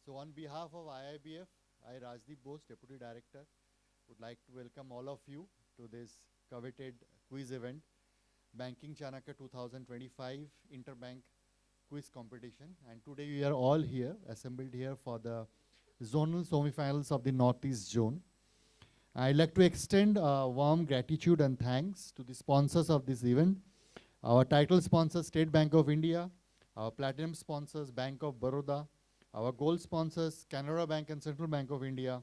So on behalf of IIBF, I, Rajdeep Bose, Deputy Director, would like to welcome all of you to this coveted quiz event, Banking Chanakya 2025 Interbank Quiz Competition. And today we are all here, assembled here for the zonal semifinals of the Northeast Zone. I'd like to extend a warm gratitude and thanks to the sponsors of this event, our title sponsor, State Bank of India, our platinum sponsors, Bank of Baroda, our gold sponsors, Canara Bank and Central Bank of India,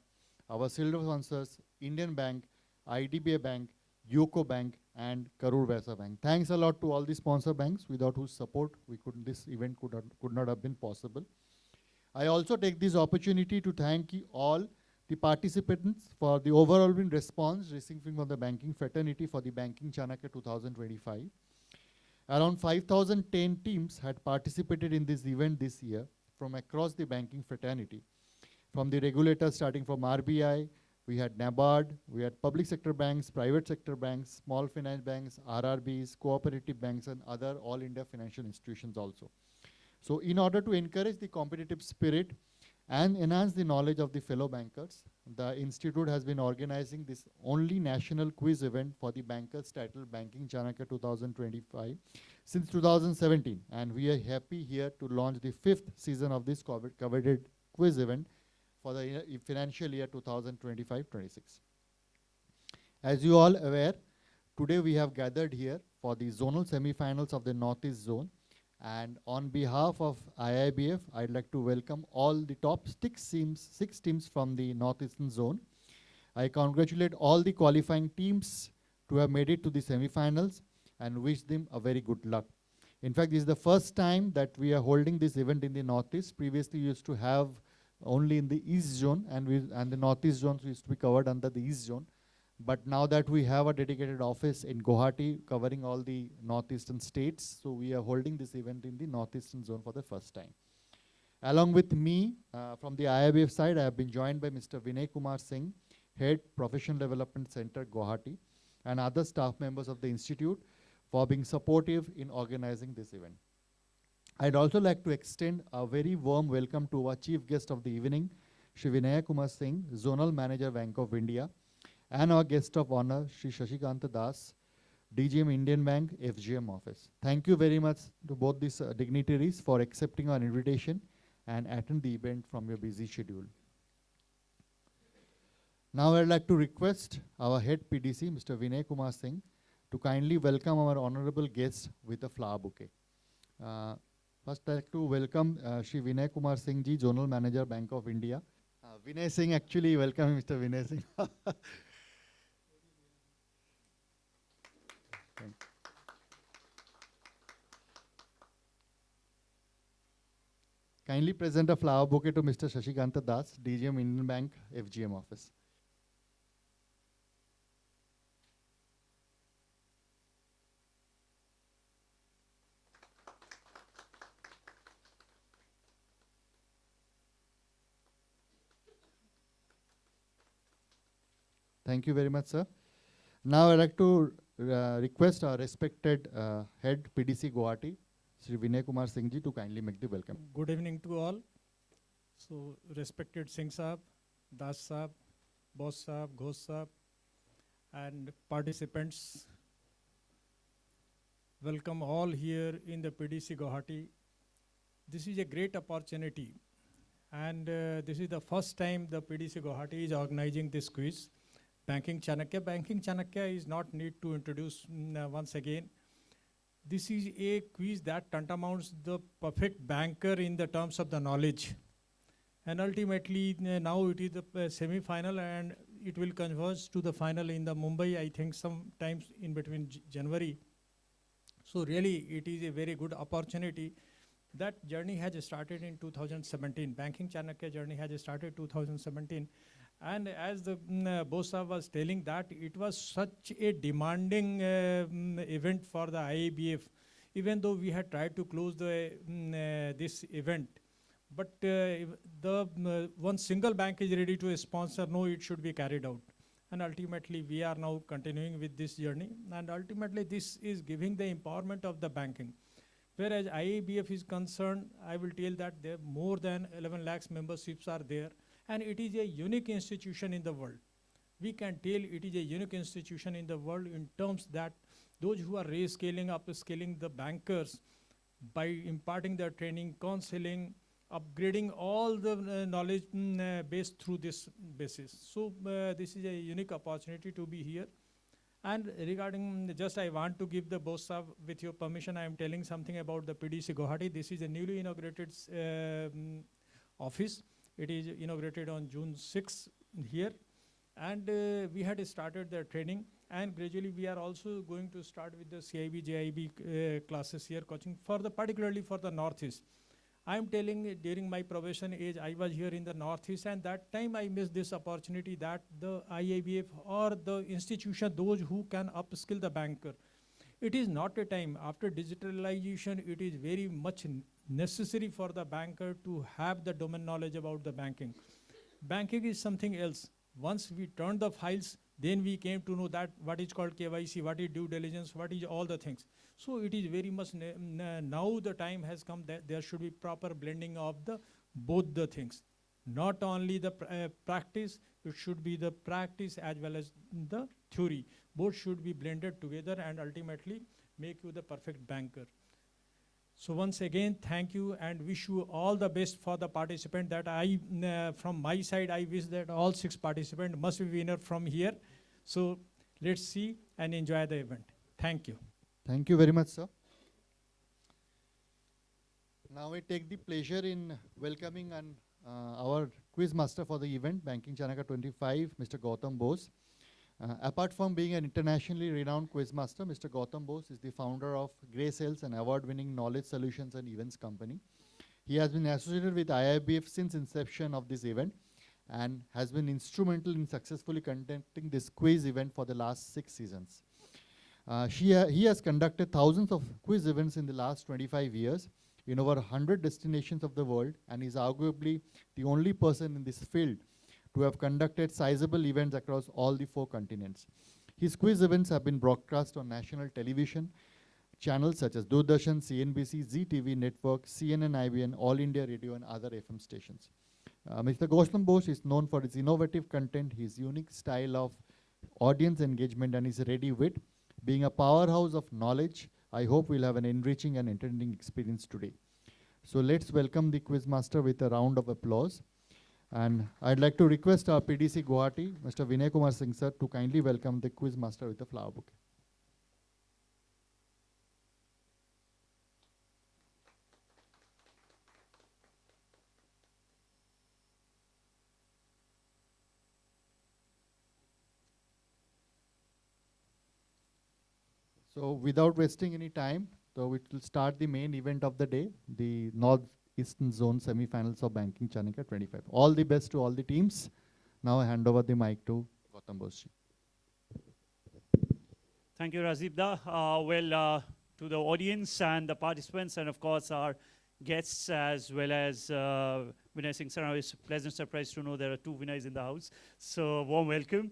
our silver sponsors, Indian Bank, IDBI Bank, UCO Bank, and Karur Vaisa Bank. Thanks a lot to all the sponsor banks, without whose support this event could not have been possible. I also take this opportunity to thank all the participants for the overwhelming response receiving from the banking fraternity for the Banking Chanakya 2025. Around 5,010 teams had participated in this event this year from across the banking fraternity. From the regulators starting from RBI, we had NABARD, we had public sector banks, private sector banks, small finance banks, RRBs, cooperative banks, and other all India financial institutions also. So in order to encourage the competitive spirit and enhance the knowledge of the fellow bankers, the institute has been organizing this only national quiz event for the bankers titled Banking Chanakya 2025 since 2017. And we are happy here to launch the 5th season of this coveted quiz event for the financial year 2025-26. As you all aware, today we have gathered here for the zonal semi-finals of the Northeast Zone. And on behalf of IIBF, I'd like to welcome all the top six teams from the Northeastern Zone. I congratulate all the qualifying teams to have made it to the semi-finals and wish them a very good luck. In fact, this is the first time that we are holding this event in the Northeast. Previously, we used to have only in the East Zone, and the Northeast zones used to be covered under the East Zone. But now that we have a dedicated office in Guwahati covering all the northeastern states, so we are holding this event in the Northeastern Zone for the first time. Along with me, from the IIBF side, I have been joined by Mr. Vinay Kumar Singh, Head Professional Development Center, Guwahati, and other staff members of the institute for being supportive in organizing this event. I'd also like to extend a very warm welcome to our chief guest of the evening, Shri Vinay Kumar Singh, Zonal Manager, Bank of India, and our guest of honor, Shri Shashikanta Das, DGM Indian Bank, FGM office. Thank you very much to both these dignitaries for accepting our invitation and attend the event from your busy schedule. Now I'd like to request our head PDC, Mr. Vinay Kumar Singh, to kindly welcome our honorable guest with a flower bouquet. First, I'd like to welcome Shri Vinay Kumar Singh ji, Zonal Manager, Bank of India. Vinay Singh, actually, welcome Mr. Vinay Singh. Kindly present a flower bouquet to Mr. Shashikanta Das, DGM Indian Bank, FGM office. Thank you very much, sir. Now I'd like to request our respected head PDC Guwahati, Sri Vinay Kumar Singh ji, to kindly make the welcome. Good evening to all. So, respected Singh Saab, Das Saab, Boss Saab, Ghosh Saab, and participants, welcome all here in the PDC Guwahati. This is a great opportunity, and this is the first time the PDC Guwahati is organizing this quiz. Banking Chanakya. Banking Chanakya is not need to introduce once again. This is a quiz that tantamounts the perfect banker in the terms of the knowledge. And ultimately, now it is the semi-final and it will converge to the final in the Mumbai, I think sometimes in between January. So really, it is a very good opportunity. That journey has started in 2017. Banking Chanakya journey has started 2017. And as the Bosa was telling that it was such a demanding event for the IABF, even though we had tried to close the this event. But the one single bank is ready to sponsor, no, it should be carried out. And ultimately, we are now continuing with this journey. And ultimately, this is giving the empowerment of the banking. Whereas IABF is concerned, I will tell that there more than 11 lakhs memberships are there, and it is a unique institution in the world. We can tell it is a unique institution in the world in terms that those who are rescaling, upscaling the bankers by imparting their training, counseling, upgrading all the knowledge base through this basis. So this is a unique opportunity to be here. And regarding just I want to give the boss of, with your permission, I am telling something about the PDC Guwahati. This is a newly inaugurated office. It is inaugurated on June 6th here. And we had started the training, and gradually we are also going to start with the CIB, JIB classes here, coaching for the particularly for the Northeast. I am telling during my probation age, I was here in the Northeast, and that time I missed this opportunity that the IABF or the institution, those who can upskill the banker. It is not a time after digitalization, it is very much necessary for the banker to have the domain knowledge about the banking. Banking is something else. Once we turned the files, then we came to know that what is called KYC, what is due diligence, what is all the things. So it is very much now the time has come that there should be proper blending of the both the things. Not only the practice, it should be the practice as well as the theory. Both should be blended together and ultimately make you the perfect banker. So once again, thank you and wish you all the best for the participant that from my side, I wish that all 6 participants must be winner from here. So let's see and enjoy the event. Thank you. Thank you very much, sir. Now I take the pleasure in welcoming our quiz master for the event, Banking Chanakya 25, Mr. Gautam Bose. Apart from being an internationally renowned quiz master, Mr. Gautam Bose is the founder of Grey Cells, an award-winning knowledge solutions and events company. He has been associated with IIBF since inception of this event and has been instrumental in successfully conducting this quiz event for the last 6 seasons. He has conducted thousands of quiz events in the last 25 years in over 100 destinations of the world, and is arguably the only person in this field to have conducted sizable events across all the 4 continents. His quiz events have been broadcast on national television channels such as Doordarshan, CNBC, Zee TV Network, CNN, IBN, All India Radio, and other FM stations. Mr. Gautam Bose is known for his innovative content, his unique style of audience engagement, and his ready wit. Being a powerhouse of knowledge, I hope we'll have an enriching and entertaining experience today. So let's welcome the quiz master with a round of applause. And I'd like to request our PDC Guwahati, Mr. Vinay Kumar Singh sir, to kindly welcome the quiz master with a flower bouquet. So without wasting any time, so we will start the main event of the day, the Northeastern Zone semi-finals of Banking Chanakya 25. All the best to all the teams. Now I hand over the mic to Gautam Bose. Thank you, Rajiv Da. To the audience and the participants, and of course our guests, as well as Vinay Singh sir, it's a pleasant surprise to know there are 2 winners in the house. So warm welcome.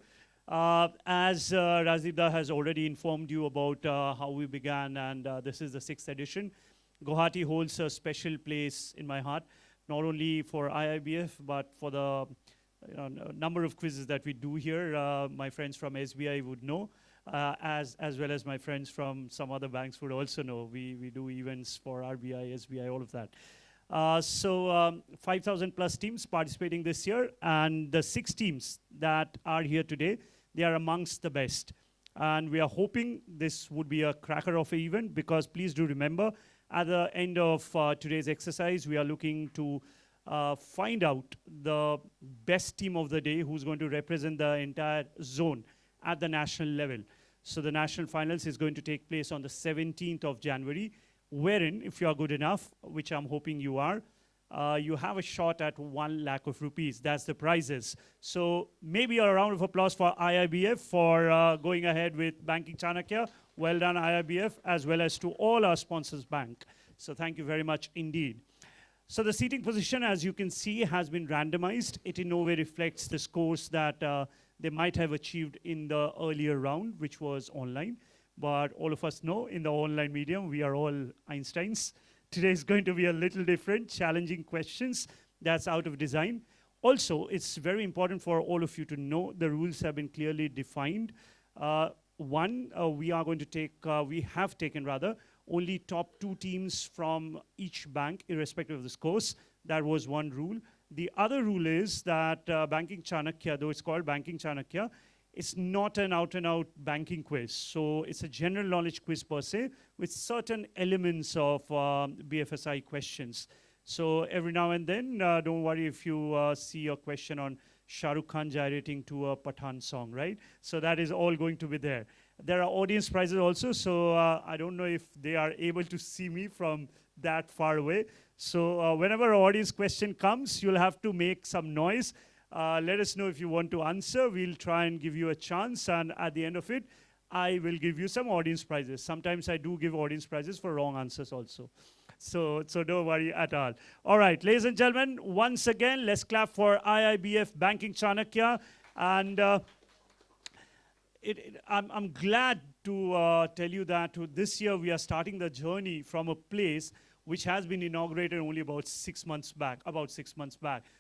As Rajiv Da has already informed you about how we began, and this is the 6th edition. Guwahati holds a special place in my heart, not only for IIBF, but for the number of quizzes that we do here. My friends from SBI would know, as well as my friends from some other banks would also know. We do events for RBI, SBI, all of that. 5,000 plus teams participating this year, and the 6 teams that are here today, they are amongst the best. And we are hoping this would be a cracker of an event, because please do remember, at the end of today's exercise, we are looking to find out the best team of the day who's going to represent the entire zone at the national level. So the national finals is going to take place on the 17th of January, wherein, if you are good enough, which I'm hoping you are, you have a shot at 1 lakh of rupees. That's the prizes. So maybe a round of applause for IIBF for going ahead with Banking Chanakya. Well done, IIBF, as well as to all our sponsors bank. So thank you very much indeed. So the seating position, as you can see, has been randomized. It in no way reflects the scores that they might have achieved in the earlier round, which was online. but all of us know in the online medium, we are all Einsteins. Today is going to be a little different, challenging questions that's out of design. Also, it's very important for all of you to know the rules have been clearly defined. We are going to take, we have taken rather, only top 2 teams from each bank, irrespective of the scores. That was one rule. The other rule is that Banking Chanakya, though it's called Banking Chanakya, it's not an out-and-out banking quiz. So it's a general knowledge quiz per se, with certain elements of BFSI questions. So every now and then, don't worry if you see a question on Shah Rukh Khan gyrating to a Pathan song, right? So that is all going to be there. There are audience prizes also, so I don't know if they are able to see me from that far away. So whenever an audience question comes, you'll have to make some noise. Let us know if you want to answer. We'll try and give you a chance, and at the end of it, I will give you some audience prizes. Sometimes I do give audience prizes for wrong answers also. So don't worry at all. All right, ladies and gentlemen, once again, let's clap for IIBF Banking Chanakya. And I'm glad to tell you that this year we are starting the journey from a place which has been inaugurated only about 6 months back,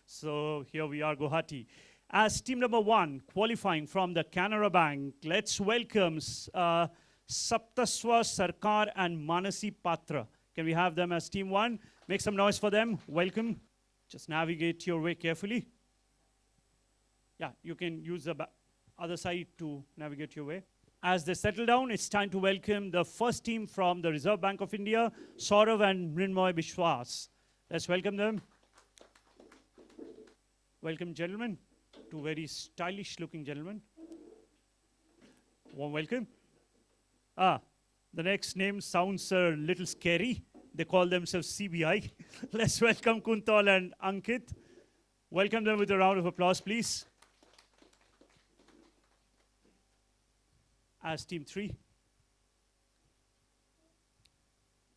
So here we are, Guwahati. As team number 1, qualifying from the Canara Bank, let's welcome Saptaswa Sarkar and Manasi Patra. Can we have them as team 1? Make some noise for them. Welcome. Just navigate your way carefully. Yeah, you can use the other side to navigate your way. As they settle down, it's time to welcome the first team from the Reserve Bank of India, Saurav and Mrinmoy Bishwas. Let's welcome them. Welcome, gentlemen. 2 very stylish-looking gentlemen. Warm welcome. The next name sounds a little scary. They call themselves CBI. Let's welcome Kuntal and Ankit. Welcome them with a round of applause, please. As team 3.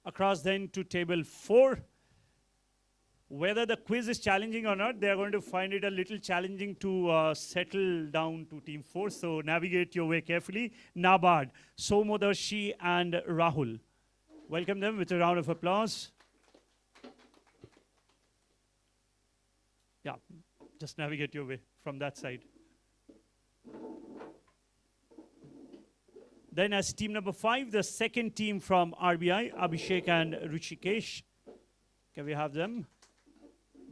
Across then to table 4. Whether the quiz is challenging or not, they are going to find it a little challenging to settle down to team 4. So navigate your way carefully. Nabard, Somodarshi and Rahul. Welcome them with a round of applause. Yeah, just navigate your way from that side. Then as team number 5, the second team from RBI, Abhishek and Ruchikesh. Can we have them?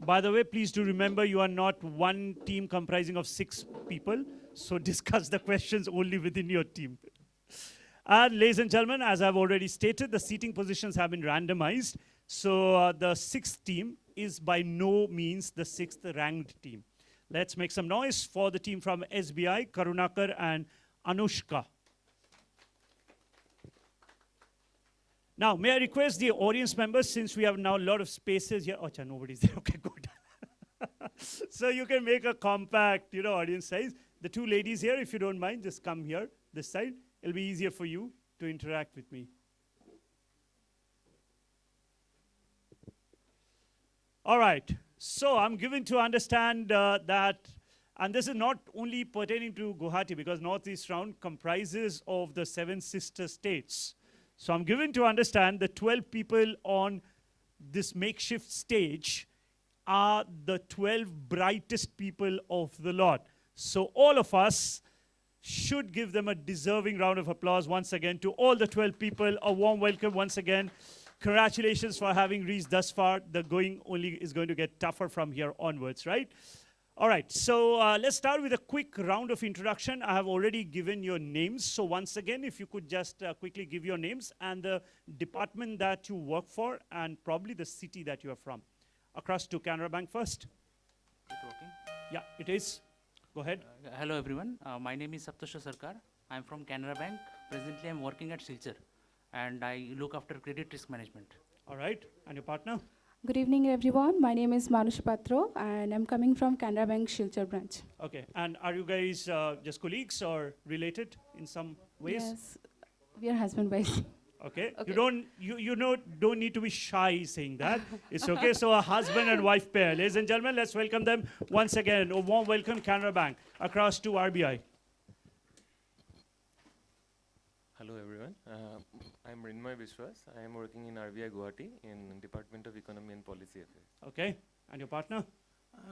By the way, please do remember you are not one team comprising of 6 people, so discuss the questions only within your team. And ladies and gentlemen, as I've already stated, the seating positions have been randomized. So the 6th team is by no means the 6th ranked team. Let's make some noise for the team from SBI, Karunakar and Anushka. Now, may I request the audience members, since we have now a lot of spaces here. Oh, nobody's there. Okay, good. So you can make a compact, audience size. The 2 ladies here, if you don't mind, just come here, this side. It'll be easier for you to interact with me. All right. So I'm given to understand that, and this is not only pertaining to Guwahati, because Northeast Round comprises of the 7 sister states. So I'm given to understand the 12 people on this makeshift stage are the 12 brightest people of the lot. So all of us should give them a deserving round of applause once again. To all the 12 people, a warm welcome once again. Congratulations for having reached thus far. The going only is going to get tougher from here onwards, right? All right, so let's start with a quick round of introduction. I have already given your names. So once again, if you could just quickly give your names and the department that you work for and probably the city that you are from. Across to Canara Bank first. Is it working? Yeah, it is. Go ahead. Hello everyone. My name is Saptaswa Sarkar. I'm from Canara Bank. Presently I'm working at Silchar and I look after credit risk management. All right, and your partner? Good evening, everyone. My name is Manush Patro, and I'm coming from Canara Bank Silchar branch. Okay, and are you guys just colleagues or related in some ways? Yes, we are husband-wife. Okay. Okay. You don't need to be shy saying that. It's okay. So a husband and wife pair. Ladies and gentlemen, let's welcome them once again. A warm welcome, Canara Bank, across to RBI. Hello everyone. I'm Rinmay Vishwas. I am working in RBI Guwahati in Department of Economy and Policy Affairs. Okay. And your partner?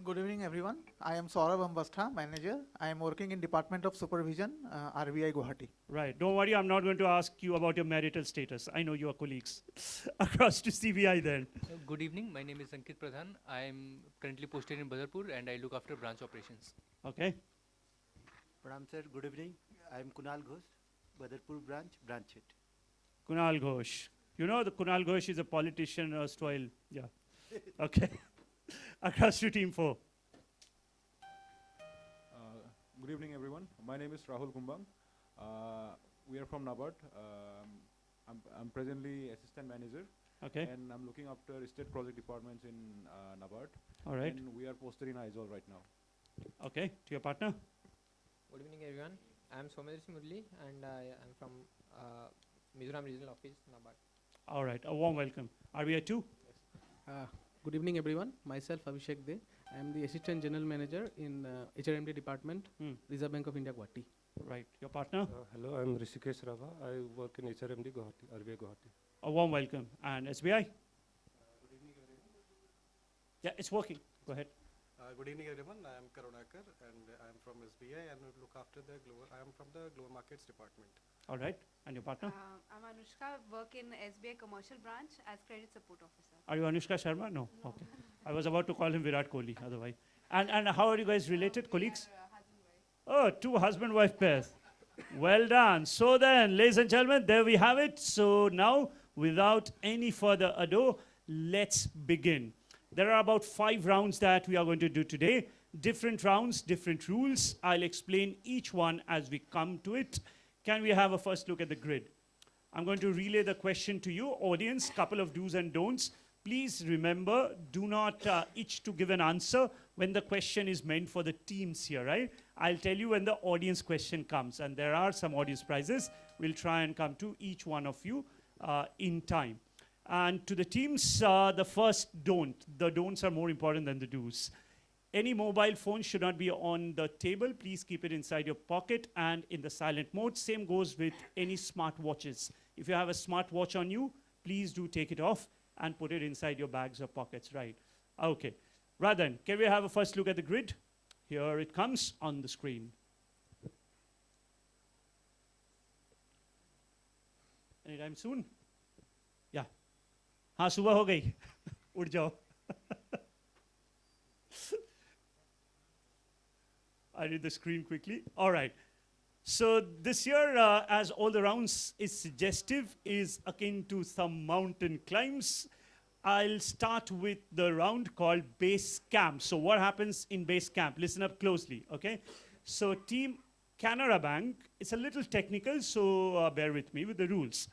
Good evening, everyone. I am Saurabh Ambastha, manager. I am working in Department of Supervision, RBI Guwahati. Right. Don't worry, I'm not going to ask you about your marital status. I know you are colleagues. Across to CBI then. Good evening. My name is Ankit Pradhan. I am currently posted in Badarpur and I look after branch operations. Okay. Pranam sir, good evening. I am Kunal Ghosh, Badarpur branch head. Kunal Ghosh. You know the Kunal Ghosh is a politician erstwhile. Yeah. Okay. Across to team 4. Good evening, everyone. My name is Rahul Kumbang. We are from NABARD. I'm presently assistant manager, Okay. and I'm looking after state project departments in NABARD. All right. And we are posted in Aizawl right now. Okay. To your partner? Good evening, everyone. I am Somadesh Murli and I am from Mizoram Regional Office, NABARD. All right. A warm welcome. RBI 2? Good evening, everyone. Myself, Abhishek De. I am the Assistant General Manager in HRMD Department, Reserve Bank of India, Guwahati. Right. Your partner? Hello, I'm Rishikesh Rava. I work in HRMD Guwahati, RBI Guwahati. A warm welcome. And SBI? Yeah, it's working. Go ahead. Good evening, everyone. I am Karunakar and I am from SBI and look after the global. I am from the Global Markets Department. All right. And your partner? I'm Anushka, work in SBI Commercial Branch as Credit Support Officer. Are you Anushka Sharma? No. Okay. I was about to call him Virat Kohli otherwise. And how are you guys related, colleagues? Oh, two husband-wife pairs. Well done. So then, ladies and gentlemen, there we have it. So now, without any further ado, let's begin. There are about 5 rounds that we are going to do today. Different rounds, different rules. I'll explain each one as we come to it. Can we have a first look at the grid? I'm going to relay the question to you, audience, couple of do's and don'ts. Please remember, do not itch to give an answer when the question is meant for the teams here, right? I'll tell you when the audience question comes, and there are some audience prizes. We'll try and come to each one of you in time. And to the teams, the first don't. The don'ts are more important than the do's. Any mobile phone should not be on the table. Please keep it inside your pocket and in the silent mode. Same goes with any smart watches. If you have a smart watch on you, please do take it off and put it inside your bags or pockets, right? Okay. Radhan, can we have a first look at the grid? Here it comes on the screen. Anytime soon? Yeah. हाँ सुबह हो गई उठ जाओ I read the screen quickly. All right. So this year, as all the rounds is suggestive, is akin to some mountain climbs. I'll start with the round called base camp. So what happens in base camp? Listen up closely, okay? So team Canara Bank, it's a little technical, so bear with me with the rules.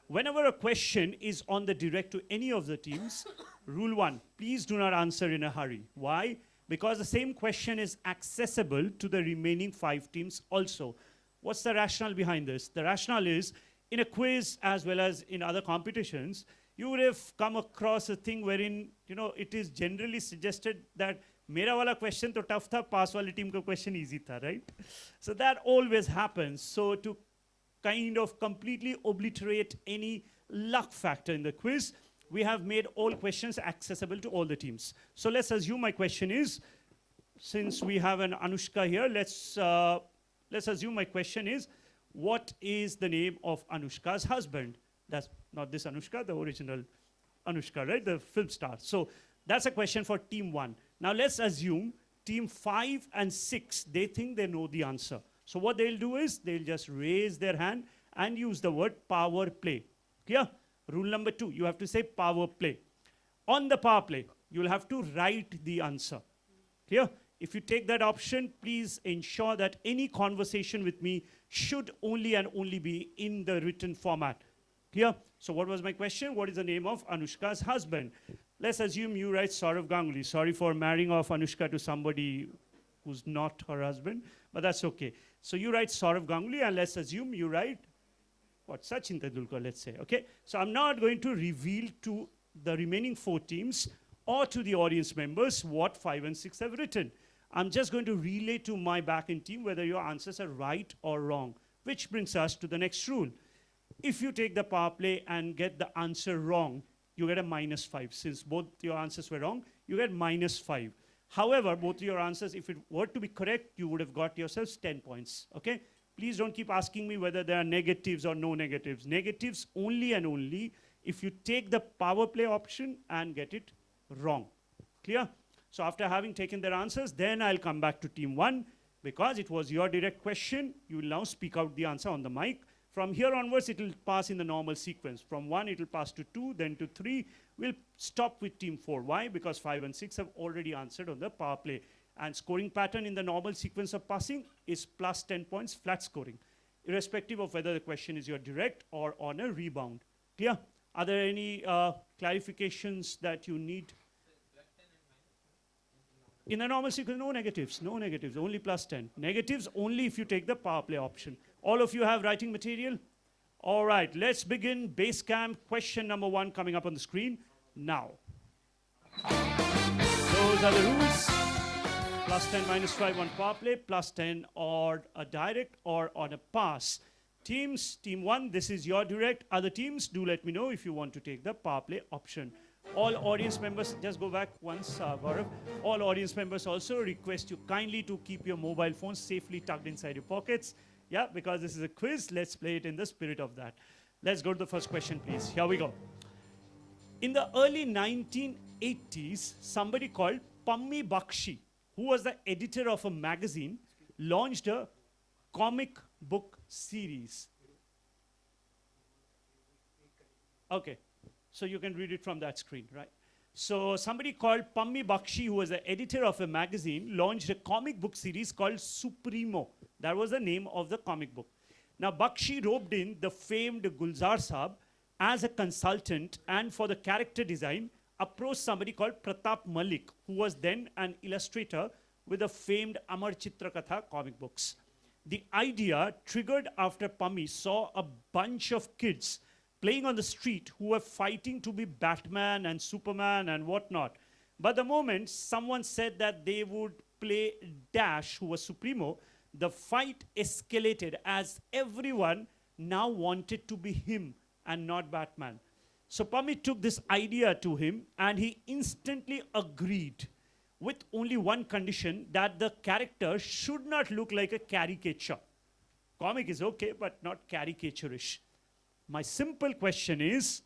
Whenever a question is on the direct to any of the teams, rule 1, please do not answer in a hurry. Why? Because the same question is accessible to the remaining 5 teams also. What's the rationale behind this? The rationale is, in a quiz as well as in other competitions, you would have come across a thing wherein, it is generally suggested that mera wala question to tough tha, pass wali team ka question easy tha, right? So that always happens. So to kind of completely obliterate any luck factor in the quiz, we have made all questions accessible to all the teams. So let's assume my question is, since we have an Anushka here, let's assume my question is, what is the name of Anushka's husband? That's not this Anushka, the original Anushka, right? The film star. So that's a question for team 1. Now let's assume team 5 and 6, they think they know the answer. So what they'll do is, they'll just raise their hand and use the word power play. Clear? Rule number 2, you have to say power play. On the power play, you'll have to write the answer. Clear? If you take that option, please ensure that any conversation with me should only and only be in the written format. Clear? So what was my question? What is the name of Anushka's husband? Let's assume you write Saurav Ganguly. Sorry for marrying off Anushka to somebody who's not her husband, but that's okay. So you write Saurav Ganguly, and let's assume you write Sachin Tendulkar, let's say, okay? So I'm not going to reveal to the remaining 4 teams or to the audience members what 5 and 6 have written. I'm just going to relay to my back-end team whether your answers are right or wrong, which brings us to the next rule. If you take the power play and get the answer wrong, you get a -5. Since both your answers were wrong, you get -5. However, both your answers, if it were to be correct, you would have got yourselves 10 points, okay? Please don't keep asking me whether there are negatives or no negatives. Negatives only and only if you take the power play option and get it wrong. Clear? So after having taken their answers, then I'll come back to team 1 because it was your direct question. You will now speak out the answer on the mic. From here onwards, it will pass in the normal sequence. From 1, it will pass to 2, then to 3. We'll stop with team 4. Why? Because 5 and 6 have already answered on the power play. And scoring pattern in the normal sequence of passing is plus 10 points, flat scoring, irrespective of whether the question is your direct or on a rebound. Clear? Are there any clarifications that you need? In the normal sequence, no negatives, only plus 10. Negatives only if you take the power play option. All of you have writing material? All right, let's begin base camp. Question number 1 coming up on the screen now. Those are the rules. Plus 10, -5 on power play, plus 10 or a direct or on a pass. Teams, team 1, this is your direct. Other teams, do let me know if you want to take the power play option. All audience members, just go back once, Gaurav. All audience members also request you kindly to keep your mobile phones safely tucked inside your pockets. Yeah, because this is a quiz, let's play it in the spirit of that. Let's go to the first question, please. Here we go. In the early 1980s, somebody called Pammi Bakshi, who was the editor of a magazine, launched a comic book series. Okay, so you can read it from that screen, right? So somebody called Pammi Bakshi, who was the editor of a magazine, launched a comic book series called Supremo. That was the name of the comic book. Now, Bakshi roped in the famed Gulzar Saab as a consultant, and for the character design, approached somebody called Pratap Malik, who was then an illustrator with the famed Amar Chitrakatha comic books. The idea triggered after Pammi saw a bunch of kids playing on the street who were fighting to be Batman and Superman and whatnot. But the moment someone said that they would play Dash, who was Supremo, the fight escalated as everyone now wanted to be him and not Batman. So Pammi took this idea to him and he instantly agreed with only one condition, that the character should not look like a caricature. Comic is okay, but not caricaturish. My simple question is,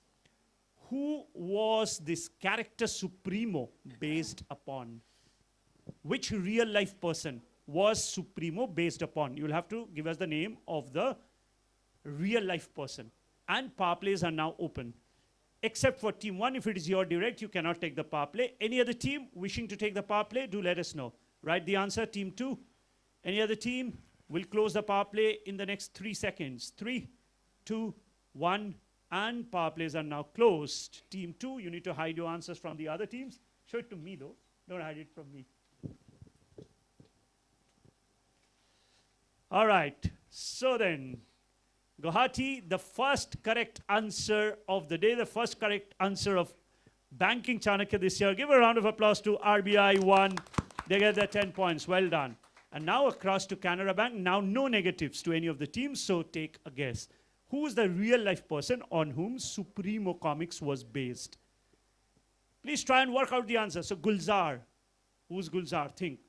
who was this character Supremo based upon? Which real life person was Supremo based upon? You'll have to give us the name of the real life person. And power plays are now open. Except for team 1, if it is your direct, you cannot take the power play. Any other team wishing to take the power play, do let us know. Write the answer, team 2. Any other team? We'll close the power play in the next 3 seconds. 3, 2, 1, and power plays are now closed. Team 2, you need to hide your answers from the other teams. Show it to me though, don't hide it from me. All right, so then, Guwahati, the first correct answer of the day, the first correct answer of Banking Chanakya this year. Give a round of applause to RBI 1. They get their 10 points. Well done. And now across to Canara Bank. Now no negatives to any of the teams, so take a guess. Who is the real life person on whom Supremo Comics was based? Please try and work out the answer. So Gulzar. Who's Gulzar? Think.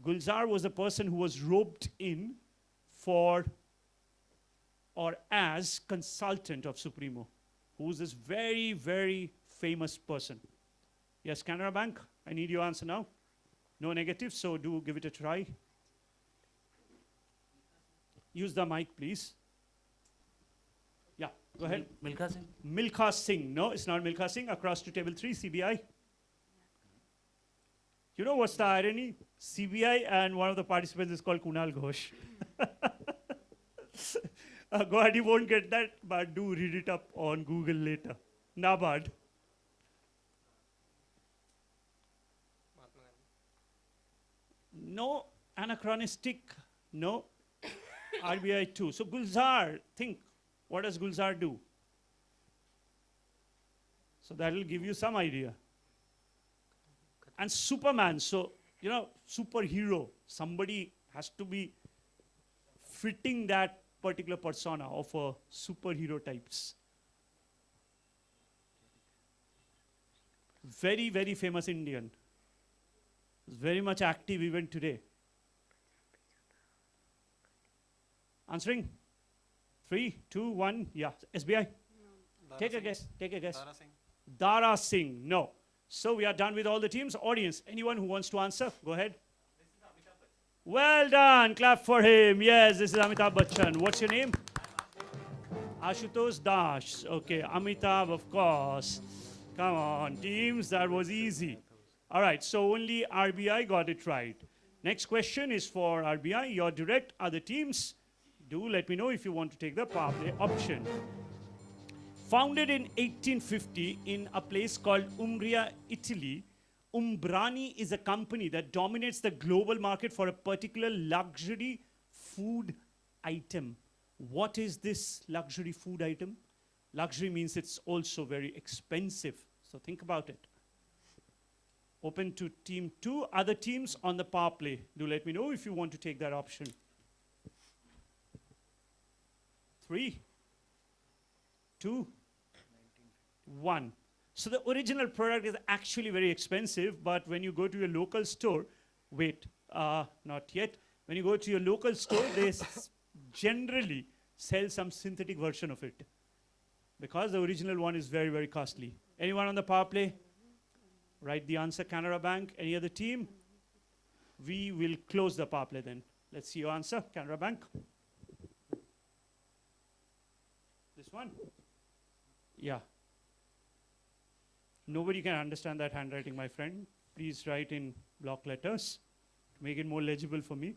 Gulzar was the person who was roped in for or as consultant of Supremo. Who's this very, very famous person? Yes, Canara Bank, I need your answer now. No negatives, so do give it a try. Use the mic, please. Yeah, go ahead. Milkha Singh. Milkha Singh. No, it's not Milkha Singh. Across to table 3, CBI. You know what's the irony? CBI and one of the participants is called Kunal Ghosh. Guwahati won't get that, but do read it up on Google later. NABARD. No anachronistic, no RBI 2. So Gulzar, think, what does Gulzar do? So that will give you some idea. And Superman, so, superhero, somebody has to be fitting that particular persona of a superhero types? Very, very famous Indian. Very much active even today. Answering? 3, 2, 1, yeah. SBI? Take a guess, take a guess. Dara Singh. Dara Singh, no. So we are done with all the teams. Audience, anyone who wants to answer, go ahead. Well done, clap for him. Yes, this is Amitabh Bachchan. What's your name? Ashutosh Dash. Okay, Amitabh, of course. Come on, teams, that was easy. All right, so only RBI got it right. Next question is for RBI. Your direct other teams, do let me know if you want to take the power play option. Founded in 1850 in a place called Umbria, Italy, Umbrani is a company that dominates the global market for a particular luxury food item. What is this luxury food item? Luxury means it's also very expensive. So think about it. Open to team 2. Other teams on the power play. Do let me know if you want to take that option. 3, 2, 1. So the original product is actually very expensive, but when you go to your local store, wait, not yet. When you go to your local store, they generally sell some synthetic version of it, because the original one is very, very costly. Anyone on the power play? Write the answer, Canara Bank. Any other team? We will close the power play then. Let's see your answer, Canara Bank. This one? Yeah. Nobody can understand that handwriting, my friend. Please write in block letters to make it more legible for me.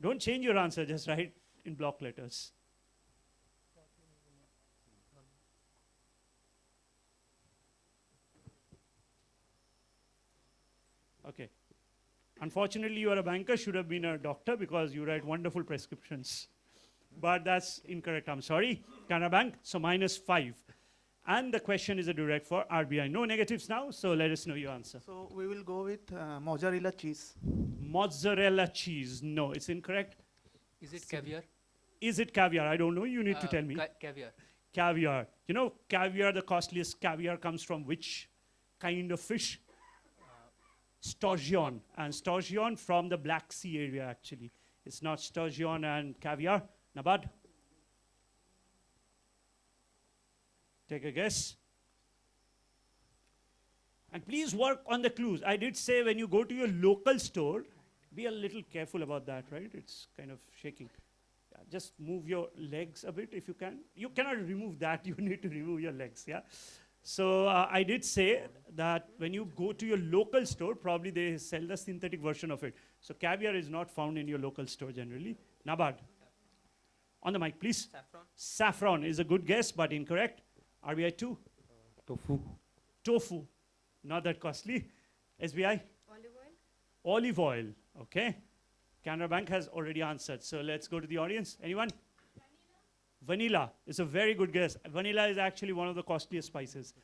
Don't change your answer, just write in block letters. Okay. Unfortunately, you are a banker, should have been a doctor because you write wonderful prescriptions. But that's incorrect, I'm sorry. Canara Bank, so -5. And the question is a direct for RBI. No negatives now, so let us know your answer. So we will go with mozzarella cheese. Mozzarella cheese, no, it's incorrect. Is it caviar? Is it caviar? I don't know, you need to tell me. Caviar. Caviar. You know, caviar, the costliest caviar comes from which kind of fish? Sturgeon. And sturgeon from the Black Sea area, actually. It's not sturgeon and caviar. Nabad? Take a guess. And please work on the clues. I did say when you go to your local store, be a little careful about that, right? It's kind of shaking. Yeah, just move your legs a bit if you can. You cannot remove that. You need to remove your legs, yeah? So I did say that when you go to your local store, probably they sell the synthetic version of it. So caviar is not found in your local store generally. Nabad? On the mic, please. Saffron. Saffron is a good guess, but incorrect. RBI 2? Tofu. Tofu. Not that costly. SBI? Olive oil. Olive oil. Okay. Canara Bank has already answered. So let's go to the audience. Anyone? Vanilla is a very good guess. Vanilla is actually one of the costliest spices.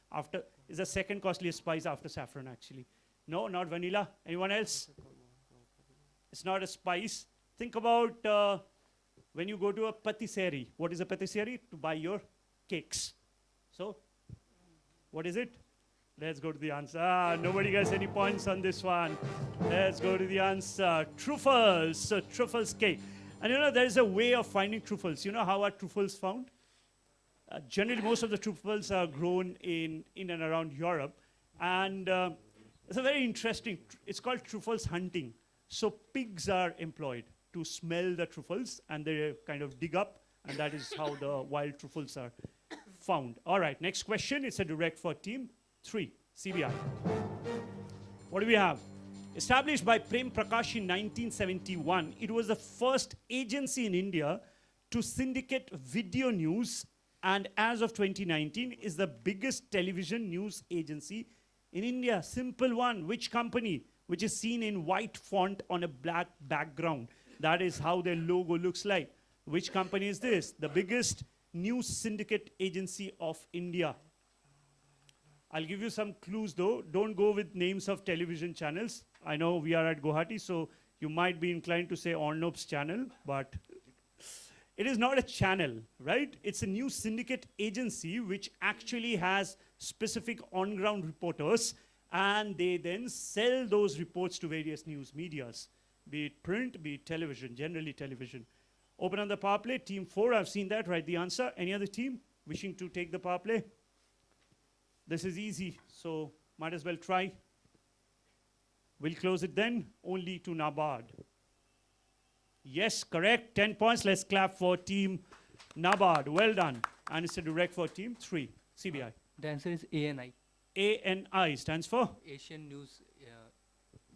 Is the second costliest spice after saffron, actually. No, not vanilla. Anyone else? It's not a spice. Think about when you go to a patisserie. What is a patisserie? To buy your cakes. So, what is it? Let's go to the answer. Nobody gets any points on this one. Let's go to the answer. Truffles. So, truffles cake. And you know, there is a way of finding truffles. You know how are truffles found? Generally, most of the truffles are grown in and around Europe. And it's a very interesting, it's called truffles hunting. So pigs are employed to smell the truffles, and they kind of dig up, and that is how the wild truffles are found. All right, next question. It's a direct for team 3, CBI. What do we have? Established by Prem Prakash in 1971, it was the first agency in India to syndicate video news, and as of 2019 is the biggest television news agency in India. Simple one. Which company? Which is seen in white font on a black background. That is how their logo looks like. Which company is this? The biggest news syndicate agency of India. I'll give you some clues though. Don't go with names of television channels. I know we are at Guwahati, so You might be inclined to say Ornop's channel, but it is not a channel, right? It's a new syndicate agency which actually has specific on-ground reporters, and they then sell those reports to various news medias, be it print, be it television, generally television. Open on the power play, team 4, I've seen that, write the answer. Any other team wishing to take the power play? This is easy, so might as well try. We'll close it then, only to NABARD. Yes, correct, 10 points. Let's clap for team NABARD. Well done. And it's a direct for team 3, CBI. The answer is ANI. ANI stands for? Asian News.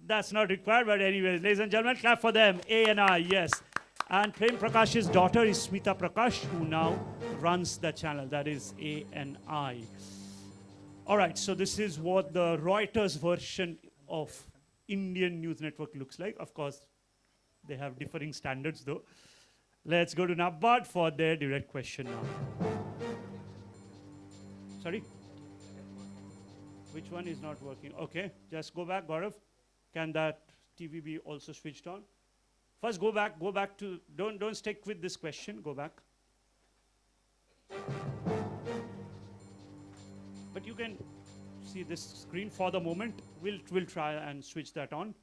That's not required, but anyways, ladies and gentlemen, clap for them. ANI, yes. And Prem Prakash's daughter is Smita Prakash, who now runs the channel. That is ANI. All right, so this is what the Reuters version of Indian news network looks like. Of course, they have differing standards though. Let's go to NABARD for their direct question now. Sorry? Which one is not working? Okay, just go back, Gaurav. Can that TV be also switched on? First go back to, don't stick with this question, go back. But you can see this screen for the moment. We'll try and switch that on.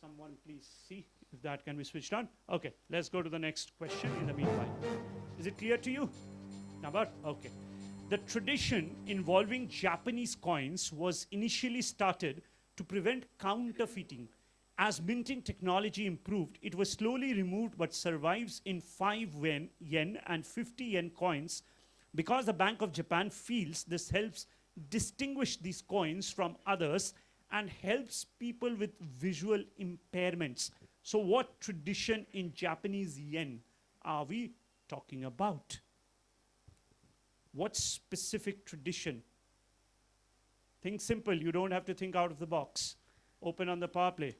Someone please see if that can be switched on. Okay, let's go to the next question in the meanwhile. Is it clear to you? NABARD? Okay. The tradition involving Japanese coins was initially started to prevent counterfeiting. As minting technology improved, it was slowly removed but survives in 5 yen and 50 yen coins because the Bank of Japan feels this helps distinguish these coins from others and helps people with visual impairments. So what tradition in Japanese yen are we talking about? What specific tradition? Think simple, you don't have to think out of the box. Open on the power play.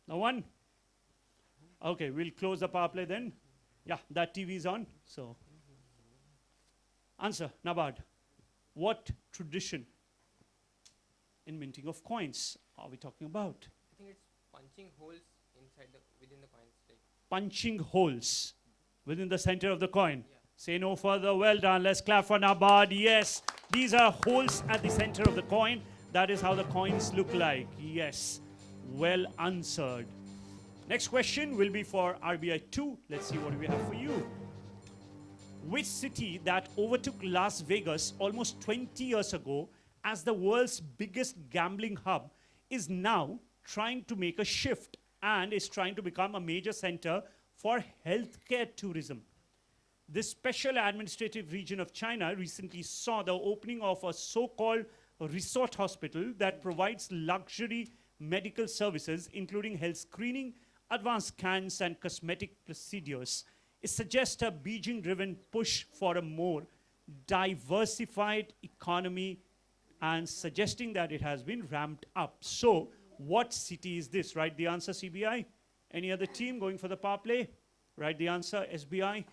No one? Okay, we'll close the power play then. Yeah, that TV is on, so. Answer, NABARD. What tradition in minting of coins are we talking about? I think it's punching holes within the coins. Like Punching holes within the center of the coin. Yeah. Say no further. Well done. Let's clap for NABARD. Yes, these are holes at the center of the coin. That is how the coins look like. Yes, well answered. Next question will be for RBI 2. Let's see what we have for you. Which city that overtook Las Vegas almost 20 years ago as the world's biggest gambling hub is now trying to make a shift and is trying to become a major center for healthcare tourism? This special administrative region of China recently saw the opening of a so-called resort hospital that provides luxury medical services, including health screening, advanced scans, and cosmetic procedures. It suggests a Beijing-driven push for a more diversified economy and suggesting that it has been ramped up. So, what city is this? Write the answer, CBI. Any other team going for the power play? Write the answer, SBI.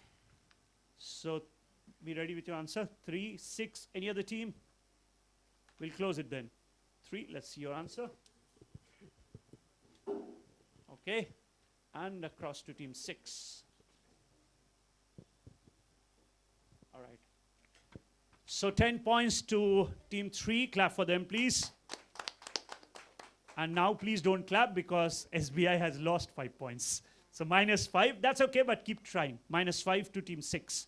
So, be ready with your answer. 3, 6, any other team? We'll close it then. 3, let's see your answer. Okay, and across to team 6. All right. So 10 points to team 3. Clap for them, please. And now please don't clap because SBI has lost 5 points. So -5, that's okay, but keep trying. -5 to team 6.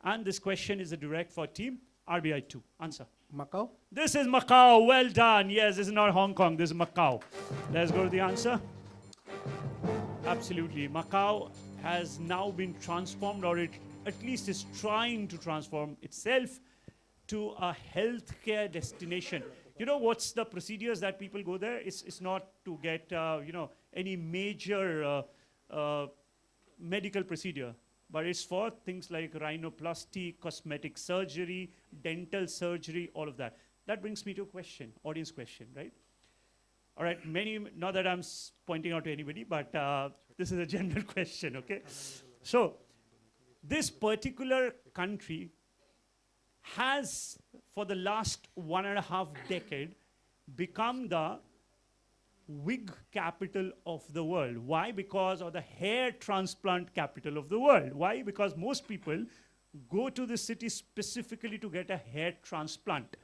And this question is a direct for team RBI 2. Answer. Macau. This is Macau. Well done. Yes, this is not Hong Kong. This is Macau. Let's go to the answer. Absolutely. Macau has now been transformed, or it at least is trying to transform itself to a healthcare destination. You know what's the procedures that people go there? It's not to get any major medical procedure, but it's for things like rhinoplasty, cosmetic surgery, dental surgery, all of that. That brings me to a question, audience question, right? All right, not that I'm pointing out to anybody, but this is a general question, okay? So, this particular country has, for the last 1.5 decade, become the wig capital of the world. Why? Because of the hair transplant capital of the world. Why? Because most people go to the city specifically to get a hair transplant.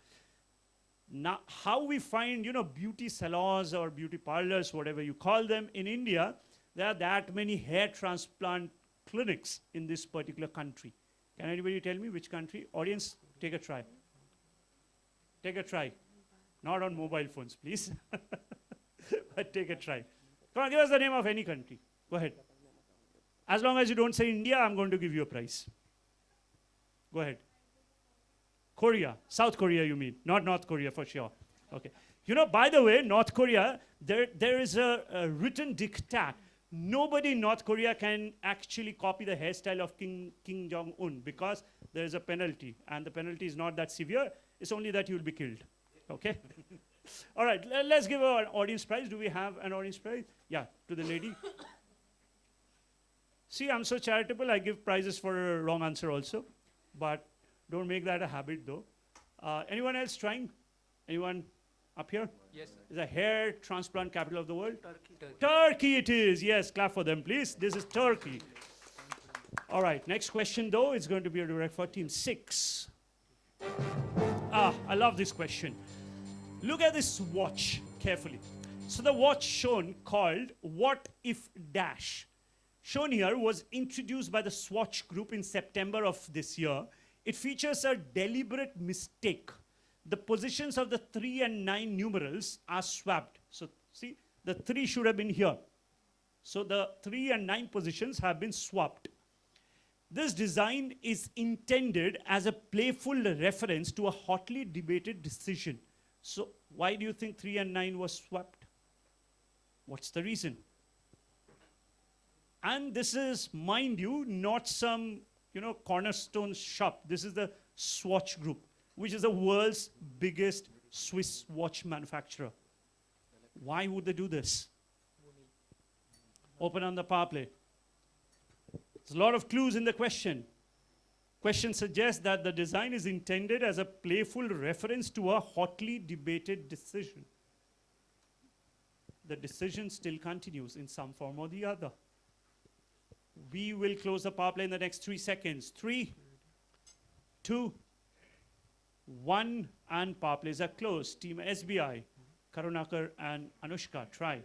Now, how we find, beauty salons or beauty parlors, whatever you call them, in India, there are that many hair transplant clinics in this particular country. Can anybody tell me which country? Audience, take a try. Take a try. Not on mobile phones, please. But take a try. Come on, give us the name of any country. Go ahead. As long as you don't say India, I'm going to give you a prize. Go ahead. Korea. South Korea, you mean. Not North Korea, for sure. Okay. By the way, North Korea, there is a written diktat. Nobody in North Korea can actually copy the hairstyle of Kim Jong-un because there is a penalty. And the penalty is not that severe. It's only that you'll be killed. Okay? All right, let's give an audience prize. Do we have an audience prize? Yeah, to the lady. See, I'm so charitable, I give prizes for a wrong answer also. But don't make that a habit, though. Anyone else trying? Anyone up here? Yes. Is the hair transplant capital of the world? Turkey. Turkey it is. Yes, clap for them, please. This is Turkey. All right, next question, though, is going to be a direct for team 6. I love this question. Look at this watch carefully. So the watch shown, called What If Dash, shown here, was introduced by the Swatch Group in September of this year. It features a deliberate mistake. The positions of the 3 and 9 numerals are swapped. So see, the 3 should have been here. So the 3 and 9 positions have been swapped. This design is intended as a playful reference to a hotly debated decision. So why do you think 3 and 9 was swapped? What's the reason? And this is, mind you, not some, cornerstone shop. This is the Swatch Group, which is the world's biggest Swiss watch manufacturer. Why would they do this? Open on the power play. There's a lot of clues in the question. Question suggests that the design is intended as a playful reference to a hotly debated decision. The decision still continues in some form or the other. We will close the power play in the next 3 seconds. 3, 2, 1, and power plays are closed. Team SBI, Karunakar and Anushka, try.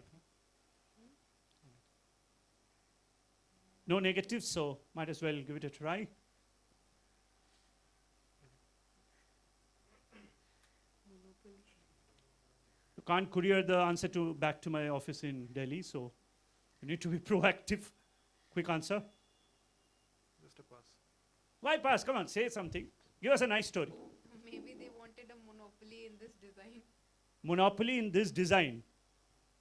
No negatives, so might as well give it a try. You can't courier the answer back to my office in Delhi, so you need to be proactive. Quick answer. Just a pass. Why pass? Come on, say something. Give us a nice story. Maybe they wanted a monopoly in this design. Monopoly in this design.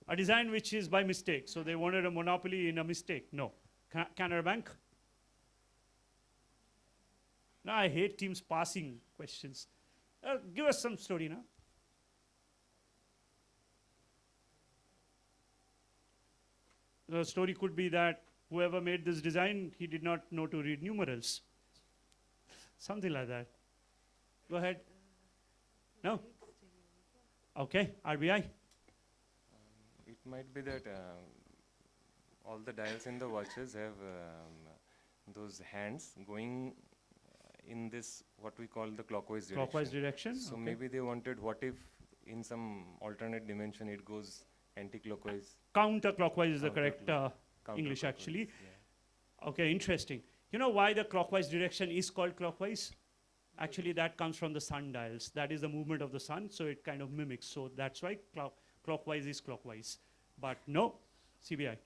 A design which is by mistake. So they wanted a monopoly in a mistake. No. Canara Bank? No, I hate teams passing questions. Give us some story now. The story could be that whoever made this design, he did not know to read numerals. Something like that. Go ahead. No? Okay, RBI? It might be that all the dials in the watches have those hands going in this, what we call the clockwise direction. Clockwise direction? So okay. maybe they wanted, what if in some alternate dimension it goes anti-clockwise? Counterclockwise is the correct English actually. Yeah. Okay, interesting. You know why the clockwise direction is called clockwise? Actually, that comes from the sundials. That is the movement of the sun, so it kind of mimics. So that's why clockwise is clockwise. But no, CBI.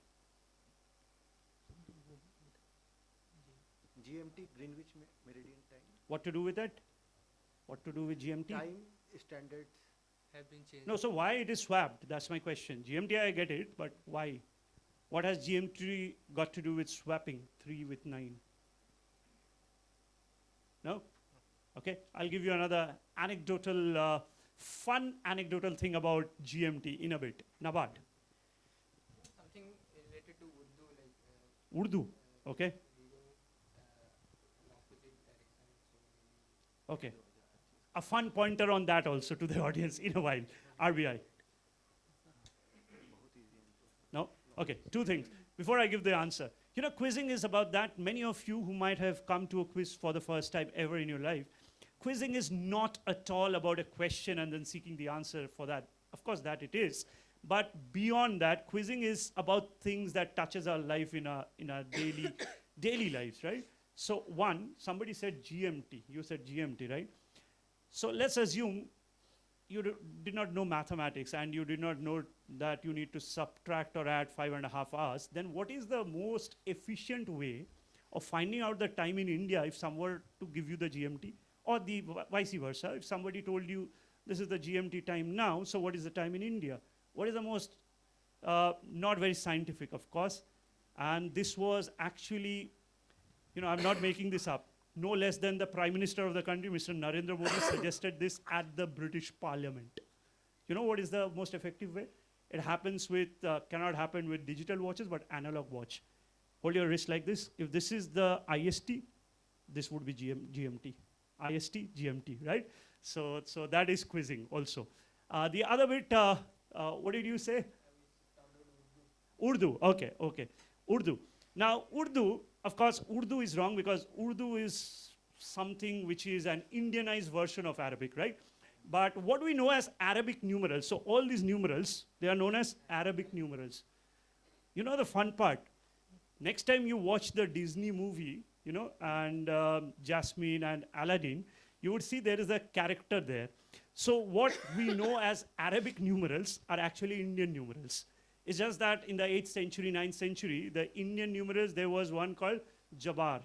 GMT, Greenwich Meridian Time. What to do with that? What to do with GMT? Time standards have been changed. No, so why it is swapped? That's my question. GMT, I get it, but why? What has GMT got to do with swapping 3 with 9? No? Okay, I'll give you another anecdotal, fun anecdotal thing about GMT in a bit. Nabad. Something related to Urdu, like Urdu, okay. Okay. A fun pointer on that also to the audience in a while. RBI. No? Okay, two things. Before I give the answer. You know, quizzing is about that. Many of you who might have come to a quiz for the first time ever in your life, quizzing is not at all about a question and then seeking the answer for that. Of course, that it is. But beyond that, quizzing is about things that touches our life in our daily lives, right? So one, somebody said GMT. You said GMT, right? So let's assume you did not know mathematics and you did not know that you need to subtract or add 5.5 hours. Then what is the most efficient way of finding out the time in India if someone were to give you the GMT? Or the vice versa, if somebody told you this is the GMT time now, so what is the time in India? What is the most, not very scientific, of course. And this was actually, you know, I'm not making this up. No less than the Prime Minister of the country, Mr. Narendra Modi, suggested this at the British Parliament. You know what is the most effective way? It happens with, cannot happen with digital watches, but analog watch. Hold your wrist like this. If this is the IST, this would be GMT. IST, GMT, right? So that is quizzing also. The other bit, what did you say? Urdu, okay. Urdu. Now, Urdu, of course, Urdu is wrong because Urdu is something which is an Indianized version of Arabic, right? But what we know as Arabic numerals, so all these numerals, they are known as Arabic numerals. You know the fun part? Next time you watch the Disney movie, you know, and Jasmine and Aladdin, you would see there is a character there. So what we know as Arabic numerals are actually Indian numerals. It's just that in the 8th century, 9th century, the Indian numerals, there was one called Jabbar,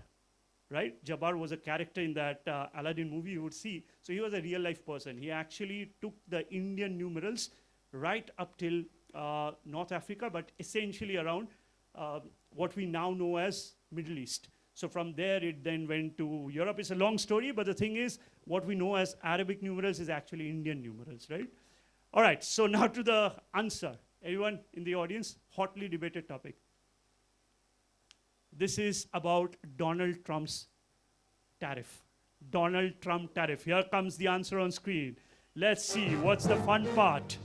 right? Jabbar was a character in that Aladdin movie you would see. So he was a real life person. He actually took the Indian numerals right up till North Africa, but essentially around what we now know as Middle East. So from there, it then went to Europe. It's a long story, but the thing is, what we know as Arabic numerals is actually Indian numerals, right? All right, so now to the answer. Everyone in the audience, hotly debated topic. This is about Donald Trump's tariff. Donald Trump tariff. Here comes the answer on screen. Let's see, what's the fun part?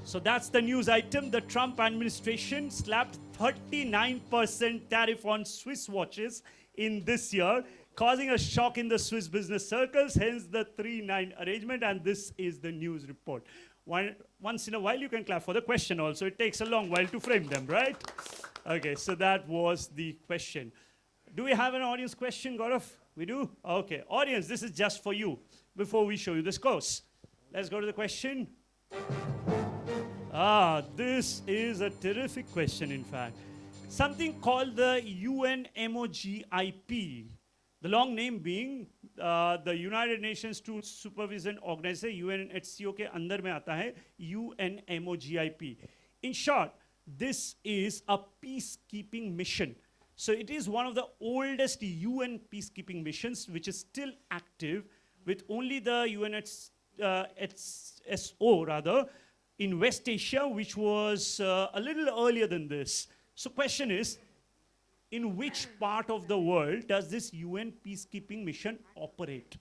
So that's the news item. The Trump administration slapped 39% tariff on Swiss watches in this year, causing a shock in the Swiss business circles, hence the 3-9 arrangement, and this is the news report. Once in a while, you can clap for the question also. It takes a long while to frame them, right? Okay, so that was the question. Do we have an audience question, Gaurav? We do? Okay, audience, this is just for you before we show you the scores. Let's go to the question. This is a terrific question, in fact. Something called the UNMOGIP. The long name being the United Nations Truth Supervision Organization, UNHCO के अंदर में आता है UNMOGIP. In short, this is a peacekeeping mission. So it is one of the oldest UN peacekeeping missions, which is still active, with only the UNHCO rather in West Asia, which was a little earlier than this. So question is, in which part of the world does this UN peacekeeping mission operate?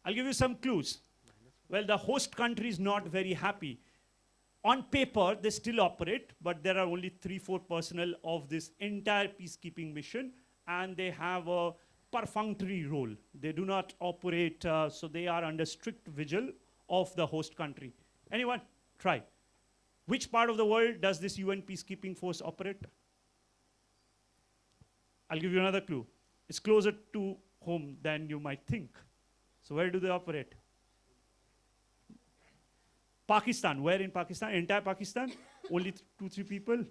I'll give you some clues. Well, the host country is not very happy. On paper, they still operate, but there are only 3-4 personnel of this entire peacekeeping mission, and they have a perfunctory role. They do not operate, so they are under strict vigil of the host country. Anyone? Try. Which part of the world does this UN peacekeeping force operate? I'll give you another clue. It's closer to home than you might think. So where do they operate? Pakistan. Where in Pakistan? Entire Pakistan? Only 2-3 people?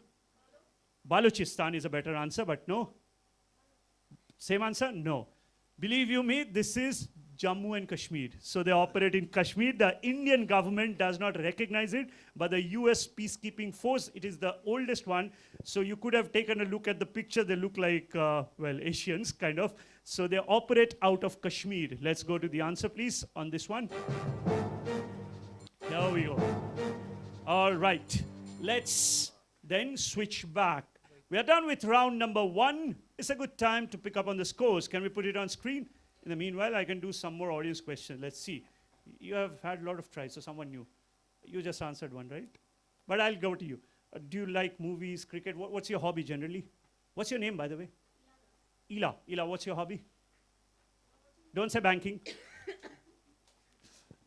Balochistan is a better answer, but no. Same answer? No. Believe you me, this is Jammu and Kashmir. So they operate in Kashmir. The Indian government does not recognize it, but the US peacekeeping force, it is the oldest one. So you could have taken a look at the picture. They look like, well, Asians, kind of. So they operate out of Kashmir. Let's go to the answer, please, on this one. There we go. All right. Let's then switch back. We are done with round number 1. It's a good time to pick up on the scores. Can we put it on screen? In the meanwhile, I can do some more audience questions. Let's see. You have had a lot of tries, so someone new. You just answered one, right? But I'll go to you. Do you like movies, cricket? What's your hobby generally? What's your name, by the way? Ila. Ila, what's your hobby? Don't say banking.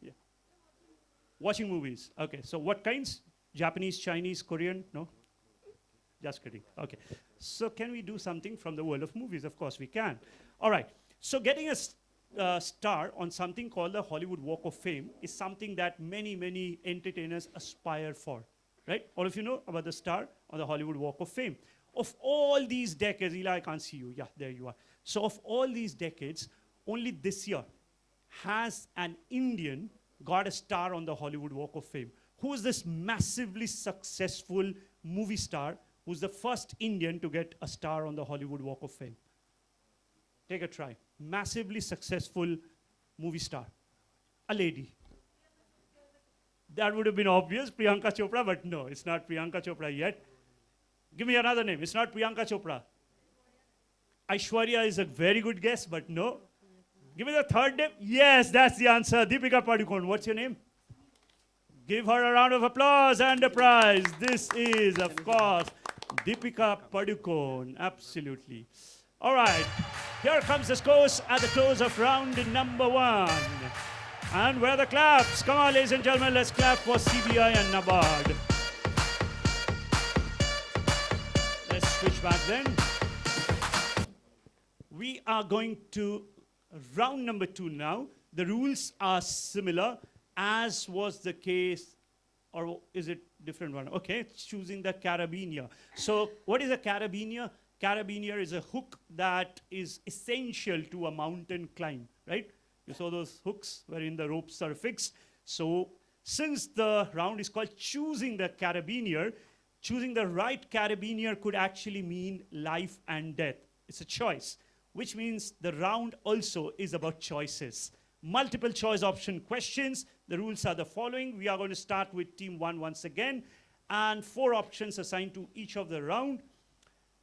Yeah. Watching movies. Okay, so what kinds? Japanese, Chinese, Korean? No? Just kidding. Okay. So can we do something from the world of movies? Of course we can. All right. So getting a star on something called the Hollywood Walk of Fame is something that many, many entertainers aspire for. Right? All of you know about the star on the Hollywood Walk of Fame. Of all these decades, Eli, I can't see you. Yeah, there you are. So of all these decades, only this year has an Indian got a star on the Hollywood Walk of Fame. Who is this massively successful movie star who's the first Indian to get a star on the Hollywood Walk of Fame? Take a try. Massively successful movie star. A lady. That would have been obvious, Priyanka Chopra, but no, it's not Priyanka Chopra yet. Give me another name. It's not Priyanka Chopra. Aishwarya is a very good guess, but no. Give me the third name. Yes, that's the answer. Deepika Padukone. What's your name? Give her a round of applause and a prize. This is, of course, Deepika Padukone. Absolutely. All right. Here comes the scores at the close of round number 1. And where are the claps? Come on, ladies and gentlemen, let's clap for CBI and NABARD. Let's switch back then. We are going to round number 2 now. The rules are similar as was the case, or is it different one? Okay, choosing the carabiner. So what is a carabiner? Carabiner is a hook that is essential to a mountain climb, right? You saw those hooks wherein the ropes are fixed. So since the round is called choosing the carabiner, choosing the right carabiner could actually mean life and death. It's a choice, which means the round also is about choices. Multiple choice option questions. The rules are the following. We are going to start with team 1 once again, and 4 options assigned to each of the round.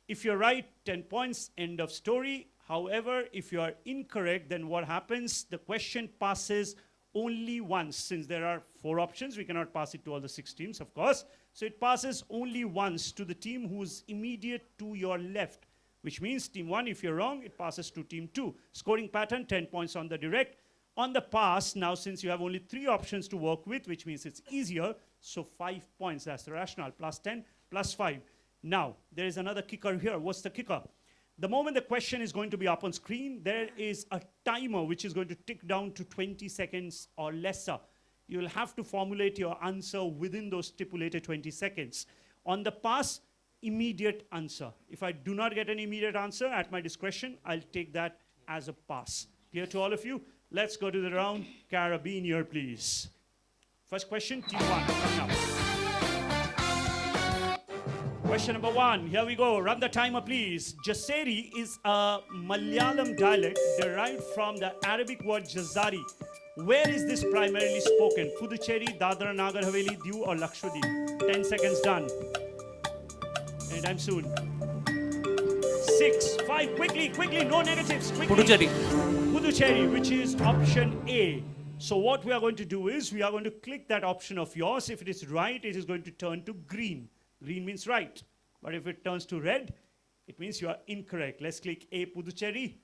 If you're right, 10 points, end of story. However, if you are incorrect, then what happens? The question passes only once. Since there are 4 options, we cannot pass it to all the 6 teams, of course. So it passes only once to the team who's immediate to your left, which means team 1, if you're wrong, it passes to team 2. Scoring pattern, 10 points on the direct. On the pass, now since you have only 3 options to work with, which means it's easier, so 5 points, that's the rationale, plus 10, plus 5. Now, there is another kicker here. What's the kicker? The moment the question is going to be up on screen, there is a timer which is going to tick down to 20 seconds or lesser. You'll have to formulate your answer within those stipulated 20 seconds. On the pass, immediate answer. If I do not get an immediate answer at my discretion, I'll take that as a pass. Clear to all of you? Let's go to the round. Carabiner, please. First question, team 1, coming up. Question number 1, here we go. Run the timer, please. Jaseri is a Malayalam dialect derived from the Arabic word Jazari. Where is this primarily spoken? Puducherry, Dadra, Nagar Haveli, Diu, or Lakshadweep? 10 seconds done. Anytime soon. 6, 5, quickly, no negatives, quickly. Puducherry. Puducherry, which is option A. So what we are going to do is, we are going to click that option of yours. If it is right, it is going to turn to green. Green means right. But if it turns to red, it means you are incorrect. Let's click A. Puducherry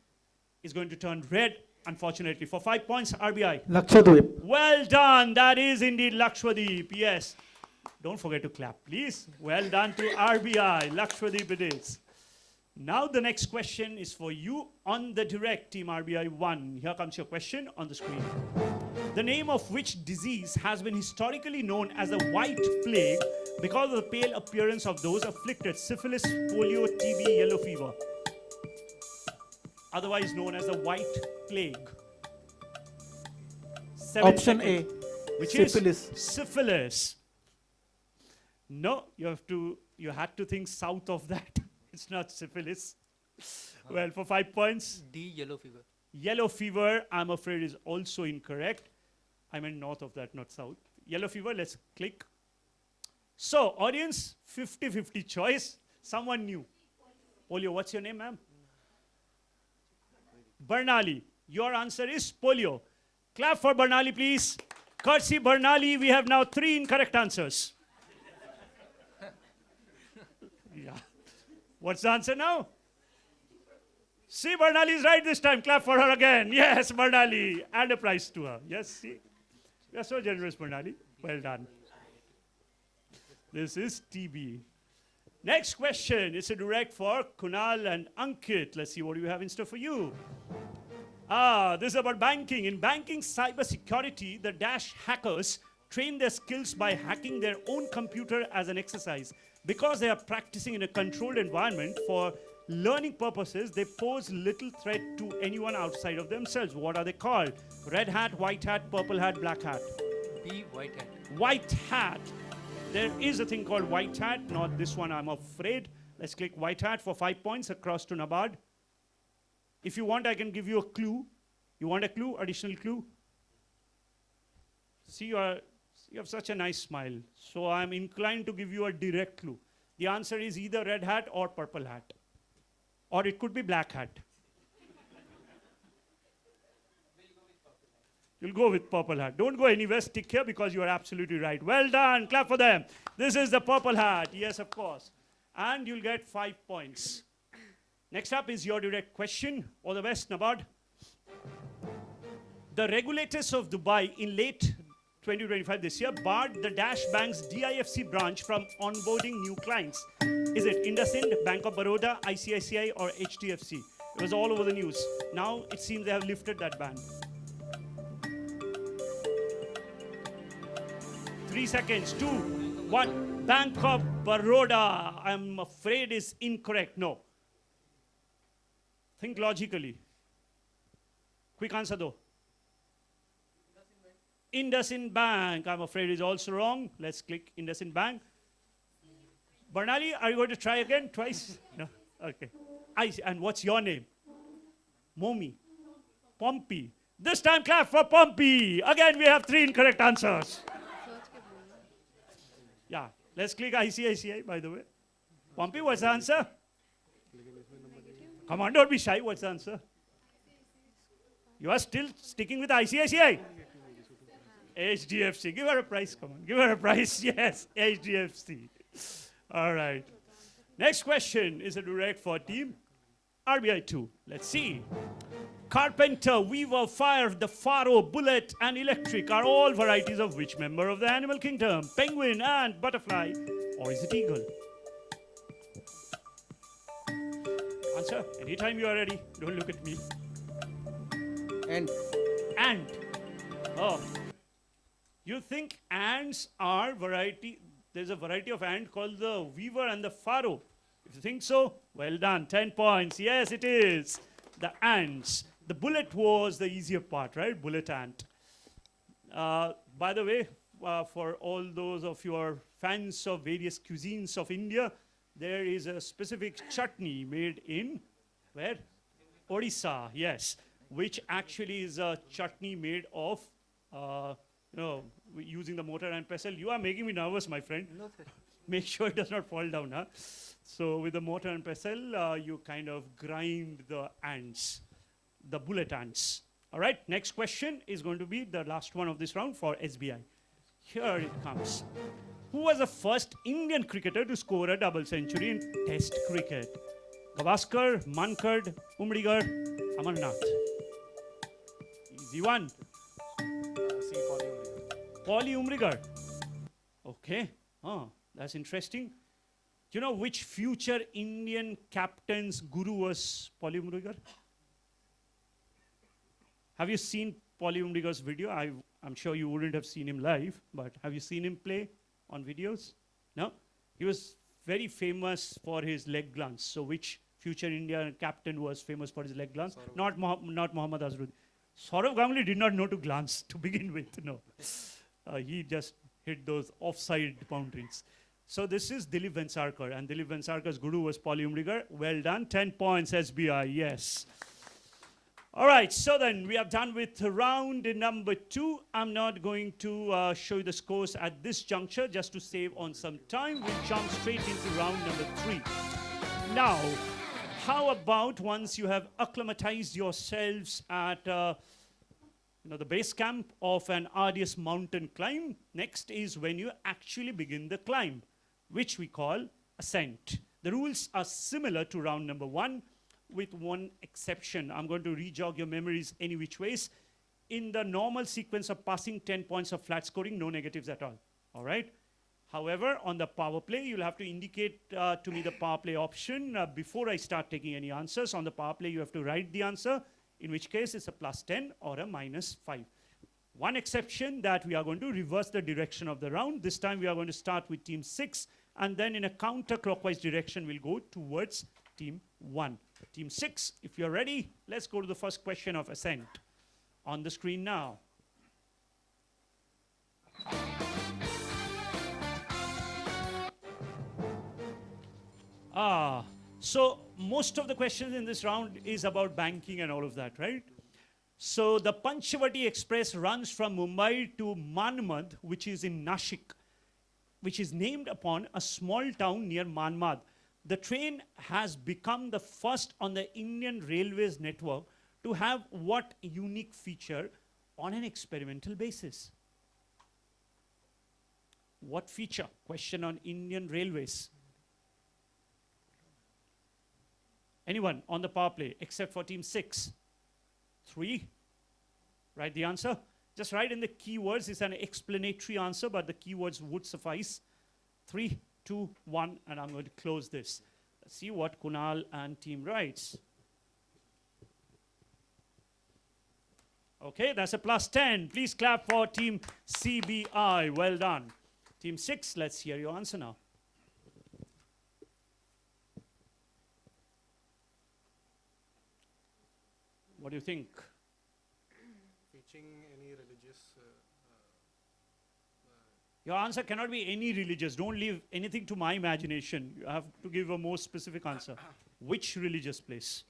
is going to turn red, unfortunately. For 5 points, RBI. Lakshadweep. Well done. That is indeed Lakshadweep. Yes. Don't forget to clap, please. Well done to RBI. Lakshadweep it is. Now the next question is for you on the direct, Team RBI 1. Here comes your question on the screen. The name of which disease has been historically known as the White Plague because of the pale appearance of those afflicted syphilis, polio, TB, yellow fever, otherwise known as the White Plague? Option A, which syphilis. is syphilis. No, you had to think south of that. It's not syphilis. Well, for 5 points. D, yellow fever. Yellow fever, I'm afraid, is also incorrect. I meant north of that, not south. Yellow fever, let's click. So, audience, 50-50 choice. Someone new. Polio. What's your name, ma'am? Bernali. Your answer is polio. Clap for Bernali, please. Courtesy Bernali, we have now 3 incorrect answers. Yeah. What's the answer now? See, Bernali is right this time. Clap for her again. Yes, Bernali. And a prize to her. Yes, see. You are so generous, Bernali. Well done. This is TB. Next question is a direct for Kunal and Ankit. Let's see what we have in store for you. This is about banking. In banking cybersecurity, the Dash hackers train their skills by hacking their own computer as an exercise. Because they are practicing in a controlled environment for learning purposes, they pose little threat to anyone outside of themselves. What are they called? Red hat, white hat, purple hat, black hat. B, white hat. White hat. There is a thing called white hat, not this one, I'm afraid. Let's click white hat for 5 points across to Nabad. If you want, I can give you a clue. You want a clue? Additional clue? See, you have such a nice smile. So I'm inclined to give you a direct clue. The answer is either red hat or purple hat. Or it could be black hat. You'll go with purple hat. Don't go anywhere, stick here because you are absolutely right. Well done, clap for them. This is the purple hat, yes, of course. And you'll get 5 points. Next up is your direct question. All the best, Nabad. The regulators of Dubai in late 2025 this year barred the Dash Bank's DIFC branch from onboarding new clients. Is it IndusInd, Bank of Baroda, ICICI or HDFC? It was all over the news. Now it seems they have lifted that ban. 3 seconds, 2, 1. Bank of Baroda, I'm afraid is incorrect. No. Think logically. Quick answer though. IndusInd Bank, I'm afraid is also wrong. Let's click IndusInd Bank. Bernali, are you going to try again? Twice? No? Okay. And what's your name? Momi. Pompey. This time clap for Pompey. Again, we have 3 incorrect answers. Yeah. Let's click ICICI, by the way. Pompey, what's the answer? Come on, don't be shy. What's the answer? You are still sticking with ICICI? HDFC. Give her a prize. Come on. Give her a prize. Yes. HDFC. All right. Next question is a direct for team RBI 2. Let's see. Carpenter, weaver, fire, the faro, bullet, and electric are all varieties of which member of the animal kingdom? Penguin, ant, butterfly, or is it eagle? Answer anytime you are ready. Don't look at me. Ant. Ant. Oh. You think ants are variety? There's a variety of ant called the weaver and the faro. If you think so, well done. 10 points. Yes, it is. The ants. The bullet was the easier part, right? Bullet ant. By the way, for all those of your fans of various cuisines of India, there is a specific chutney made in, where? Odisha, yes. Which actually is a chutney made of, using the mortar and pestle. You are making me nervous, my friend. No, sir. Make sure it does not fall down, huh? So with the mortar and pestle, you kind of grind the ants, the bullet ants. All right, next question is going to be the last one of this round for SBI. Here it comes. Who was the first Indian cricketer to score a double century in Test cricket? Gavaskar, Mankad, Umrigar, Amarnath. Easy one. Paulie Umrigar. Okay. Oh, that's interesting. Do you know which future Indian captain's guru was Paulie Umrigar? Have you seen Paulie Umrigar's video? I'm sure you wouldn't have seen him live, but have you seen him play on videos? No? He was very famous for his leg glance. So which future Indian captain was famous for his leg glance? Not Mohammad Azharuddin. Saurav Ganguly did not know to glance to begin with, no. He just hit those offside boundaries. So this is Dilip Vensarkar, and Dilip Vensarkar's guru was Paulie Umrigar. Well done, 10 points SBI, yes. All right, so then we are done with round number 2. I'm not going to show you the scores at this juncture just to save on some time. We'll jump straight into round number 3. Now, How about once you have acclimatized yourselves at the base camp of an arduous mountain climb, next is when you actually begin the climb, which we call ascent. The rules are similar to round number 1, with one exception. I'm going to re-jog your memories any which ways. In the normal sequence of passing 10 points of flat scoring, no negatives at all. All right? However, on the power play, you'll have to indicate to me the power play option before I start taking any answers. On the power play, you have to write the answer, in which case it's a +10 or a -5. One exception that we are going to reverse the direction of the round. This time we are going to start with team 6, and then in a counterclockwise direction, we'll go towards team 1. Team 6, if you're ready, let's go to the first question of ascent. On the screen now. So most of the questions in this round is about banking and all of that, right? So the Panchavati Express runs from Mumbai to Manmad, which is in Nashik, which is named upon a small town near Manmad. The train has become the first on the Indian Railways network to have what unique feature on an experimental basis? What feature? Question on Indian Railways. Anyone on the power play except for team 6? 3? Write the answer. Just write in the keywords. It's an explanatory answer, but the keywords would suffice. 3, 2, 1, and I'm going to close this. Let's see what Kunal and team writes. Okay, that's a +10. Please clap for team CBI. Well done. Team 6, let's hear your answer now. What do you think? Teaching any religious. Your answer cannot be any religious. Don't leave anything to my imagination. You have to give a more specific answer. Which religious place?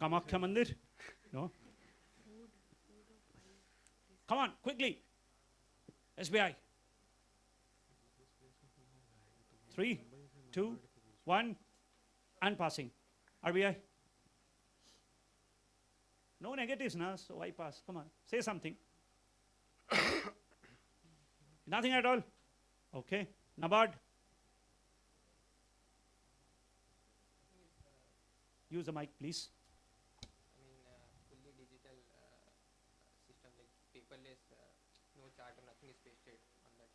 Kamakya Mandir? No? Come on, quickly. SBI. 3, 2, 1, and passing. RBI. No negatives, na? So why pass? Come on, say something. Nothing at all? Okay. NABARD. Use the mic, please. I mean, fully digital system like paperless, no chart or nothing is pasted on that.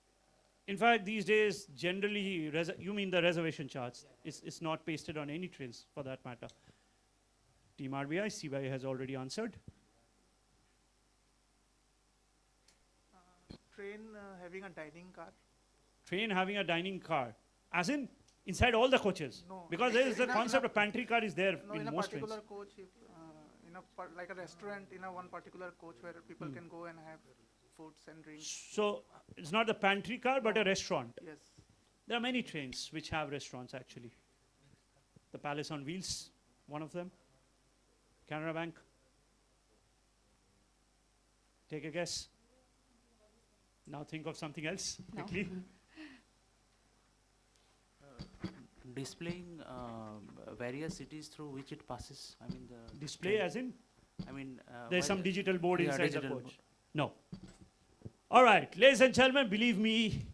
In fact, these days, generally, you mean the reservation charts. Yeah. It's not pasted on any trains, for that matter. Team RBI, CBI has already answered. Train having a dining car. Train having a dining car. As in, inside all the coaches? No. Because there is the concept of pantry car is there no, in a most trains. particular coach, if, like a restaurant, in a one particular coach where people can go and have foods and drinks. So, it's not the pantry car, but a restaurant. Yes. There are many trains which have restaurants, actually. The Palace on Wheels, one of them. Canara Bank. Take a guess. Now think of something else, quickly. Displaying various cities through which it passes. I mean the Display as in? I mean there's some digital board yeah, inside the digital coach. No. All right, ladies and gentlemen, believe me,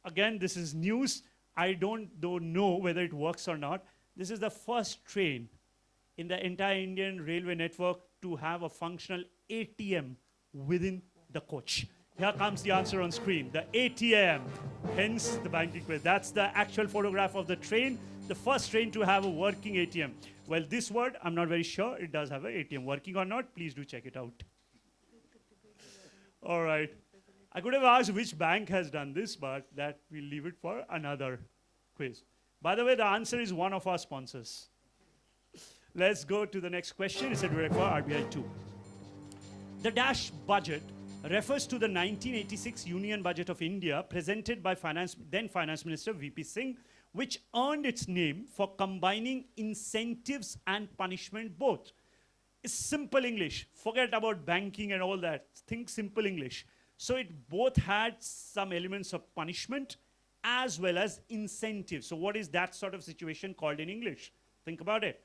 again, this is news. I don't know whether it works or not. This is the first train in the entire Indian railway network to have a functional ATM within the coach. Here comes the answer on screen, the ATM, hence the banking quiz. That's the actual photograph of the train, the first train to have a working ATM. Well, this word, I'm not very sure it does have an ATM. Working or not, please do check it out. All right. I could have asked which bank has done this, but that we'll leave it for another quiz. By the way, the answer is one of our sponsors. Let's go to the next question. It's a direct for RBI 2. The Dash budget refers to the 1986 Union Budget of India presented by then Finance Minister VP Singh, which earned its name for combining incentives and punishment both. It's simple English. Forget about banking and all that. Think simple English. So it both had some elements of punishment as well as incentives. So what is that sort of situation called in English? Think about it.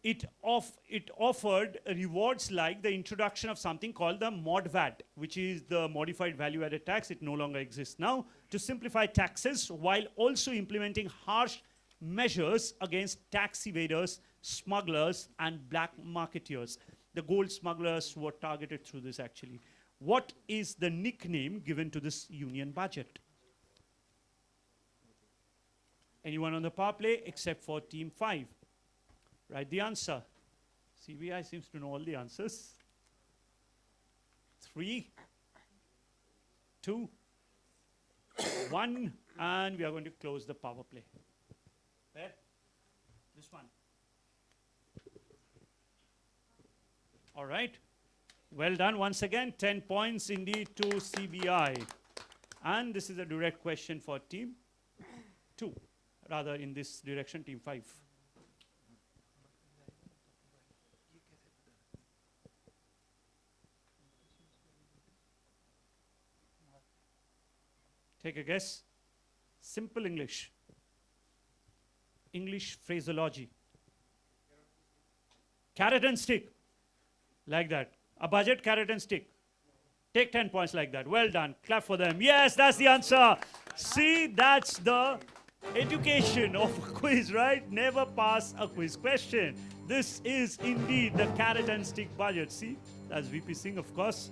It offered rewards like the introduction of something called the mod VAT, which is the modified value added tax. It no longer exists now, to simplify taxes while also implementing harsh measures against tax evaders, smugglers, and black marketeers. The gold smugglers were targeted through this actually. What is the nickname given to this union budget? Anyone on the power play except for team 5? Write the answer. CBI seems to know all the answers. 3, 2, 1, and we are going to close the power play. Where? This one. All right. Well done once again. 10 points indeed to CBI. And this is a direct question for team 2. Rather in this direction, team 5. Take a guess. Simple English. English phraseology. Carrot and stick. Like that. A budget, carrot and stick. Take 10 points like that. Well done. Clap for them. Yes, that's the answer. See, that's the education of a quiz, right? Never pass a quiz question. This is indeed the carrot and stick budget. See, that's VP Singh, of course.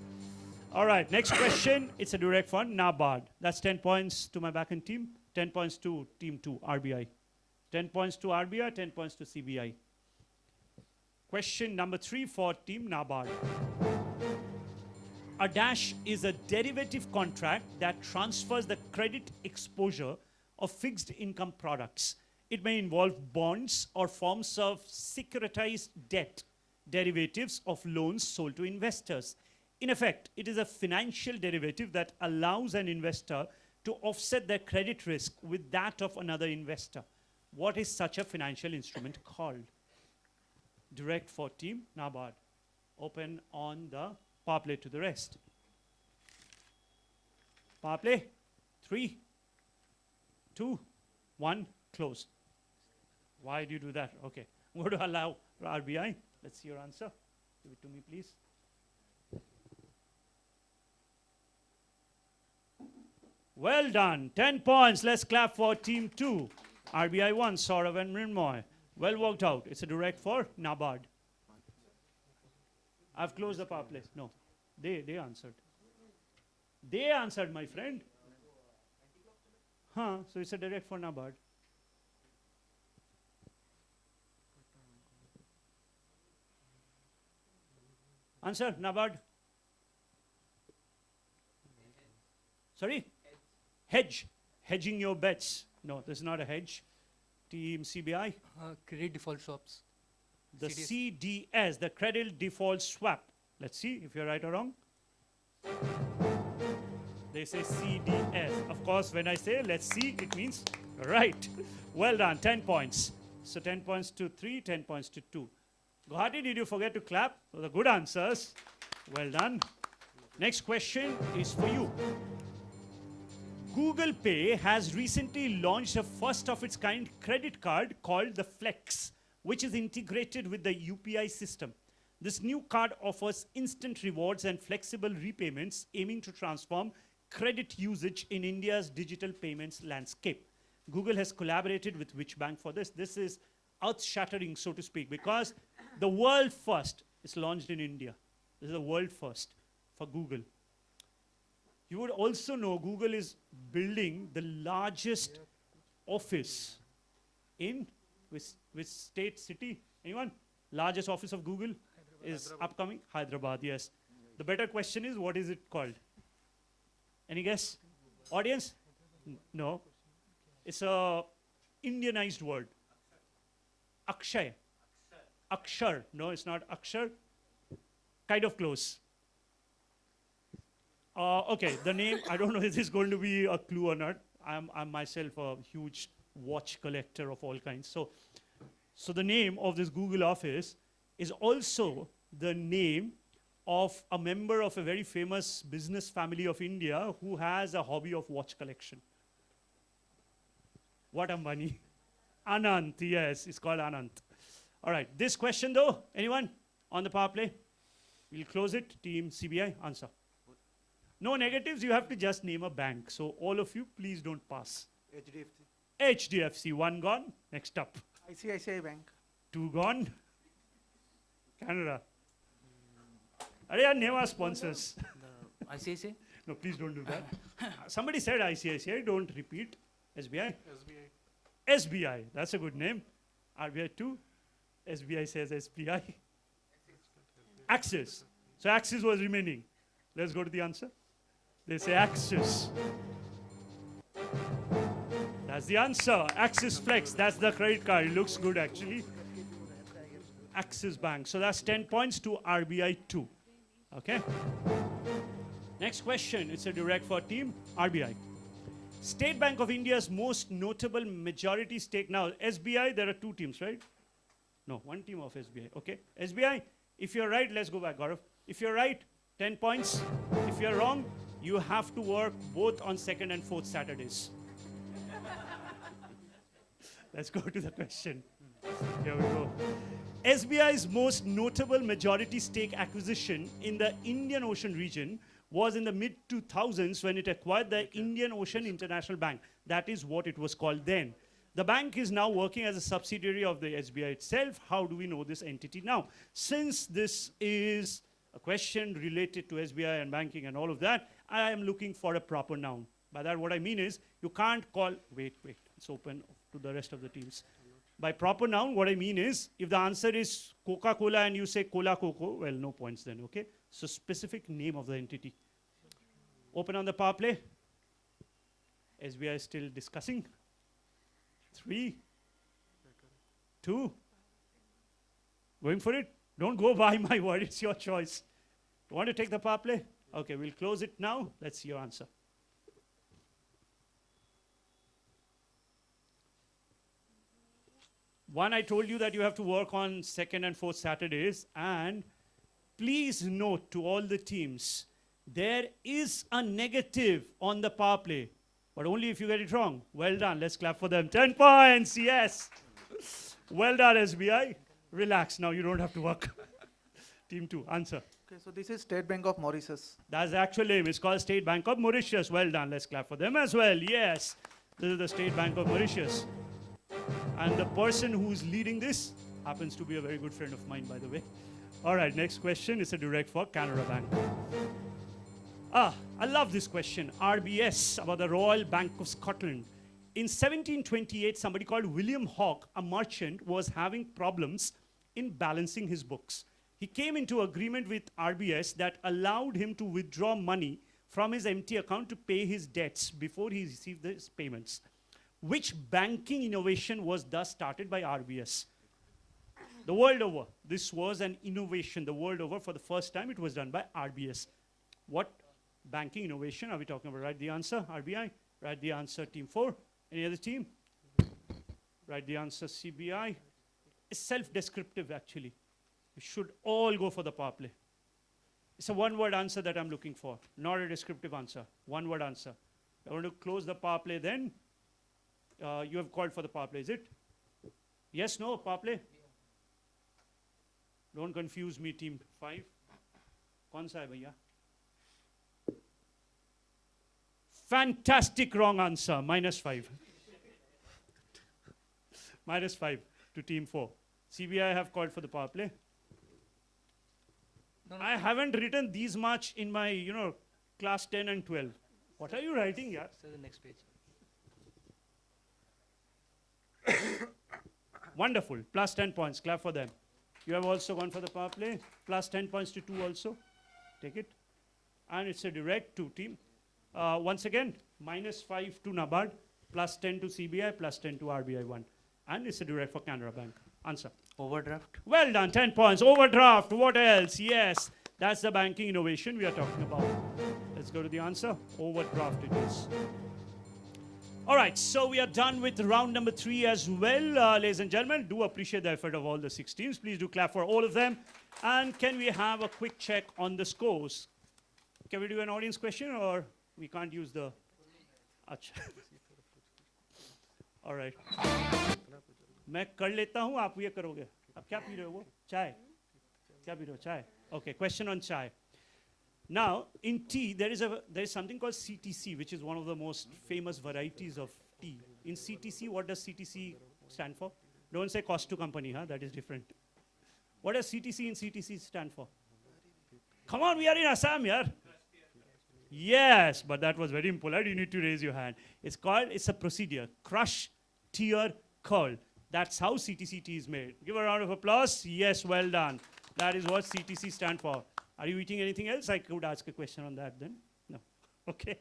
All right, next question. It's a direct fund, NABARD. That's 10 points to my backend team. 10 points to team 2, RBI. 10 points to RBI, 10 points to CBI. Question number 3 for team NABARD. A dash is a derivative contract that transfers the credit exposure of fixed income products. It may involve bonds or forms of securitized debt, derivatives of loans sold to investors. In effect, it is a financial derivative that allows an investor to offset their credit risk with that of another investor. What is such a financial instrument called? Direct for team NABARD. Open on the power play to the rest. Power play. 3, 2, 1, close. Why do you do that? Okay. I'm going to allow RBI. Let's see your answer. Give it to me, please. Well done. 10 points. Let's clap for team 2. RBI 1, Saurav and Mrinmoy. Well worked out. It's a direct for NABARD. I've closed the power play. No. They answered. They answered, my friend. Huh, so it's a direct for NABARD. Answer, NABARD. Sorry? Hedge. Hedging your bets. No, this is not a hedge. Team CBI. Credit default swaps. The CDS, the credit default swap. Let's see if you're right or wrong. They say CDS. Of course, when I say let's see, it means right. Well done, 10 points. So 10 points to 3, 10 points to 2. Guwahati, did you forget to clap for the good answers? Well done. Next question is for you. Google Pay has recently launched a first of its kind credit card called the Flex, which is integrated with the UPI system. This new card offers instant rewards and flexible repayments, aiming to transform credit usage in India's digital payments landscape. Google has collaborated with which bank for this? This is earth-shattering, so to speak, because the world first is launched in India. This is the world first for Google. You would also know Google is building the largest office in which state, city? Anyone? Largest office of Google is upcoming? Hyderabad, yes. The better question is, what is it called? Any guess? Audience? No. It's a Indianized word. Akshay. Akshar. No, it's not Akshar. Kind of close. Okay, the name, I don't know if this is going to be a clue or not. I'm myself a huge watch collector of all kinds. So the name of this Google office is also the name of a member of a very famous business family of India who has a hobby of watch collection. What Ambani? Anant, yes, it's called Anant. All right, this question though, anyone on the power play? We'll close it. Team CBI, answer. No negatives, you have to just name a bank. So all of you, please don't pass. HDFC. HDFC, one gone. Next up. ICICI Bank. Two gone. Canada. Are name our sponsors. ICICI? No, please don't do that. Somebody said ICICI, don't repeat. SBI? SBI. SBI, that's a good name. RBI 2. SBI says SBI. Axis. So Axis was remaining. Let's go to the answer. They say Axis. That's the answer. Axis Flex. That's the credit card. It looks good actually. Axis Bank. So that's 10 points to RBI 2. Okay. Next question. It's a direct for team RBI. State Bank of India's most notable majority stake. Now, SBI, there are two teams, right? No, one team of SBI. Okay. SBI, if you're right, let's go back, Gaurav. If you're right, 10 points. If you're wrong, you have to work both on second and fourth Saturdays. Let's go to the question. Here we go. SBI's most notable majority stake acquisition in the Indian Ocean region was in the mid-2000s when it acquired the Indian Ocean International Bank. That is what it was called then. The bank is now working as a subsidiary of the SBI itself. How do we know this entity now? Since this is a question related to SBI and banking and all of that, I am looking for a proper noun. By that, what I mean is, you can't call, wait, it's open to the rest of the teams. By proper noun, what I mean is, if the answer is Coca-Cola and you say Cola Coco, well, no points then, okay? So specific name of the entity. Open on the power play. SBI is still discussing. 3, 2. Going for it? Don't go by my word, it's your choice. You want to take the power play? Okay, we'll close it now. Let's see your answer. One, I told you that you have to work on second and fourth Saturdays. And please note to all the teams, there is a negative on the power play, but only if you get it wrong. Well done. Let's clap for them. 10 points. Yes. Well done, SBI. Relax. Now you don't have to work. Team 2, answer. Okay, so this is State Bank of Mauritius. That's the actual name. It's called State Bank of Mauritius. Well done. Let's clap for them as well. Yes. This is the State Bank of Mauritius. And the person who's leading this happens to be a very good friend of mine, by the way. All right, next question is a direct for Canara Bank. I love this question. RBS, about the Royal Bank of Scotland. In 1728, somebody called William Hawke, a merchant, was having problems in balancing his books. He came into agreement with RBS that allowed him to withdraw money from his empty account to pay his debts before he received his payments. Which banking innovation was thus started by RBS? The world over, this was an innovation. The world over, for the first time, it was done by RBS. What banking innovation are we talking about? Write the answer, RBI. Write the answer, Team 4. Any other team? Write the answer, CBI. It's self-descriptive, actually. You should all go for the power play. It's a one-word answer that I'm looking for, not a descriptive answer. One-word answer. I want to close the power play then. You have called for the power play, is it? Yes, no, power play? Don't confuse me, Team 5. Kaun sa hai bhaiya? Fantastic wrong answer, -5. -5 to Team 4. CBI have called for the power play. No, I haven't written these much in my, class 10 and 12. What are you writing, yeah? So the next page. Wonderful. Plus 10 points. Clap for them. You have also gone for the power play. Plus 10 points to 2 also. Take it. And it's a direct 2 team. Once again, -5 to NABARD, plus 10 to CBI, plus 10 to RBI 1. And it's a direct for Canara Bank. Answer. Overdraft. Well done. 10 points. Overdraft. What else? Yes. That's the banking innovation we are talking about. Let's go to the answer. Overdraft it is. All right, so we are done with round number 3 as well. Ladies and gentlemen, do appreciate the effort of all the 6 teams. Please do clap for all of them. And can we have a quick check on the scores? Can we do an audience question or we can't use the... All right. मैं कर लेता हूँ, आप ये करोगे. आप क्या P रहे हो वो? चाय. क्या पी रहे हो? चाय. Okay. Question on chai. Now, in tea, there is something called CTC, which is one of the most famous varieties of tea. In CTC, what does CTC stand for? Don't say cost to company, huh? That is different. What does CTC in CTC stand for? Come on, we are in Assam, yeah. Yes, but that was very impolite. You need to raise your hand. It's a procedure. Crush, tear, curl. That's how CTC tea is made. Give a round of applause. Yes, well done. That is what CTC stand for. Are you eating anything else? I could ask a question on that then. No. Okay.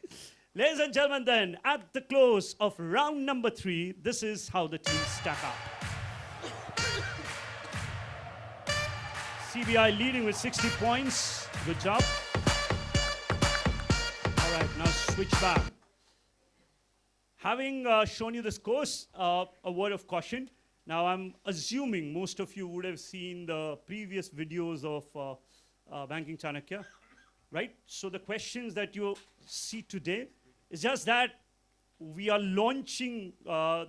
Ladies and gentlemen, then, at the close of round number 3, this is how the teams stack up. CBI leading with 60 points. Good job. All right, now switch back. Having shown you the scores, a word of caution. Now, I'm assuming most of you would have seen the previous videos of Banking Chanakya, right? So the questions that you see today is just that we are launching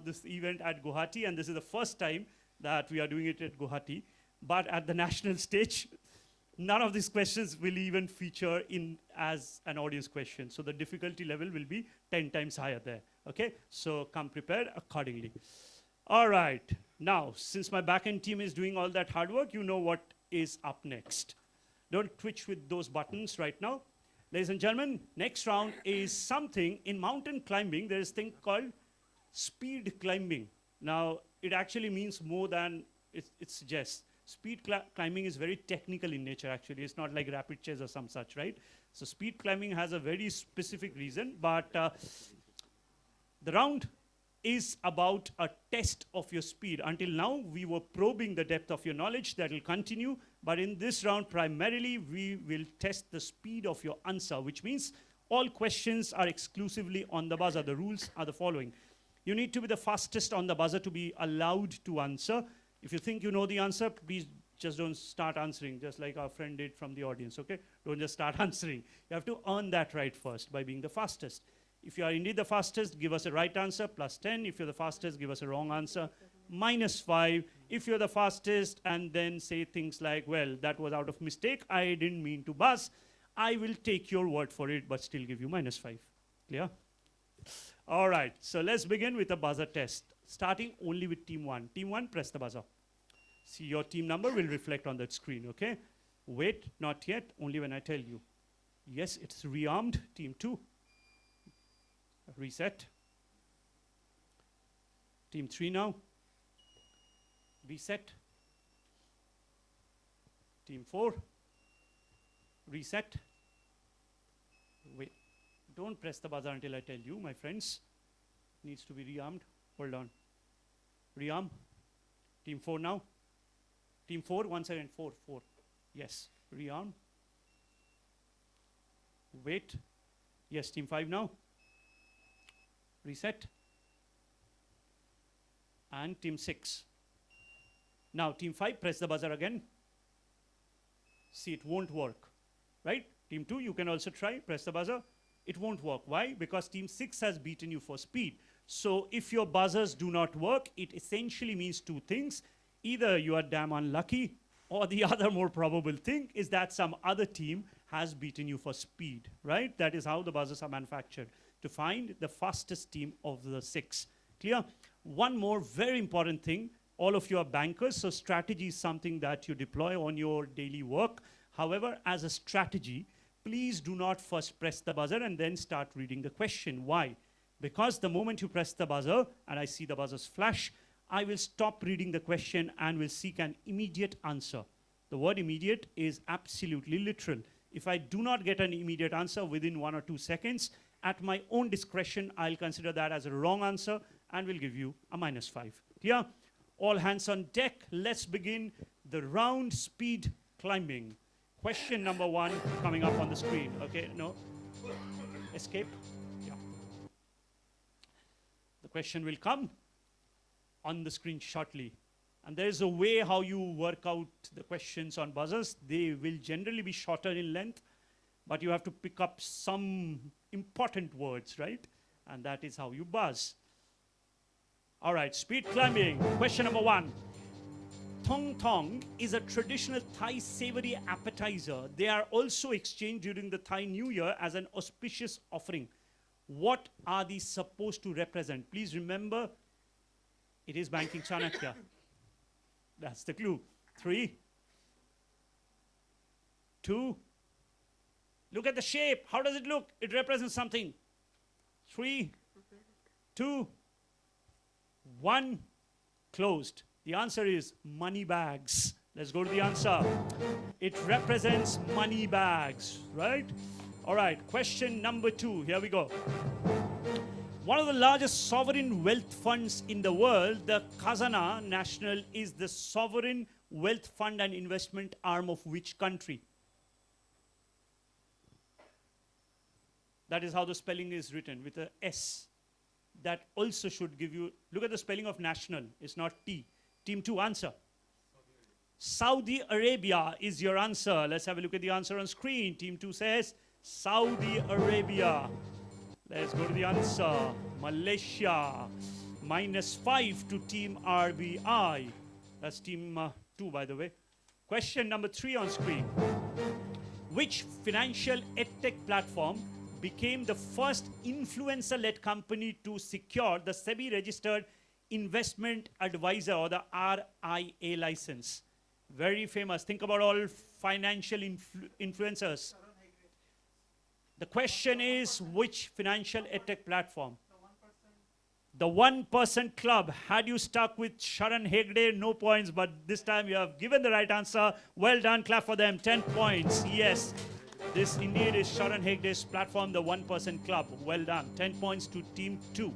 this event at Guwahati, and this is the first time that we are doing it at Guwahati. But at the national stage, none of these questions will even feature in as an audience question. So the difficulty level will be 10 times higher there, okay? So come prepared accordingly. All right, now, since my backend team is doing all that hard work, you know what is up next. Don't twitch with those buttons right now. Ladies and gentlemen, next round is something in mountain climbing. There is a thing called speed climbing. Now, it actually means more than it suggests. Speed climbing is very technical in nature, actually. It's not like rapid chase or some such, right? So speed climbing has a very specific reason, but the round is about a test of your speed. Until now, we were probing the depth of your knowledge. That will continue. But in this round, primarily, we will test the speed of your answer, which means all questions are exclusively on the buzzer. The rules are the following. You need to be the fastest on the buzzer to be allowed to answer. If you think you know the answer, please just don't start answering, just like our friend did from the audience, okay? Don't just start answering. You have to earn that right first by being the fastest. If you are indeed the fastest, give us a right answer, plus 10. If you're the fastest, give us a wrong answer, minus 5. If you're the fastest, and then say things like, well, that was out of mistake, I didn't mean to buzz, I will take your word for it, but still give you minus 5. Clear? All right, so let's begin with a buzzer test, starting only with team 1. Team 1, press the buzzer. See, your team number will reflect on that screen, okay? Wait, not yet, only when I tell you. Yes, it's rearmed, team 2. Reset. Team 3 now. Reset. Team 4. Reset. Wait. Don't press the buzzer until I tell you, my friends. Needs to be rearmed. Hold on. Rearm. Team 4 now. Team 4, 1 second. 4. Yes. Rearm. Wait. Yes, team 5 now. Reset. And team 6. Now, team 5, press the buzzer again. See, it won't work, right? Team 2, you can also try, press the buzzer. It won't work. Why? Because team 6 has beaten you for speed. So if your buzzers do not work, it essentially means two things. Either you are damn unlucky, or the other more probable thing is that some other team has beaten you for speed, right? That is how the buzzers are manufactured, to find the fastest team of the 6. Clear? One more very important thing. All of you are bankers, so strategy is something that you deploy on your daily work. However, as a strategy, please do not first press the buzzer and then start reading the question. Why? Because the moment you press the buzzer, and I see the buzzers flash, I will stop reading the question and will seek an immediate answer. The word immediate is absolutely literal. If I do not get an immediate answer within 1 or 2 seconds, at my own discretion, I'll consider that as a wrong answer and will give you a minus 5. Clear? All hands on deck. Let's begin the round speed climbing. Question number 1 coming up on the screen. Okay, no? Escape? Yeah. The question will come on the screen shortly. And there is a way how you work out the questions on buzzers. They will generally be shorter in length, but you have to pick up some important words, right? And that is how you buzz. All right, speed climbing. Question number 1. Thong thong is a traditional Thai savory appetizer. They are also exchanged during the Thai New Year as an auspicious offering. What are these supposed to represent? Please remember, it is banking Chanakya. That's the clue. 3, 2. Look at the shape. How does it look? It represents something. 3, 2, 1. Closed. The answer is money bags. Let's go to the answer. It represents money bags, right? All right, question number 2. Here we go. One of the largest sovereign wealth funds in the world, the Khazanah National, is the sovereign wealth fund and investment arm of which country? That is how the spelling is written, with a S. That also should give you, look at the spelling of national, it's not T. Team 2, answer. Saudi Arabia is your answer. Let's have a look at the answer on screen. Team 2 says Saudi Arabia. Let's go to the answer. Malaysia. -5 to Team RBI. That's Team 2, by the way. Question number 3 on screen. Which financial edtech platform became the first influencer-led company to secure the SEBI-registered investment advisor, or the RIA license? Very famous. Think about all financial influencers. The question is, which financial edtech platform? The 1% Club. Had you stuck with Sharan Hegde, no points, but this time you have given the right answer. Well done, clap for them. 10 points. Yes, this indeed is Sharan Hegde's platform, the 1% Club. Well done. 10 points to Team 2.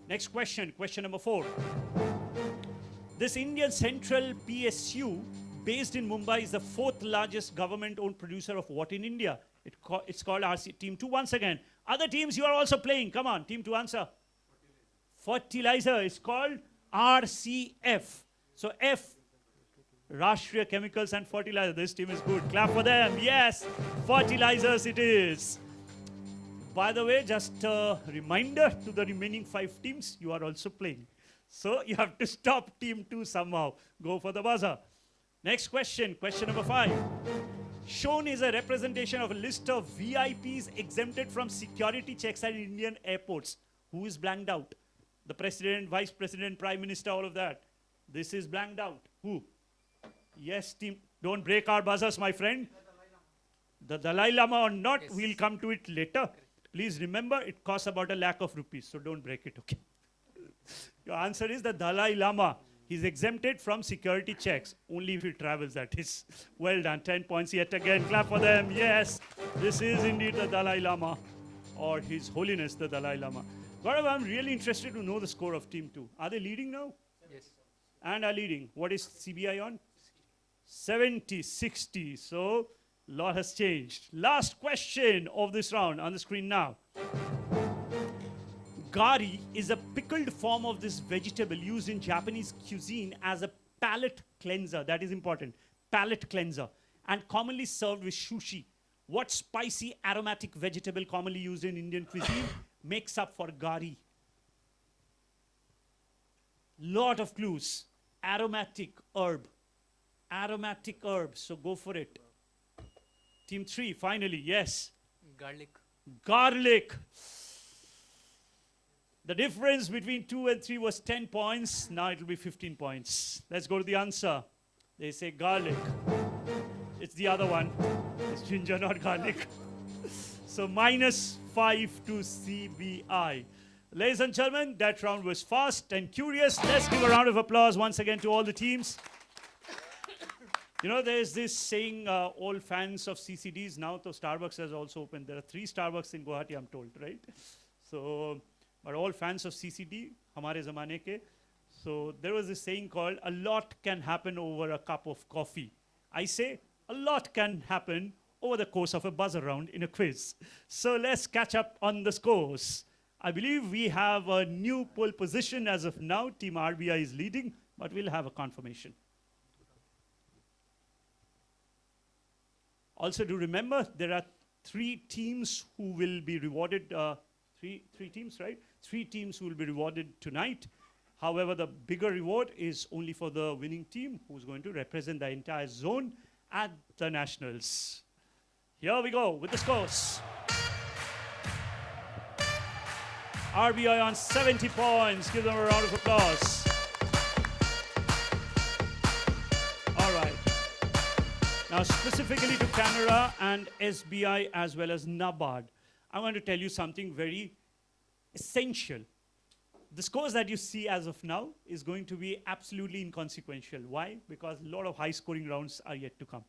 Next question, question number 4. This Indian Central PSU, based in Mumbai, is the 4th largest government-owned producer of what in India? It's called RC. Team 2 once again. Other teams, you are also playing. Come on, Team 2, answer. Fertilizer. It's called RCF. So F, Rashtriya Chemicals and Fertilizer. This team is good. Clap for them. Yes, fertilizers it is. By the way, just a reminder to the remaining 5 teams, you are also playing. So you have to stop Team 2 somehow. Go for the buzzer. Next question, question number 5. Shown is a representation of a list of VIPs exempted from security checks at Indian airports. Who is blanked out? The president, vice president, prime minister, all of that. This is blanked out. Who? Yes, team. Don't break our buzzers, my friend. The Dalai Lama or not, yes. We'll come to it later. Please remember, it costs about ₹1,00,000, so don't break it, okay? Your answer is the Dalai Lama. He's exempted from security checks, only if he travels, that is. Well done, 10 points yet again. Clap for them, yes. This is indeed the Dalai Lama, or His Holiness the Dalai Lama. Gaurav, I'm really interested to know the score of Team 2. Are they leading now? Yes. And are leading. What is CBI on? 70, 60. So, lot has changed. Last question of this round on the screen now. Gari is a pickled form of this vegetable used in Japanese cuisine as a palate cleanser. That is important. Palate cleanser. And commonly served with sushi. What spicy aromatic vegetable commonly used in Indian cuisine makes up for gari? Lot of clues. Aromatic herb. Aromatic herb. So go for it. Team 3, finally, yes. Garlic. Garlic. The difference between 2 and 3 was 10 points. Now it will be 15 points. Let's go to the answer. They say garlic. It's the other one. It's ginger, not garlic. So -5 to CBI. Ladies and gentlemen, that round was fast and curious. Let's give a round of applause once again to all the teams. You know, there's this saying, all fans of CCDs, now the Starbucks has also opened. There are 3 Starbucks in Guwahati, I'm told, right? So, but all fans of CCD, hamare zamane ke. So there was this saying called, a lot can happen over a cup of coffee. I say, a lot can happen over the course of a buzzer round in a quiz. So let's catch up on the scores. I believe we have a new pole position as of now. Team RBI is leading, but we'll have a confirmation. Also, do remember, there are 3 teams who will be rewarded, three teams, right? 3 teams who will be rewarded tonight. However, the bigger reward is only for the winning team who's going to represent the entire zone at the nationals. Here we go with the scores. RBI on 70 points. Give them a round of applause. All right. Now, specifically to Canara and SBI as well as NABARD, I want to tell you something very essential. The scores that you see as of now is going to be absolutely inconsequential. Why? Because a lot of high-scoring rounds are yet to come.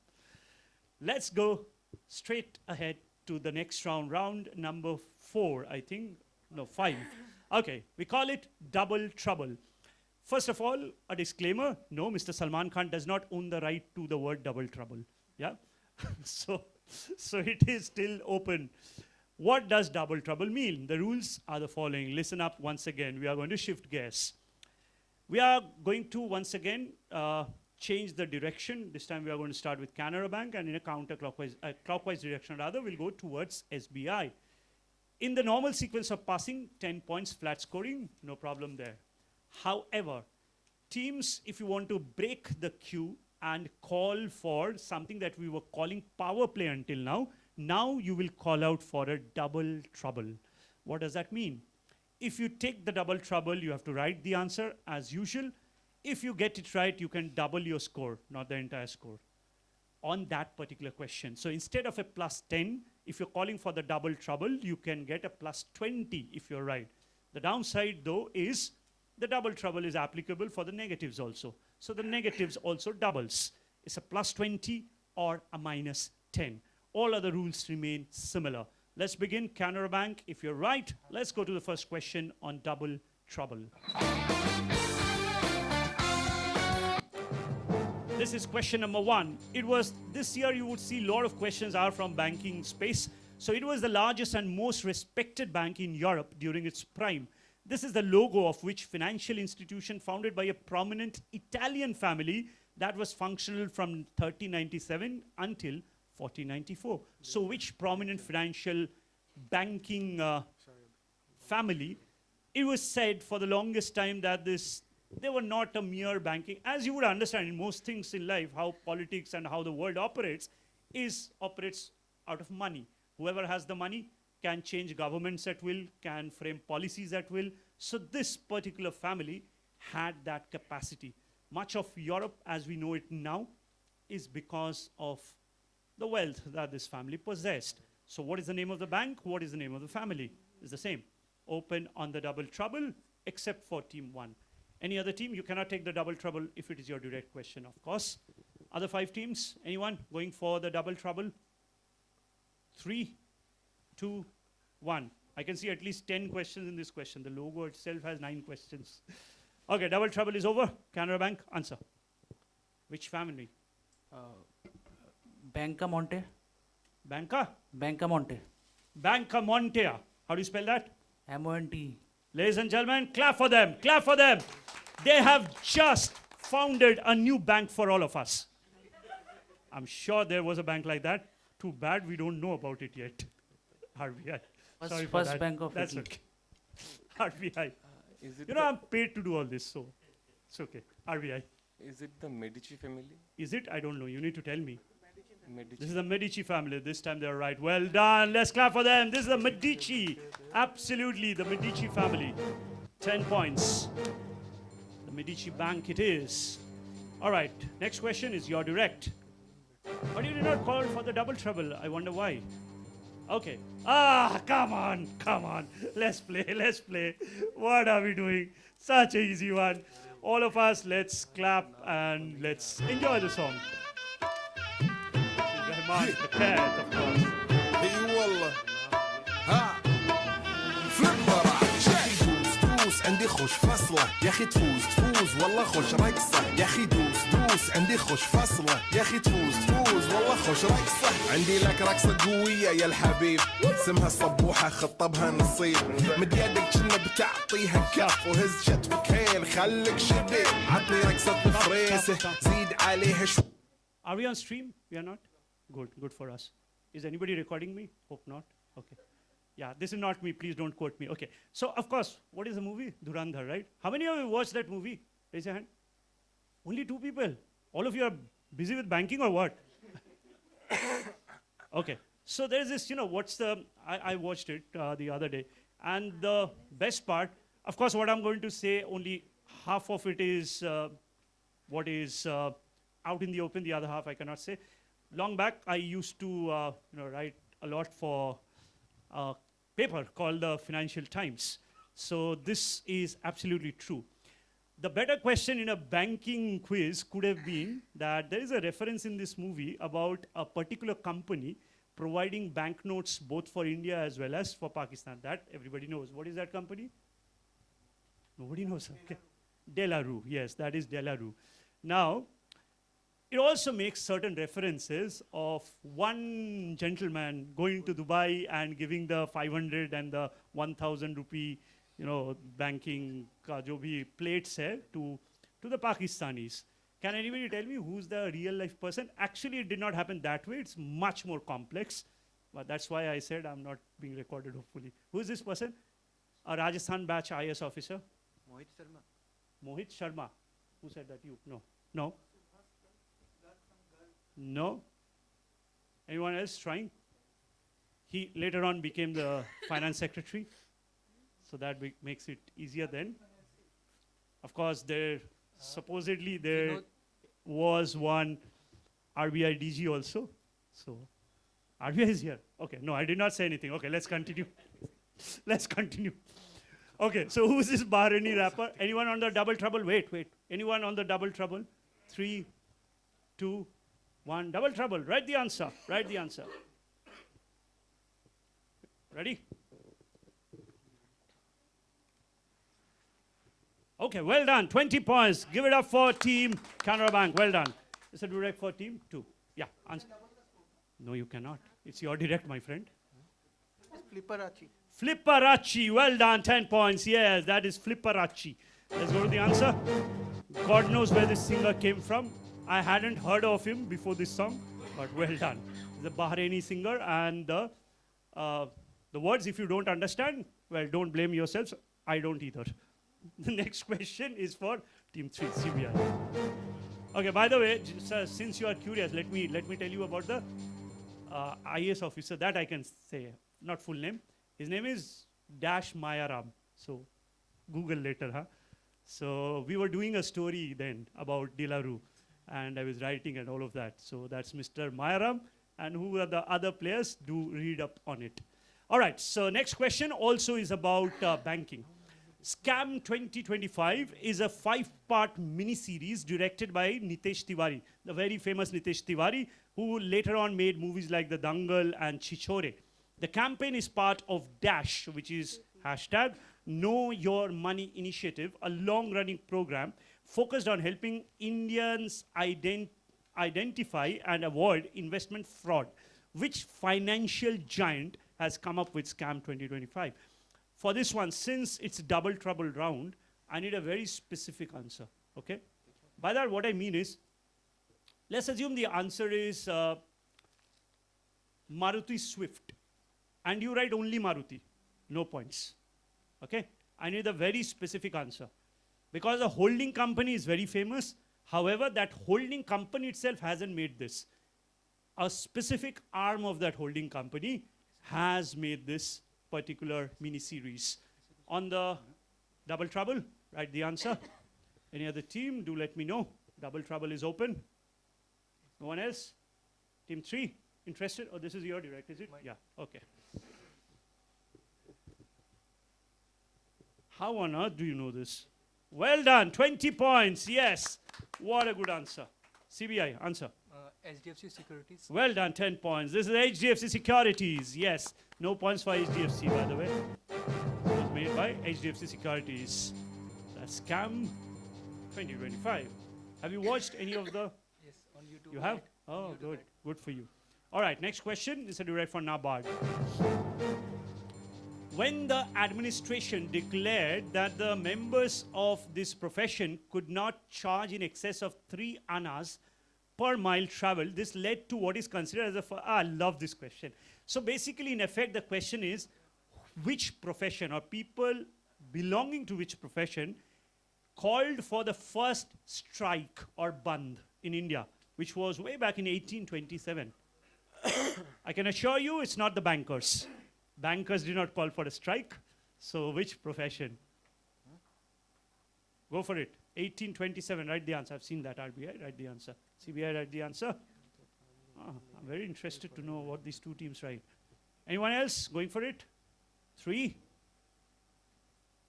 Let's go straight ahead to the next round, round number 4, I think. No, 5. Okay, we call it double trouble. First of all, a disclaimer. No, Mr. Salman Khan does not own the right to the word double trouble. Yeah? so it is still open. What does double trouble mean? The rules are the following. Listen up once again. We are going to shift gears. We are going to once again change the direction. This time we are going to start with Canara Bank, and in a counterclockwise clockwise direction rather, we'll go towards SBI. In the normal sequence of passing, 10 points flat scoring, no problem there. However, teams, if you want to break the queue and call for something that we were calling power play until now, now you will call out for a double trouble. What does that mean? If you take the double trouble, you have to write the answer as usual. If you get it right, you can double your score, not the entire score, on that particular question. So instead of a plus 10, if you're calling for the double trouble, you can get a plus 20 if you're right. The downside, though, is the double trouble is applicable for the negatives also. So the negatives also doubles. It's a plus 20 or a minus 10. All other rules remain similar. Let's begin. Canara Bank, if you're right, let's go to the first question on double trouble. This is question number 1. It was, this year you would see a lot of questions are from banking space. So it was the largest and most respected bank in Europe during its prime. This is the logo of which financial institution founded by a prominent Italian family that was functional from 1397 until 1494. So which prominent financial banking family? It was said for the longest time that they were not a mere banking. As you would understand in most things in life, how politics and how the world operates operates out of money. Whoever has the money can change governments at will, can frame policies at will. So this particular family had that capacity. Much of Europe, as we know it now, is because of the wealth that this family possessed. So what is the name of the bank? What is the name of the family? It's the same. Open on the double trouble, except for team 1. Any other team? You cannot take the double trouble if it is your direct question, of course. Other 5 teams? Anyone going for the double trouble? 3, 2, 1. I can see at least 10 questions in this question. The logo itself has 9 questions. Okay, double trouble is over. Canara Bank, answer. Which family? Bancamonte. Banca? Bancamonte. Bancamonte. How do you spell that? M-O-N-T. Ladies and gentlemen, clap for them. Clap for them. They have just founded a new bank for all of us. I'm sure there was a bank like that. Too bad we don't know about it yet. RBI. Sorry for First that. Bank of That's Italy. okay. RBI. Is it You know, I'm paid to do all this, so it's okay. RBI. Is it the Medici family? Is it? I don't know. You need to tell me. Medici. This is the Medici family. This time they're right. Well done. Let's clap for them. This is the Medici. Absolutely, the Medici family. 10 points. The Medici Bank it is. All right. Next question is your direct. But you did not call for the double trouble. I wonder why. Okay. Come on. Come on. Let's play. Let's play. What are we doing? Such an easy one. All of us, let's clap and let's enjoy the song. Rahman, the cat, of course. اي والله ها فليب راح يا اخي دوس عندي خوش فصله يا اخي تفوز والله خوش رقصه يا اخي دوس عندي خوش فصله يا اخي تفوز والله خوش رقصه عندي لك رقصه قويه يا الحبيب اسمها الصبوحه خطبها نصيب مد يدك كنا بتعطيها كف وهز شتفك هيل خليك شبيب عطني رقصه فريسه زيد عليها شو. Are we on stream? We are not? Good for us. Is anybody recording me? Hope not. Okay. Yeah, this is not me. Please don't quote me. Okay. So, of course, what is the movie? Dhurandhar, right? How many of you watched that movie? Raise your hand. Only 2 people. All of you are busy with banking or what? Okay. So there's this, I watched it the other day. And the best part, of course, what I'm going to say, only half of it is what is out in the open. The other half I cannot say. Long back, I used to write a lot for a paper called the Financial Times. So this is absolutely true. The better question in a banking quiz could have been that there is a reference in this movie about a particular company providing banknotes both for India as well as for Pakistan. That everybody knows. What is that company? Nobody knows. Okay. De La Rue. Yes, that is De La Rue. Now, it also makes certain references of one gentleman going to Dubai and giving the 500 and the 1,000 rupee, banking ka jo bhi plates hai to the Pakistanis. Can anybody tell me who's the real life person? Actually, it did not happen that way. It's much more complex. But that's why I said I'm not being recorded, hopefully. Who is this person? A Rajasthan batch IS officer? Mohit Sharma. Mohit Sharma. Who said that? You? No. No. No. Anyone else trying? He later on became the finance secretary. So that makes it easier then. Of course, supposedly there was one RBI DG also. So RBI is here. Okay, no, I did not say anything. Okay, let's continue. Let's continue. Okay, so who's this Bahraini rapper? Anyone on the double trouble? Wait. Anyone on the double trouble? 3, 2, 1. Double trouble. Write the answer. Ready? Okay, well done. 20 points. Give it up for team Canara Bank. Well done. Is it direct for team 2? Yeah, answer. No, you cannot. It's your direct, my friend. Flipperachi. Flipperachi. Well done. 10 points. Yes, that is Flipperachi. Let's go to the answer. God knows where this singer came from. I hadn't heard of him before this song, but well done. He's a Bahraini singer, and the words, if you don't understand, well, don't blame yourselves. I don't either. The next question is for Team 3, CBI. Okay, by the way, since you are curious, let me tell you about the IAS officer. That I can say, not full name. His name is Dash Mayaram. So, Google later, huh? So, we were doing a story then about De La Rue, and I was writing and all of that. So, that's Mr. Mayaram, and who are the other players? Do read up on it. All right, so next question also is about banking. Scam 2025 is a 5-part mini-series directed by Nitesh Tiwari, the very famous Nitesh Tiwari, who later on made movies like The Dangal and Chichore. The campaign is part of DASH, which is hashtag Know Your Money Initiative, a long-running program focused on helping Indians identify and avoid investment fraud. Which financial giant has come up with Scam 2025? For this one, since it's double trouble round, I need a very specific answer, okay? By that, what I mean is, let's assume the answer is Maruti Swift, and you write only Maruti, no points, okay? I need a very specific answer. Because the holding company is very famous, however, that holding company itself hasn't made this. A specific arm of that holding company has made this particular mini-series. On the double trouble, write the answer. Any other team, do let me know. Double trouble is open. No one else? Team 3, interested? Oh, this is your direct, is it? Mine. Yeah, okay. How on earth do you know this? Well done, 20 points, yes. What a good answer. CBI, answer. HDFC Securities. Well done, 10 points. This is HDFC Securities, yes. No points for HDFC, by the way. It was made by HDFC Securities. That's Scam 2025. Have you watched any of the? Yes, on YouTube. You have? Right. Oh, good. Good for you. All right, next question. This is a direct for NABARD. When the administration declared that the members of this profession could not charge in excess of 3 annas per mile travel, this led to what is considered as I love this question. So basically, in effect, the question is, which profession or people belonging to which profession called for the first strike or bandh in India, which was way back in 1827. I can assure you it's not the bankers. Bankers did not call for a strike. So which profession? Go for it. 1827, write the answer. I've seen that. RBI, write the answer. CBI, write the answer. I'm very interested to know what these two teams write. Anyone else going for it? 3,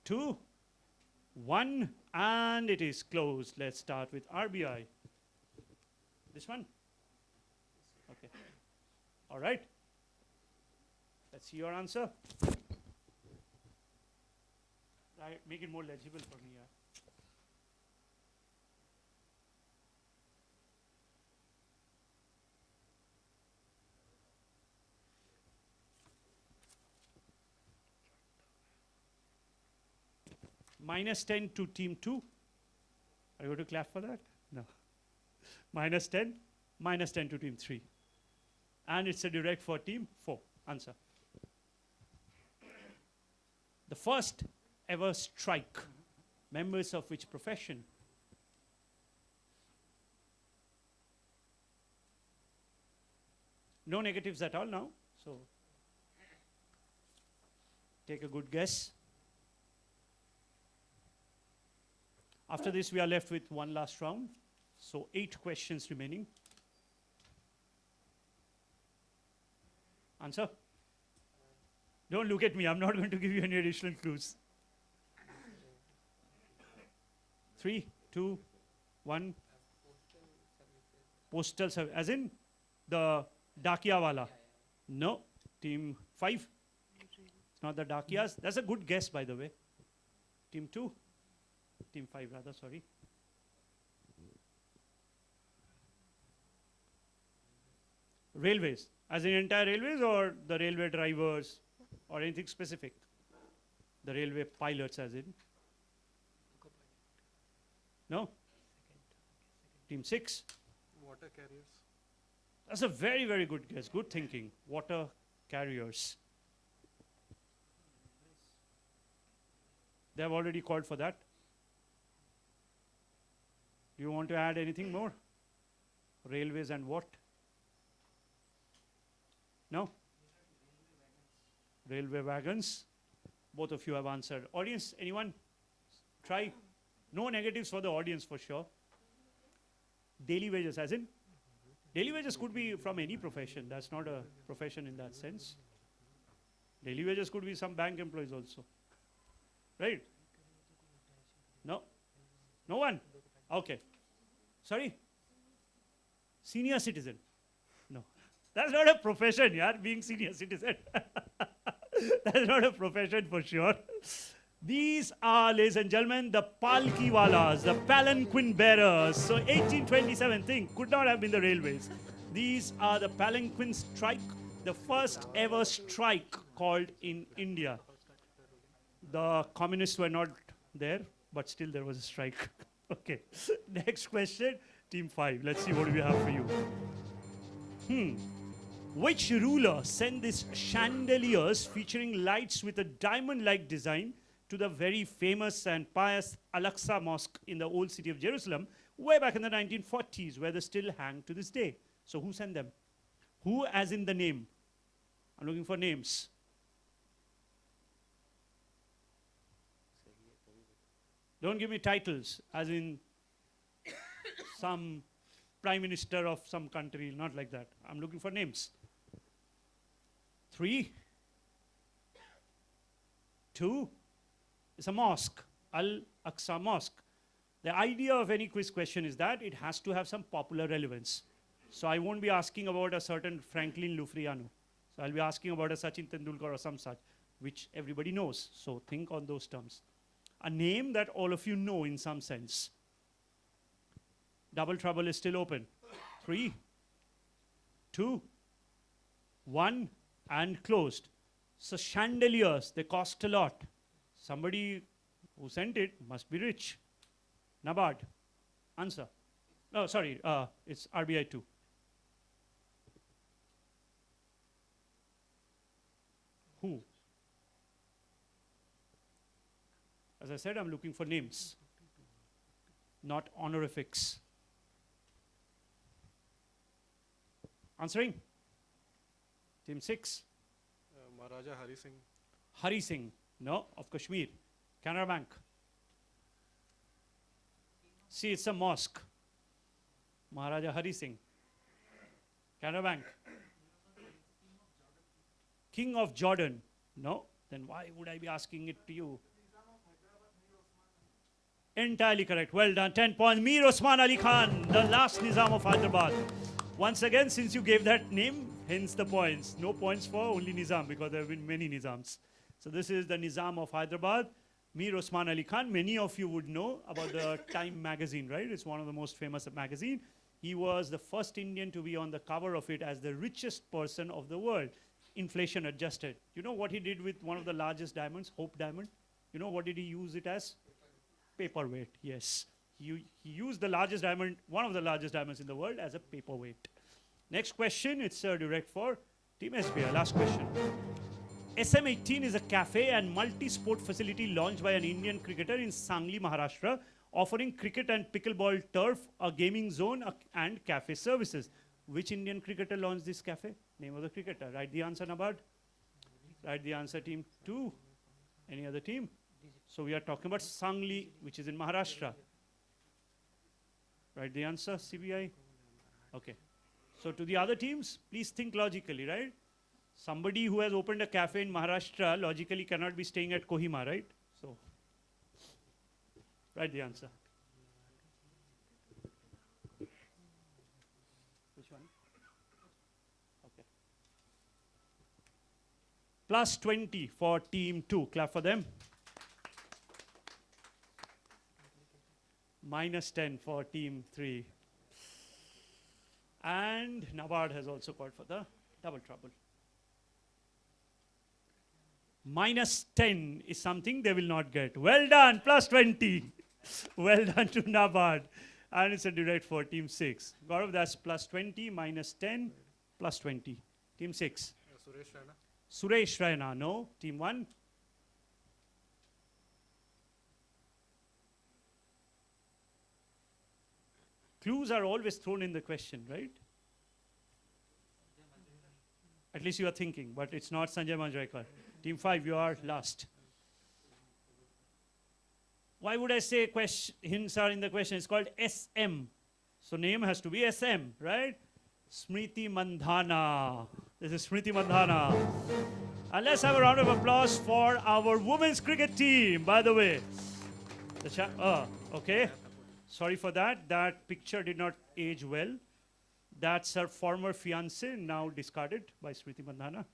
2, 1, and it is closed. Let's start with RBI. This one? Okay. All right. Let's see your answer. Right, make it more legible for me. Yeah. -10 to team 2. Are you going to clap for that? No. -10, -10 to team 3. And it's a direct for team 4. Answer. The first ever strike. Members of which profession? No negatives at all now. So take a good guess. After this, we are left with one last round. So 8 questions remaining. Answer? Don't look at me. I'm not going to give you any additional clues. 3, 2, 1. Postal service. As in the Dakia wala? No. Team 5. It's not the Dakias. That's a good guess, by the way. Team 2. Team 5 rather, sorry. Railways. As in entire railways or the railway drivers or anything specific? The railway pilots as in? No? Team 6? Water carriers. That's a very, very good guess. Good thinking. Water carriers. They have already called for that. Do you want to add anything more? Railways and what? No? Railway wagons. Both of you have answered. Audience, anyone? Try. No negatives for the audience for sure. Daily wages, as in? Daily wages could be from any profession. That's not a profession in that sense. Daily wages could be some bank employees also. Right? No? No one? Okay. Sorry? Senior citizen? No. That's not a profession, yaar, being senior citizen. That's not a profession for sure. These are, ladies and gentlemen, the Palkiwalas, the palanquin bearers. So 1827 thing could not have been the railways. These are the palanquin strike, the first ever strike called in India. The communists were not there, but still there was a strike. Okay. Next question, team 5. Let's see what we have for you. Which ruler sent these chandeliers featuring lights with a diamond-like design to the very famous and pious Al-Aqsa Mosque in the old city of Jerusalem, way back in the 1940s, where they still hang to this day? So who sent them? Who as in the name? I'm looking for names. Don't give me titles, as in some prime minister of some country, not like that. I'm looking for names. 3, 2, it's a mosque, Al-Aqsa Mosque. The idea of any quiz question is that it has to have some popular relevance. So I won't be asking about a certain Franklin Lufriano. So I'll be asking about a Sachin Tendulkar or some such, which everybody knows. So think on those terms. A name that all of you know in some sense. Double trouble is still open. 3, 2, 1, and closed. So chandeliers, they cost a lot. Somebody who sent it must be rich. Nabard. Answer. Oh, sorry, it's RBI 2. Who? As I said, I'm looking for names, not honorifics. Answering? Team 6. Maharaja Hari Singh. Hari Singh, no, of Kashmir. Canara Bank. See, it's a mosque. Maharaja Hari Singh. Canara Bank. King of Jordan. No, then why would I be asking it to you? Entirely correct. Well done. 10 points. Mir Osman Ali Khan, the last Nizam of Hyderabad. Once again, since you gave that name, hence the points. No points for only Nizam because there have been many Nizams. So this is the Nizam of Hyderabad, Mir Osman Ali Khan. Many of you would know about the Time magazine, right? It's one of the most famous magazine. He was the first Indian to be on the cover of it as the richest person of the world, inflation adjusted. You know what he did with one of the largest diamonds, Hope Diamond? You know what did he use it as? Paperweight, yes. He used the largest diamond, one of the largest diamonds in the world, as a paperweight. Next question, it's direct for Team SBI. Last question. SM18 is a cafe and multi-sport facility launched by an Indian cricketer in Sangli, Maharashtra, offering cricket and pickleball turf, a gaming zone, and cafe services. Which Indian cricketer launched this cafe? Name of the cricketer. Write the answer, Nabad. Write the answer, Team 2. Any other team? So we are talking about Sangli, which is in Maharashtra. Write the answer, CBI. Okay. So to the other teams, please think logically, right? Somebody who has opened a cafe in Maharashtra logically cannot be staying at Kohima, right? So write the answer. Which one? Okay. Plus 20 for team 2. Clap for them. Minus 10 for team 3. And Nabard has also called for the double trouble. Minus 10 is something they will not get. Well done, plus 20. Well done to Nabard. And it's a direct for team 6. Gaurav, that's plus 20, minus 10, plus 20. Team 6. Suresh Raina. Suresh Raina, no. Team 1. Clues are always thrown in the question, right? At least you are thinking, but it's not Sanjay Manjrekar. Team 5, you are last. Why would I say hints are in the question? It's called SM. So name has to be SM, right? Smriti Mandhana. This is Smriti Mandhana. And let's have a round of applause for our women's cricket team, by the way. Okay. Sorry for that. That picture did not age well. That's her former fiancé, now discarded by Smriti Mandhana.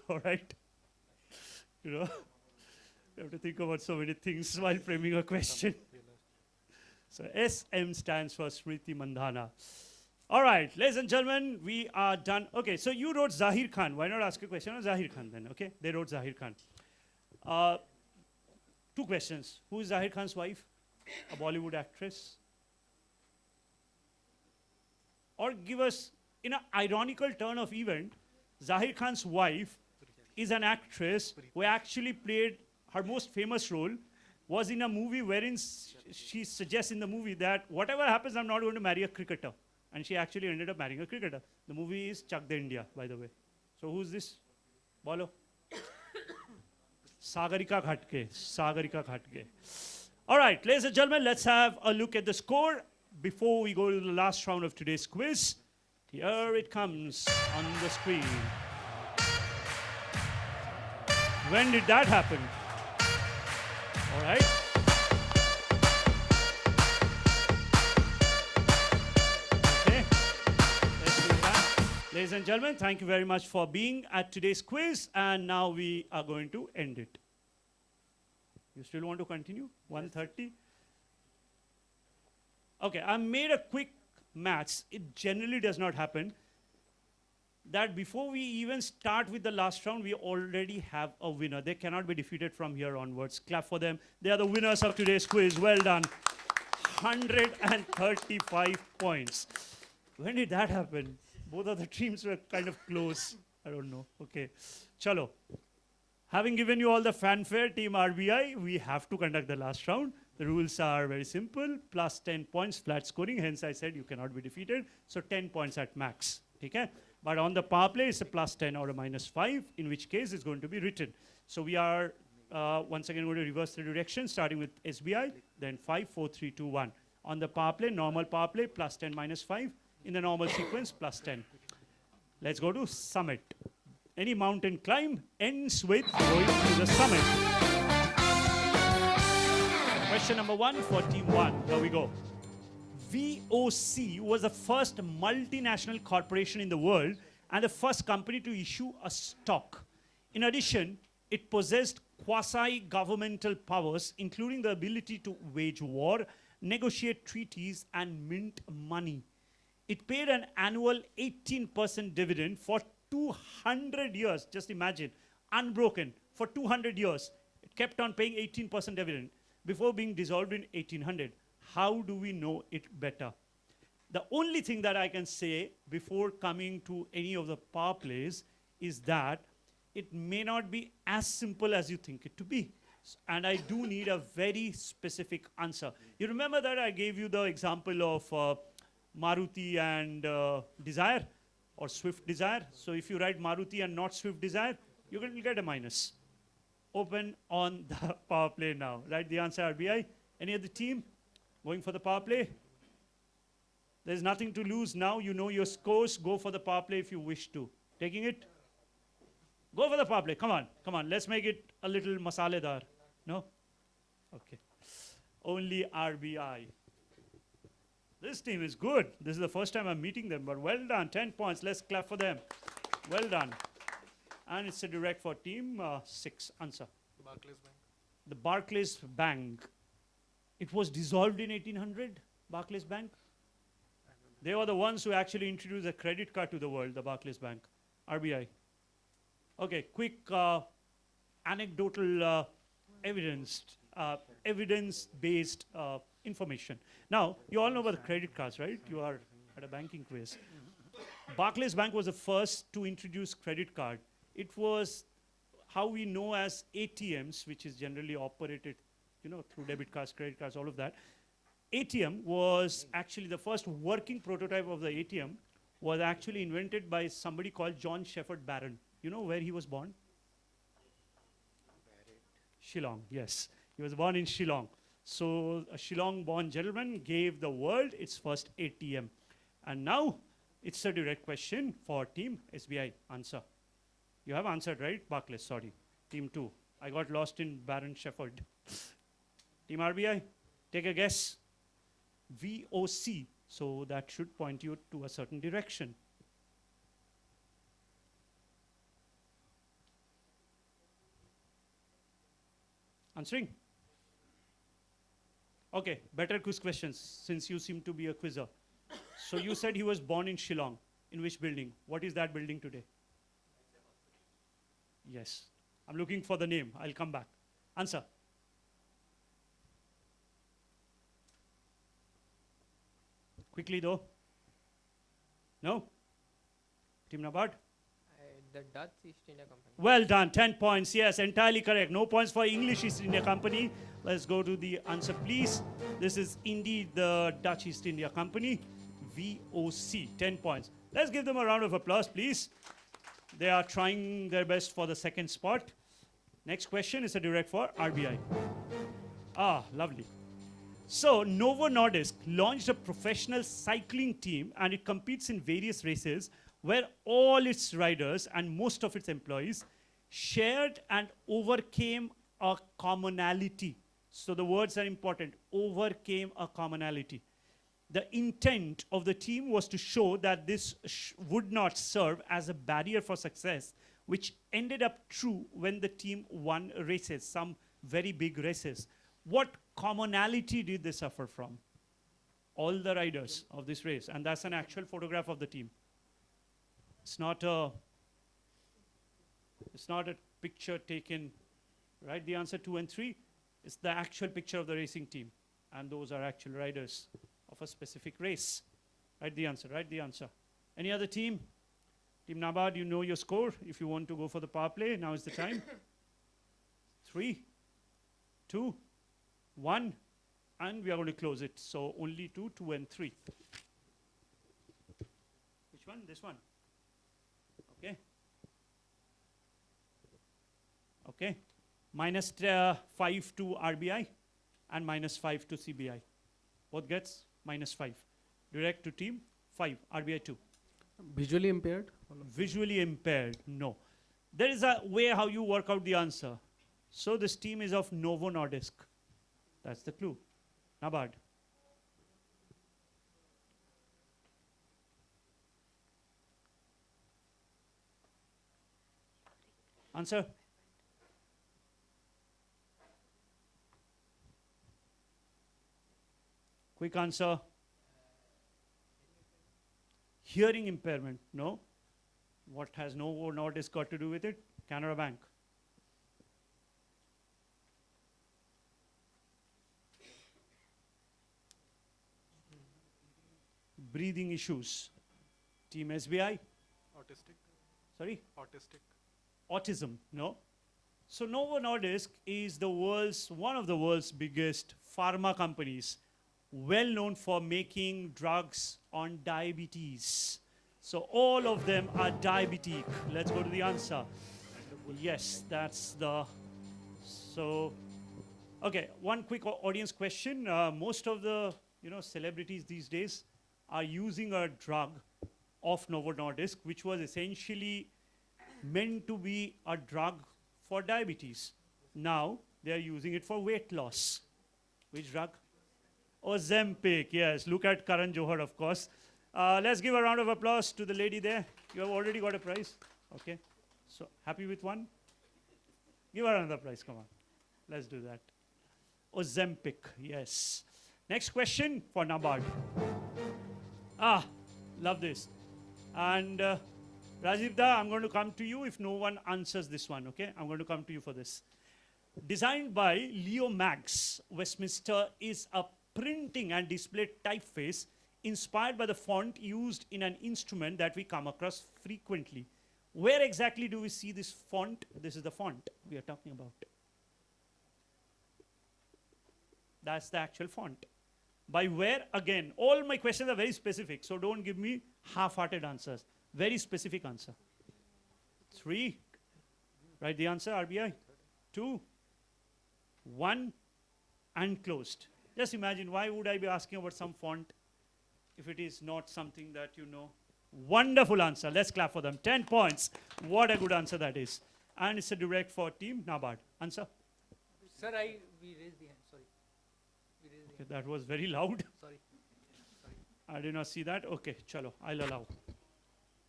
All right. You know, you have to think about so many things while framing a question. So SM stands for Smriti Mandhana. All right, ladies and gentlemen, we are done. Okay, so you wrote Zahir Khan. Why not ask a question on Zahir Khan then? Okay, they wrote Zahir Khan. 2 questions. Who is Zahir Khan's wife? A Bollywood actress? Or give us, in an ironical turn of event, Zahir Khan's wife is an actress who actually played her most famous role, was in a movie wherein she suggests in the movie that whatever happens, I'm not going to marry a cricketer. And she actually ended up marrying a cricketer. The movie is Chak De India, by the way. So who's this? Bolo. Sagarika Ghatke. Sagarika Ghatke. All right, ladies and gentlemen, let's have a look at the score before we go to the last round of today's quiz. Here it comes on the screen. When did that happen? All right. Okay. Let's do that. Ladies and gentlemen, thank you very much for being at today's quiz. And now we are going to end it. You still want to continue? 1:30? Okay, I made a quick maths. It generally does not happen. That before we even start with the last round, we already have a winner. They cannot be defeated from here onwards. Clap for them. They are the winners of today's quiz. Well done. 135 points. When did that happen? Both of the teams were kind of close. I don't know. Okay. Chalo. Having given you all the fanfare, Team RBI, we have to conduct the last round. The rules are very simple, plus 10 points, flat scoring. Hence, I said you cannot be defeated. So 10 points at max. Okay? But on the power play, it's a plus 10 or a minus 5, in which case it's going to be written. So we are once again going to reverse the direction, starting with SBI, then 5, 4, 3, 2, 1. On the power play, normal power play, plus 10, minus 5. In the normal sequence, plus 10. Let's go to Summit. Any mountain climb ends with going to the summit. Question number 1 for team 1. Here we go. VOC was the first multinational corporation in the world and the first company to issue a stock. In addition, it possessed quasi-governmental powers, including the ability to wage war, negotiate treaties, and mint money. It paid an annual 18% dividend for 200 years. Just imagine, unbroken for 200 years. It kept on paying 18% dividend before being dissolved in 1800. How do we know it better? The only thing that I can say before coming to any of the power plays is that it may not be as simple as you think it to be. And I do need a very specific answer. You remember that I gave you the example of Maruti and Desire, or Swift Desire. So if you write Maruti and not Swift Desire, you will get a minus. Open on the power play now. Write the answer, RBI. Any other team going for the power play? There's nothing to lose now. You know your scores. Go for the power play if you wish to. Taking it? Go for the power play. Come on, come on. Let's make it a little masaledar. No? Okay. Only RBI. This team is good. This is the first time I'm meeting them, but well done. 10 points. Let's clap for them. Well done. And it's a direct for team 6. Answer. Barclays Bank. The Barclays Bank. It was dissolved in 1800, Barclays Bank. They were the ones who actually introduced a credit card to the world, the Barclays Bank. RBI. Okay, quick anecdotal evidence-based information. Now, you all know about the credit cards, right? You are at a banking quiz. Barclays Bank was the first to introduce credit card. It was how we know as ATMs, which is generally operated, you know, through debit cards, credit cards, all of that. ATM was actually the first working prototype of the ATM was actually invented by somebody called John Shepherd Barron. You know where he was born? Shillong, yes. He was born in Shillong. So a Shillong-born gentleman gave the world its first ATM. And now it's a direct question for team SBI. Answer. You have answered, right? Barclays, sorry. Team 2. I got lost in Baron Shepherd. Team RBI, take a guess. VOC. So that should point you to a certain direction. Answering? Okay, better quiz questions since you seem to be a quizzer. So you said he was born in Shillong. In which building? What is that building today? Yes. I'm looking for the name. I'll come back. Answer. Quickly though. No? Team Nabard? The Dutch East India Company. Well done, 10 points. Yes, entirely correct. No points for English East India Company. Let's go to the answer, please. This is indeed the Dutch East India Company, VOC, 10 points. Let's give them a round of applause, please. They are trying their best for the second spot. Next question is a direct for RBI. Ah, lovely. So, Novo Nordisk launched a professional cycling team and it competes in various races where all its riders and most of its employees shared and overcame a commonality. So the words are important, overcame a commonality. The intent of the team was to show that this would not serve as a barrier for success, which ended up true when the team won races, some very big races. What commonality did they suffer from? All the riders of this race, and that's an actual photograph of the team. It's not a picture taken, right? The answer 2 and 3 is the actual picture of the racing team. And those are actual riders of a specific race. Write the answer, write the answer. Any other team? Team Nabard, you know your score. If you want to go for the power play, now is the time. 3, 2, 1, and we are going to close it. So only 2, 2 and 3. Which one? This one. Okay. Okay. Minus 5 to RBI and minus 5 to CBI. Both gets minus 5. Direct to team, 5. RBI 2. Visually impaired? Visually impaired, no. There is a way how you work out the answer. So this team is of Novo Nordisk. That's the clue. Nabard. Answer. Quick answer. Hearing impairment, no. What has Novo Nordisk got to do with it? Canara Bank. Breathing issues. Team SBI. Autistic. Sorry? Autistic. Autism, no. So Novo Nordisk is one of the world's biggest pharma companies, well known for making drugs on diabetes. So all of them are diabetic. Let's go to the answer. Yes, that's the, so, okay, one quick audience question. Most of the, celebrities these days are using a drug of Novo Nordisk, which was essentially meant to be a drug for diabetes. Now, they are using it for weight loss. Which drug? Ozempic, yes. Look at Karan Johar, of course. Let's give a round of applause to the lady there. You have already got a prize. Okay. So, happy with one? Give her another prize, come on. Let's do that. Ozempic, yes. Next question for Nabard. Love this. And Rajiv Da, I'm going to come to you if no one answers this one, okay? I'm going to come to you for this. Designed by Leo Max, Westminster is a printing and display typeface inspired by the font used in an instrument that we come across frequently. Where exactly do we see this font? This is the font we are talking about. That's the actual font. By where? Again, all my questions are very specific, so don't give me half-hearted answers. Very specific answer. 3. Write the answer, RBI. 2, 1, and closed. Just imagine, why would I be asking about some font if it is not something that you know? Wonderful answer. Let's clap for them. 10 points. What a good answer that is. And it's a direct for team Nabard. Answer? Sir, we raised the hand. Sorry. We raised the hand. That was very loud. Sorry. I did not see that. Okay, chalo, I'll allow.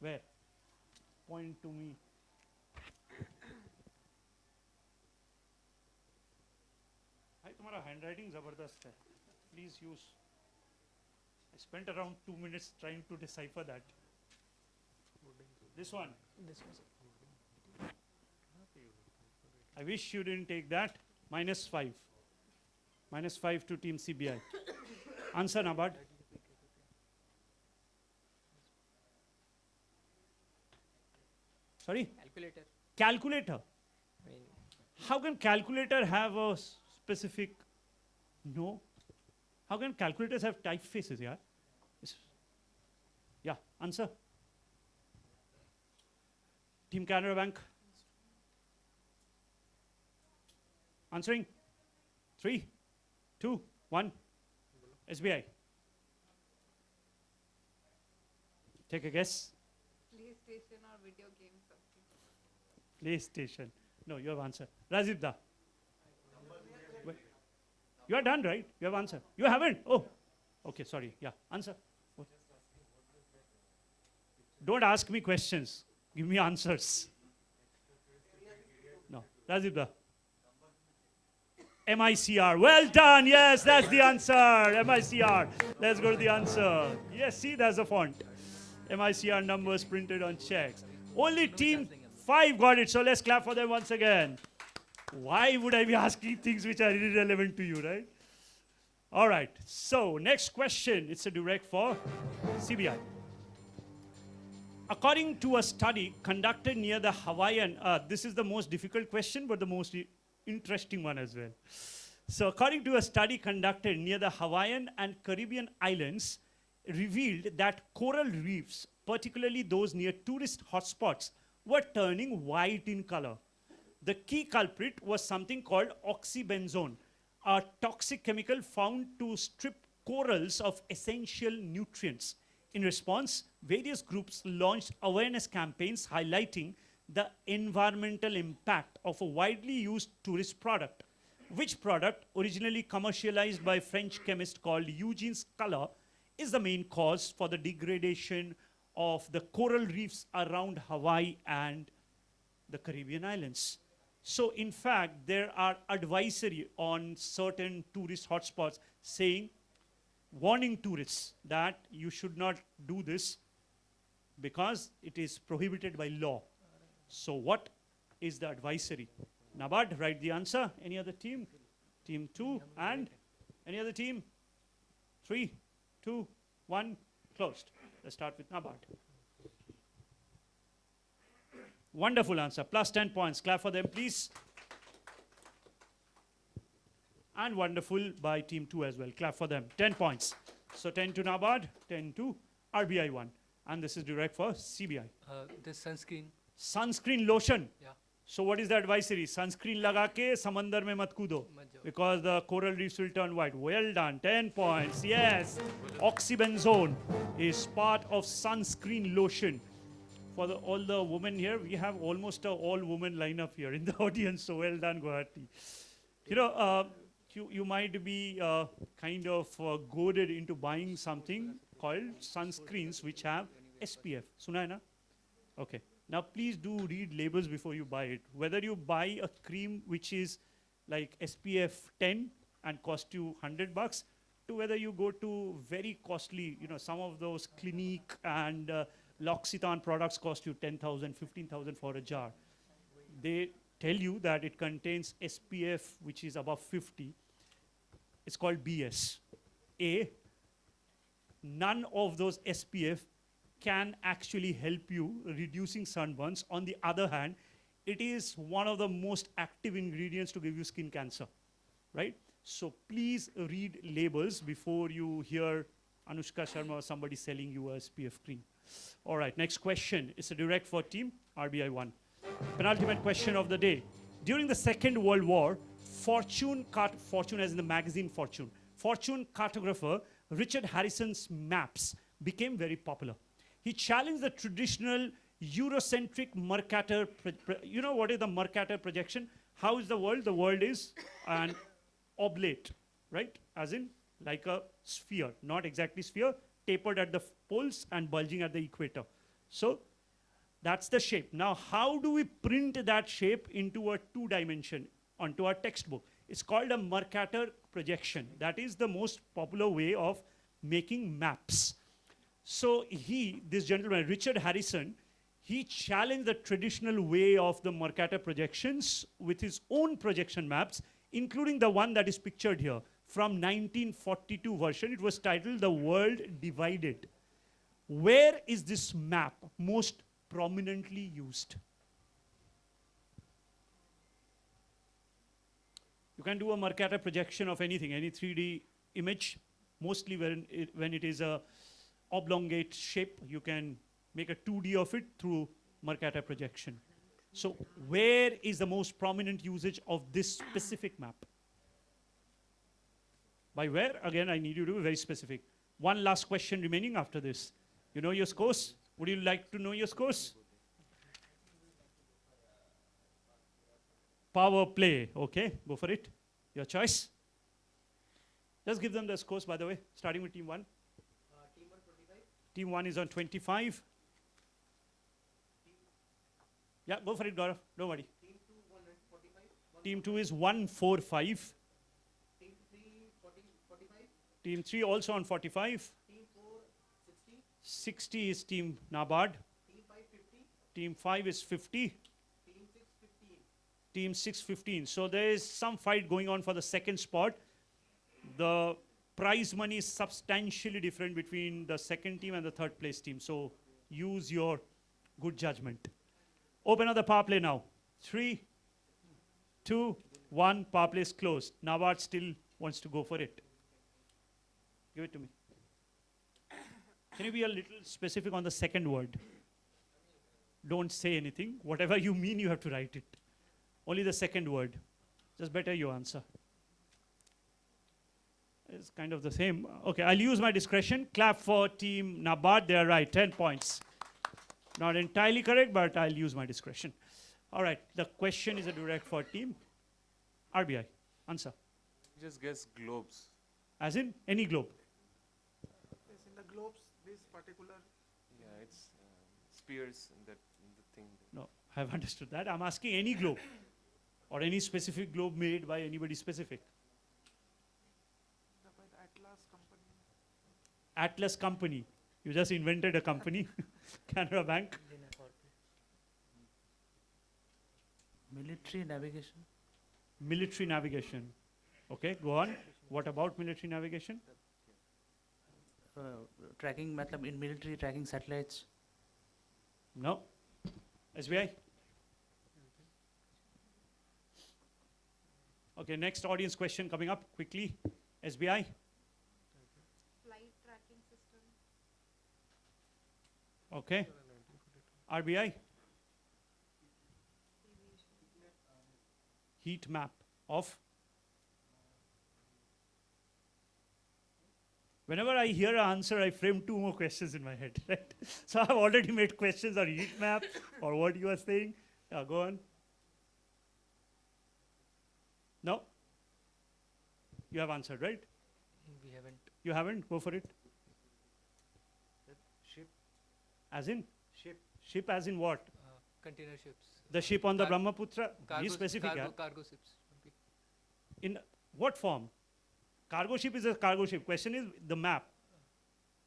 Where? Point to me. Hi, तुम्हारा handwriting जबरदस्त है. Please use. I spent around 2 minutes trying to decipher that. This one. This one. I wish you didn't take that. -5. -5 to team CBI. Answer, Nabard. Sorry? Calculator. Calculator. I mean, How can calculator have a specific? No. How can calculators have typefaces? Yeah. Yeah. Answer. Team Canara Bank. Answering. 3, 2, 1. SBI. Take a guess. PlayStation or video game something. PlayStation. No, you have answered. Rajiv Da. Wait. You are done, right? You have answered. You haven't? Oh. Okay, sorry. Yeah. Answer. What? Don't ask me questions. Give me answers. No. Rajiv Da. MICR. Well done. Yes, that's the answer. MICR. Let's go to the answer. Yes, see, there's a font. MICR numbers printed on checks. Only team 5 got it, so let's clap for them once again. Why would I be asking things which are irrelevant to you, right? All right, so next question. It's a direct for CBI. According to a study conducted near the Hawaiian, this is the most difficult question, but the most interesting one as well. So according to a study conducted near the Hawaiian and Caribbean islands, revealed that coral reefs, particularly those near tourist hotspots, were turning white in color. The key culprit was something called oxybenzone, a toxic chemical found to strip corals of essential nutrients. In response, various groups launched awareness campaigns highlighting the environmental impact of a widely used tourist product, which product, originally commercialized by a French chemist called Eugene Sculler, is the main cause for the degradation of the coral reefs around Hawaii and the Caribbean islands. So in fact, there are advisory on certain tourist hotspots saying, warning tourists that you should not do this because it is prohibited by law. So what is the advisory? NABARD, write the answer. Any other team? Team 2 and any other team? 3, 2, 1, closed. Let's start with NABARD. Wonderful answer. Plus 10 points. Clap for them, please. And wonderful by team 2 as well. Clap for them. 10 points. So 10 to NABARD, 10 to RBI 1. And this is direct for CBI. This sunscreen. Sunscreen lotion. Yeah. So what is the advisory? Sunscreen laga ke samandar mein mat kudo. Because the coral reefs will turn white. Well done. 10 points. Yes. Oxybenzone is part of sunscreen lotion. For all the women here, we have almost a all-woman lineup here in the audience. So well done, Guwahati. You know, you might be kind of goaded into buying something called sunscreens which have SPF. Suna hai na? Okay. Now please do read labels before you buy it. Whether you buy a cream which is like SPF 10 and cost you $100, to whether you go to very costly, you know, some of those Clinique and L'Occitane products cost you 10,000, 15,000 for a jar. They tell you that it contains SPF which is above 50. It's called BS. None of those SPF can actually help you reducing sunburns. On the other hand, it is one of the most active ingredients to give you skin cancer, right? So please read labels before you hear Anushka Sharma or somebody selling you a SPF cream. All right, next question. It's a direct for team RBI 1. Penultimate question of the day. During the Second World War, Fortune as in the magazine Fortune cartographer Richard Harrison's maps became very popular. He challenged the traditional Eurocentric Mercator. You know what is the Mercator projection? How is the world? The world is an oblate, right? As in like a sphere, not exactly sphere, tapered at the poles and bulging at the equator. So that's the shape. Now, how do we print that shape into a 2-dimension onto our textbook? It's called a Mercator projection. That is the most popular way of making maps. So this gentleman, Richard Harrison, he challenged the traditional way of the Mercator projections with his own projection maps, including the one that is pictured here from 1942 version. It was titled The World Divided. Where is this map most prominently used? You can do a Mercator projection of anything, any 3D image, mostly when it is a oblongate shape, you can make a 2D of it through Mercator projection. So where is the most prominent usage of this specific map? By where? Again, I need you to be very specific. One last question remaining after this. You know your scores? Would you like to know your scores? Power play. Okay, go for it. Your choice. Just give them the scores, by the way, starting with team 1. Team 1 25. Team 1 is on 25. Yeah, go for it, Gaurav. Don't worry. Team 2 145. Team 2 is 145. Team 3 45. Team 3 also on 45. Team 4 60. 60 is Team NABARD. Team 5 50. Team 5 is 50. Team 6 15. Team 6 15. So there is some fight going on for the second spot. The prize money is substantially different between the second team and the third place team. So use your good judgment. Open up the power play now. 3, 2, 1, power play is closed. Nabard still wants to go for it. Give it to me. Can you be a little specific on the second word? Don't say anything. Whatever you mean, you have to write it. Only the second word. Just better you answer. It's kind of the same. Okay, I'll use my discretion. Clap for team Nabard. They are right. 10 points. Not entirely correct, but I'll use my discretion. All right, the question is a direct for team RBI. Answer. Just guess globes. As in any globe. Yes, in the globes, this particular. Yeah, it's spheres, the thing. No, I've understood that. I'm asking any globe or any specific globe made by anybody specific. Atlas company. Atlas Company. You just invented a company. Canara Bank. Military navigation. Military navigation. Okay, go on. What about military navigation? Tracking method in military, tracking satellites. No. SBI? Okay, next audience question coming up quickly. SBI? Flight tracking system. Okay. RBI? Heat map of? Whenever I hear an answer, I frame 2 more questions in my head, right? So I've already made questions on heat map or what you are saying. Yeah, go on. No? You have answered, right? We haven't. You haven't? Go for it. Ship. As in? Ship. Ship as in what? Container ships. The ship on the Brahmaputra? Cargo, Be specific. cargo ships. In what form? Cargo ship is a cargo ship. Question is the map.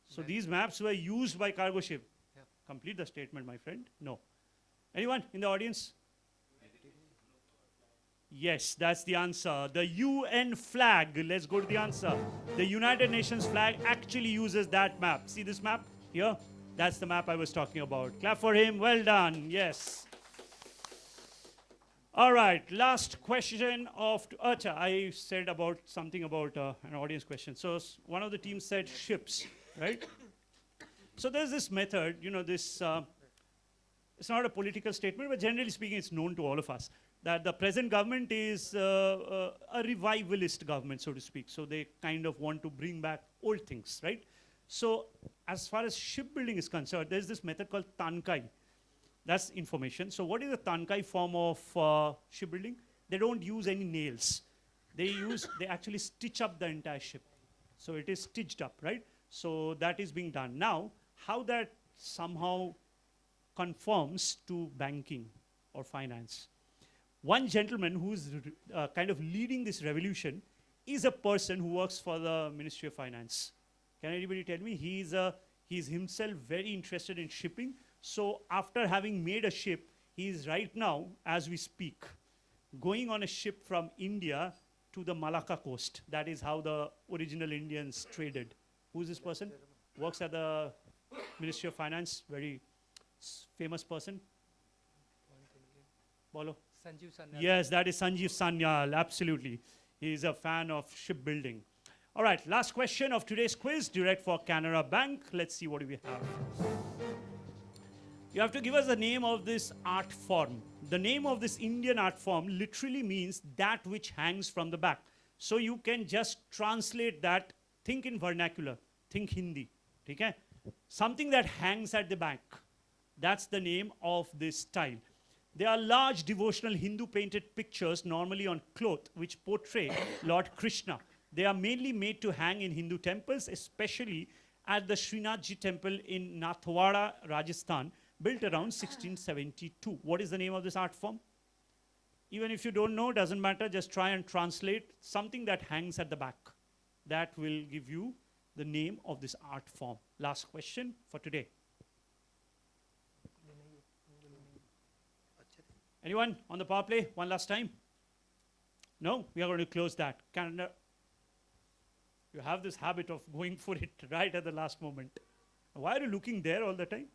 So these maps were used by cargo ship. Yeah. Complete the statement, my friend. No. Anyone in the audience? Yes, that's the answer. The UN flag. Let's go to the answer. The United Nations flag actually uses that map. See this map here? That's the map I was talking about. Clap for him. Well done. Yes. All right, last question of Acha. I said about something about an audience question. So one of the teams said ships, right? So there's this method, you know, this, it's not a political statement, but generally speaking, it's known to all of us, that the present government is a revivalist government, so to speak. So they kind of want to bring back old things, right? So as far as shipbuilding is concerned, there's this method called Tankai. That's information. So what is the Tankai form of shipbuilding? They don't use any nails. They actually stitch up the entire ship. So it is stitched up, right? So that is being done. Now, how that somehow conforms to banking or finance. One gentleman who's kind of leading this revolution is a person who works for the Ministry of Finance. Can anybody tell me? He's himself very interested in shipping. So after having made a ship, he is right now, as we speak, going on a ship from India to the Malacca coast. That is how the original Indians traded. Who's this person? Works at the Ministry of Finance, very famous person. Bolo. Sanjeev Sanyal. Yes, that is Sanjeev Sanyal, absolutely. He is a fan of shipbuilding. All right, last question of today's quiz, direct for Canara Bank. Let's see what do we have. You have to give us the name of this art form. The name of this Indian art form literally means that which hangs from the back. So you can just translate that, think in vernacular, think Hindi, okay? Something that hangs at the back. That's the name of this style. They are large devotional Hindu painted pictures, normally on cloth, which portray Lord Krishna. They are mainly made to hang in Hindu temples, especially at the Srinathji temple in Nathwada, Rajasthan, built around 1672. What is the name of this art form? Even if you don't know, doesn't matter, just try and translate something that hangs at the back. That will give you the name of this art form. Last question for today. Anyone on the power play? One last time? No? We are going to close that. Canada, you have this habit of going for it right at the last moment. Why are you looking there all the time?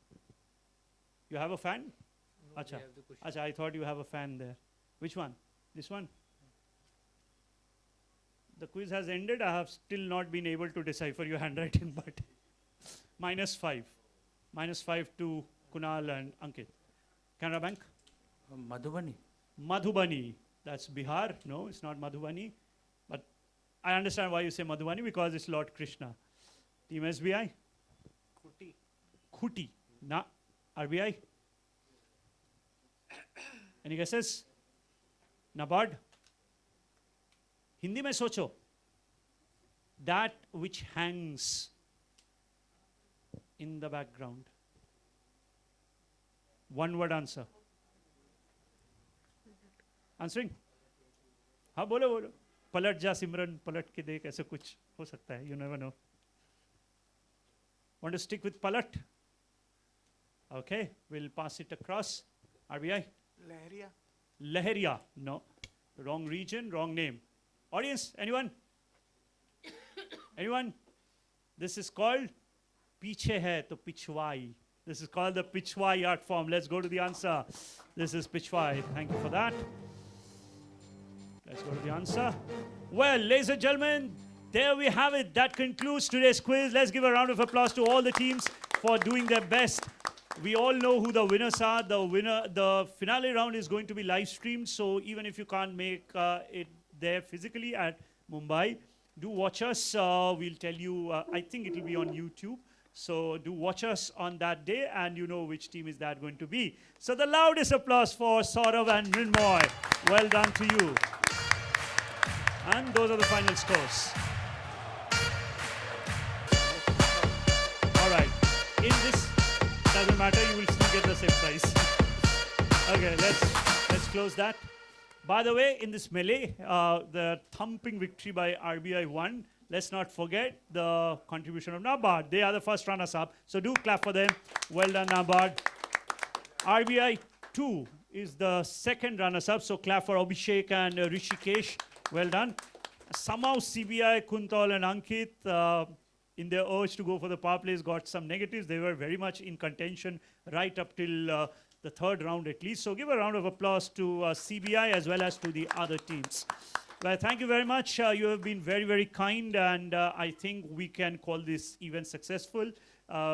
You have a fan? No, Acha. we have the question. Acha, I thought you have a fan there. Which one? This one? The quiz has ended. I have still not been able to decipher your handwriting, but -5. -5 to Kunal and Ankit. Canara Bank? Madhubani. Madhubani. That's Bihar. No, it's not Madhubani. But I understand why you say Madhubani, because it's Lord Krishna. Team SBI? Kuti. Khuti. Na. RBI? Any guesses? NABARD? Hindi mein socho. That which hangs in the background. One word answer. Answering? हाँ बोलो बोलो. पलट जा सिमरन, पलट के देख, ऐसा कुछ हो सकता है. You never know. Want to stick with palat? Okay, we'll pass it across. RBI? Leheria. Leheria. No. Wrong region, wrong name. Audience, anyone? Anyone? This is called Piche hai to Pichwai. This is called the Pichwai art form. Let's go to the answer. This is Pichwai. Thank you for that. Let's go to the answer. Well, ladies and gentlemen, there we have it. That concludes today's quiz. Let's give a round of applause to all the teams for doing their best. We all know who the winners are. The finale round is going to be live streamed. So even if you can't make it there physically at Mumbai, do watch us. We'll tell you, I think it will be on YouTube. So do watch us on that day, and you know which team is that going to be. So the loudest applause for Saurav and Mrinmoy. Well done to you. And those are the final scores. All right. In this, doesn't matter, you will still get the same prize. Okay, let's close that. By the way, in this melee, the thumping victory by RBI won. Let's not forget the contribution of NABARD. They are the first runners-up, so do clap for them. Well done, NABARD. RBI 2 is the second runners-up, so clap for Abhishek and Rishikesh. Well done. Somehow CBI, Kuntal and Ankit, in their urge to go for the power plays, got some negatives. They were very much in contention right up till the third round at least. So give a round of applause to CBI as well as to the other teams. Well, thank you very much. You have been very, very kind, and I think we can call this event successful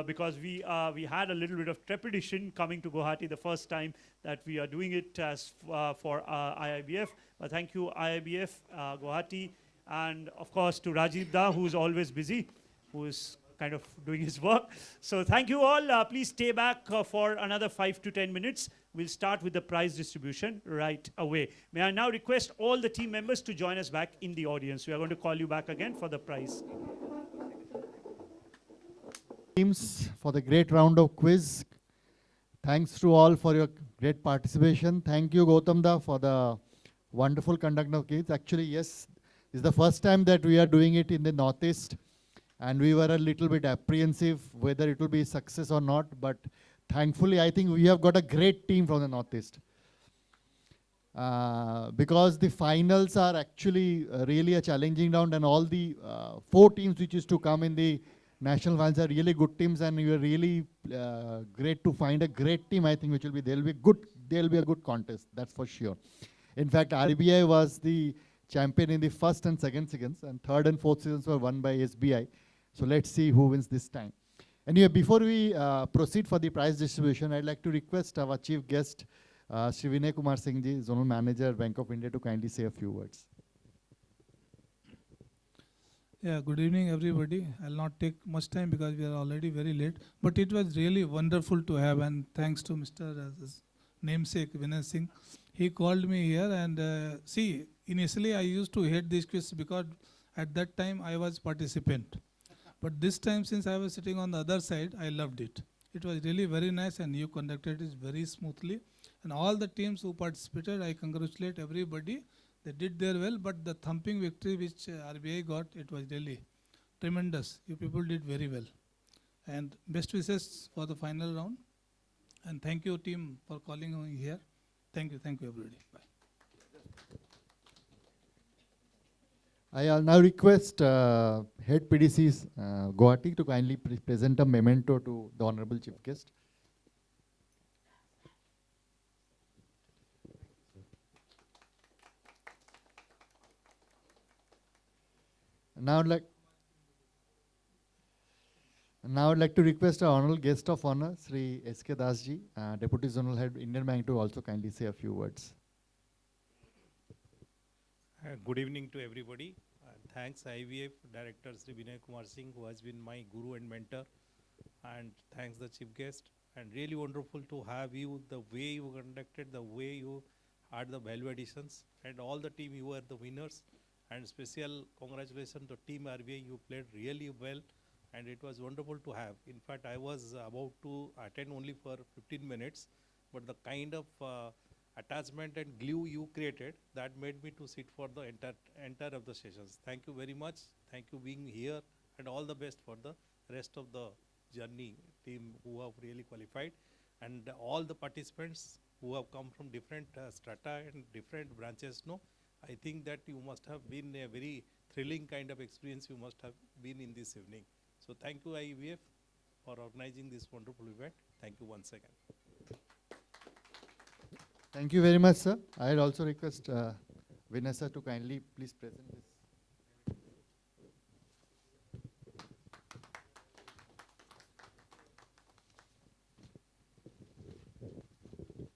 because we had a little bit of trepidation coming to Guwahati the first time that we are doing it as for IIBF. But thank you, IIBF, Guwahati, and of course to Rajiv Da, who is always busy, who is kind of doing his work. So thank you all. Please stay back for another 5 to 10 minutes. We'll start with the prize distribution right away. May I now request all the team members to join us back in the audience. We are going to call you back again for the prize. Teams for the great round of quiz. Thanks to all for your great participation. Thank you, Gautam Da, for the wonderful conduct of quiz. Actually, yes, this is the first time that we are doing it in the Northeast. And we were a little bit apprehensive whether it will be a success or not. But thankfully, I think we have got a great team from the Northeast. Because the finals are actually really a challenging round, and all the 4 teams which is to come in the national finals are really good teams, and we are really great to find a great team. I think which will be there will be a good contest. That's for sure. In fact, RBI was the champion in the first and second seasons, and third and fourth seasons were won by SBI. So let's see who wins this time. Anyway, before we proceed for the prize distribution, I'd like to request our chief guest, Shri Vinay Kumar Singh Ji, Zonal Manager, Bank of India, to kindly say a few words. Yeah, good evening, everybody. I'll not take much time because we are already very late. But it was really wonderful to have, and thanks to Mr. Namesake, Vinay Singh. He called me here, and see, initially I used to hate these quiz because at that time I was participant. But this time, since I was sitting on the other side, I loved it. It was really very nice, and you conducted it very smoothly. And all the teams who participated, I congratulate everybody. They did their well, but the thumping victory which RBI got, it was really tremendous. You people did very well. And best wishes for the final round. And thank you, team, for calling me here. Thank you, everybody. Bye. I now request Head PDC's Guwahati to kindly present a memento to the Honorable Chief Guest. Now I'd like Now I'd like to request our honorable guest of honor, Sri S.K. Das ji, Deputy Zonal Head, Indian Bank, to also kindly say a few words. Good evening to everybody. Thanks IVF Director Sri Vinay Kumar Singh, who has been my guru and mentor, and thanks the chief guest. And really wonderful to have you, the way you conducted, the way you had the value additions, and all the team, you were the winners. And special congratulations to Team RBI, you played really well, and it was wonderful to have. In fact, I was about to attend only for 15 minutes, but the kind of attachment and glue you created, that made me to sit for the entire of the sessions. Thank you very much. Thank you being here, and all the best for the rest of the journey team who have really qualified, and all the participants who have come from different strata and different branches. No, I think that you must have been a very thrilling kind of experience you must have been in this evening. So thank you IVF for organizing this wonderful event. Thank you once again. Thank you very much, sir. I'd also request Vinay sir to kindly please present this.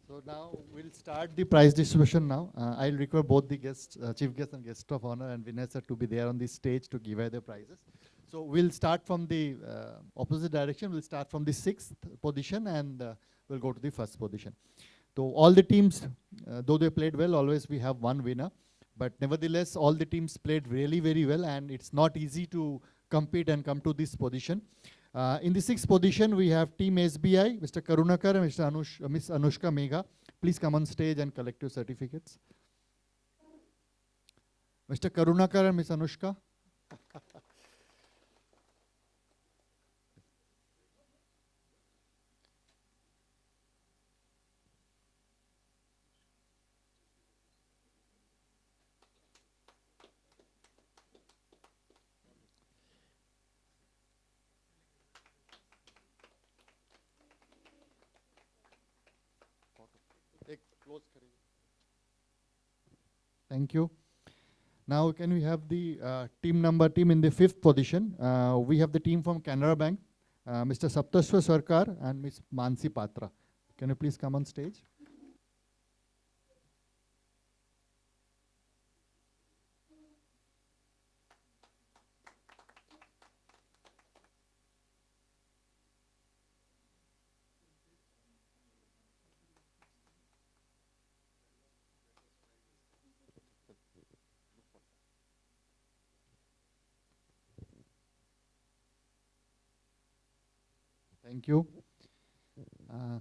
So now we'll start the prize distribution now. I'll request both the guests, chief guest and guest of honor, and Vinay sir to be there on the stage to give away the prizes. So we'll start from the opposite direction. We'll start from the 6th position and we'll go to the 1st position. So all the teams, though they played well, always we have one winner. But nevertheless, all the teams played really very well, and it's not easy to compete and come to this position. In the 6th position, we have Team SBI, Mr. Karunakar and Miss Anushka Megha. Please come on stage and collect your certificates. Mr. Karunakar and Miss Anushka. Thank you. Now can we have the team in the 5th position? We have the team from Canara Bank, Mr. Saptashwa Sarkar and Ms. Mansi Patra. Can you please come on stage? Thank you.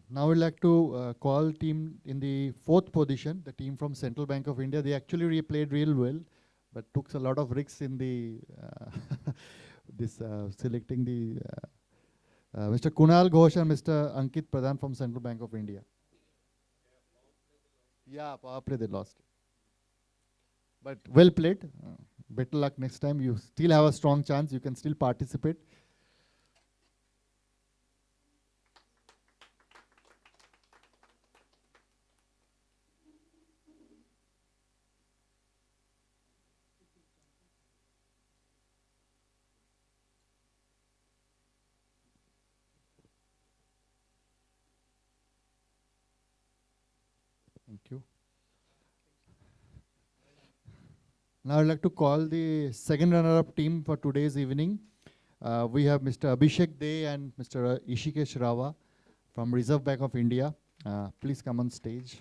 Now we'd like to call team in the 4th position, the team from Central Bank of India. They actually played real well, but took a lot of risks in the selecting the Mr. Kunal Ghosh and Mr. Ankit Pradhan from Central Bank of India. Yeah, power play they lost. But well played. Better luck next time. You still have a strong chance. You can still participate. Thank you. Now I'd like to call the second runner-up team for today's evening. We have Mr. Abhishek De and Mr. Ishikesh Rava from Reserve Bank of India. Please come on stage.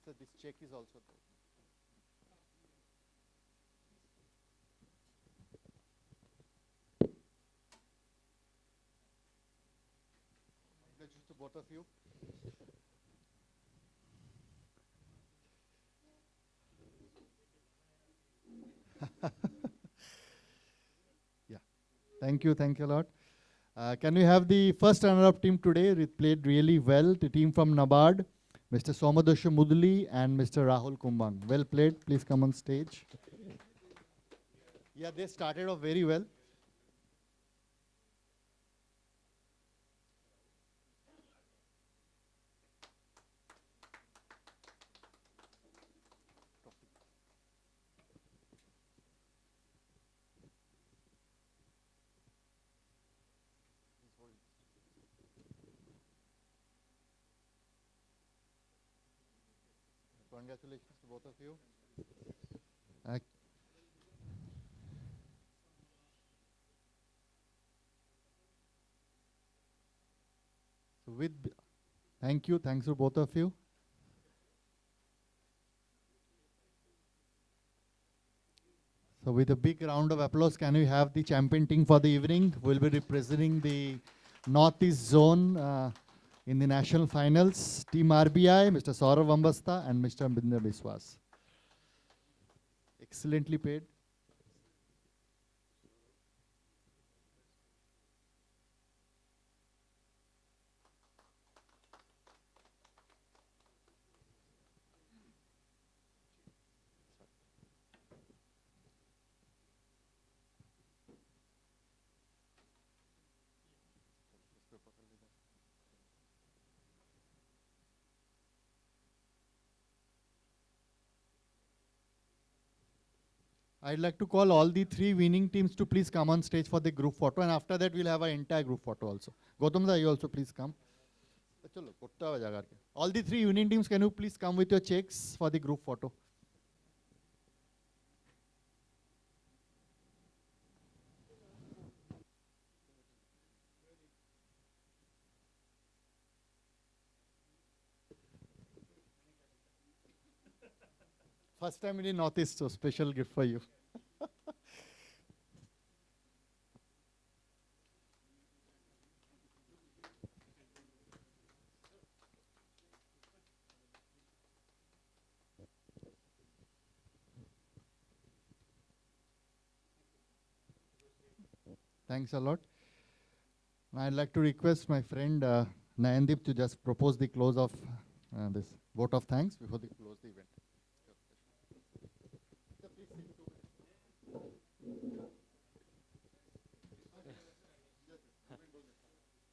So this check is also there. Congratulations to both of you. Yeah, thank you a lot. Can we have the first runner-up team today? It played really well. The team from NABARD, Mr. Somadosha Mudli and Mr. Rahul Kumbang. Well played. Please come on stage. Yeah, they started off very well. Congratulations to both of you. So thank you, thanks to both of you. So with a big round of applause, can we have the champion team for the evening? We'll be representing the Northeast Zone in the national finals. Team RBI, Mr. Saurav Ambasta and Mr. Binder Biswas. Excellently paid. I'd like to call all the 3 winning teams to please come on stage for the group photo, and after that we'll have an entire group photo also. Gautam da, you also please come. All the 3 winning teams, can you please come with your checks for the group photo? First time in the Northeast, so special gift for you. Thanks a lot. I'd like to request my friend Nayandip to just propose the close of this vote of thanks before they close the event.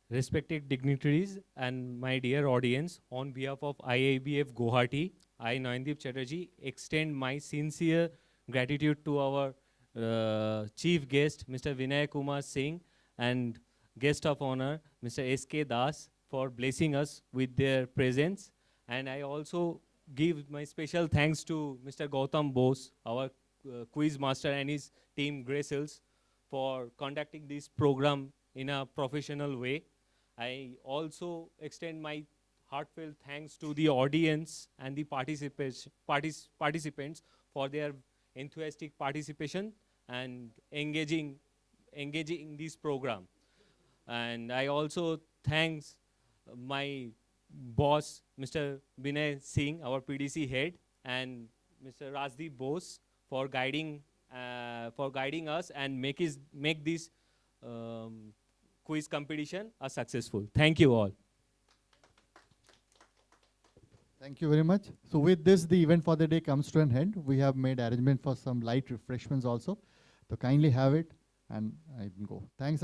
Respected dignitaries and my dear audience, on behalf of IABF Guwahati, I, Nayandip Chatterjee, extend my sincere gratitude to our chief guest, Mr. Vinay Kumar Singh, and guest of honor, Mr. S.K. Das, for blessing us with their presence. And I also give my special thanks to Mr. Gautam Bose, our quiz master, and his team Gracels, for conducting this program in a professional way. I also extend my heartfelt thanks to the audience and the participants for their enthusiastic participation and engaging in this program. And I also thanks my boss, Mr. Vinay Singh, our PDC head, and Mr. Rajdeep Bose for guiding us and make this quiz competition a successful. Thank you all. Thank you very much. So with this, the event for the day comes to an end. We have made arrangement for some light refreshments also. So kindly have it and I can go. Thanks a lot.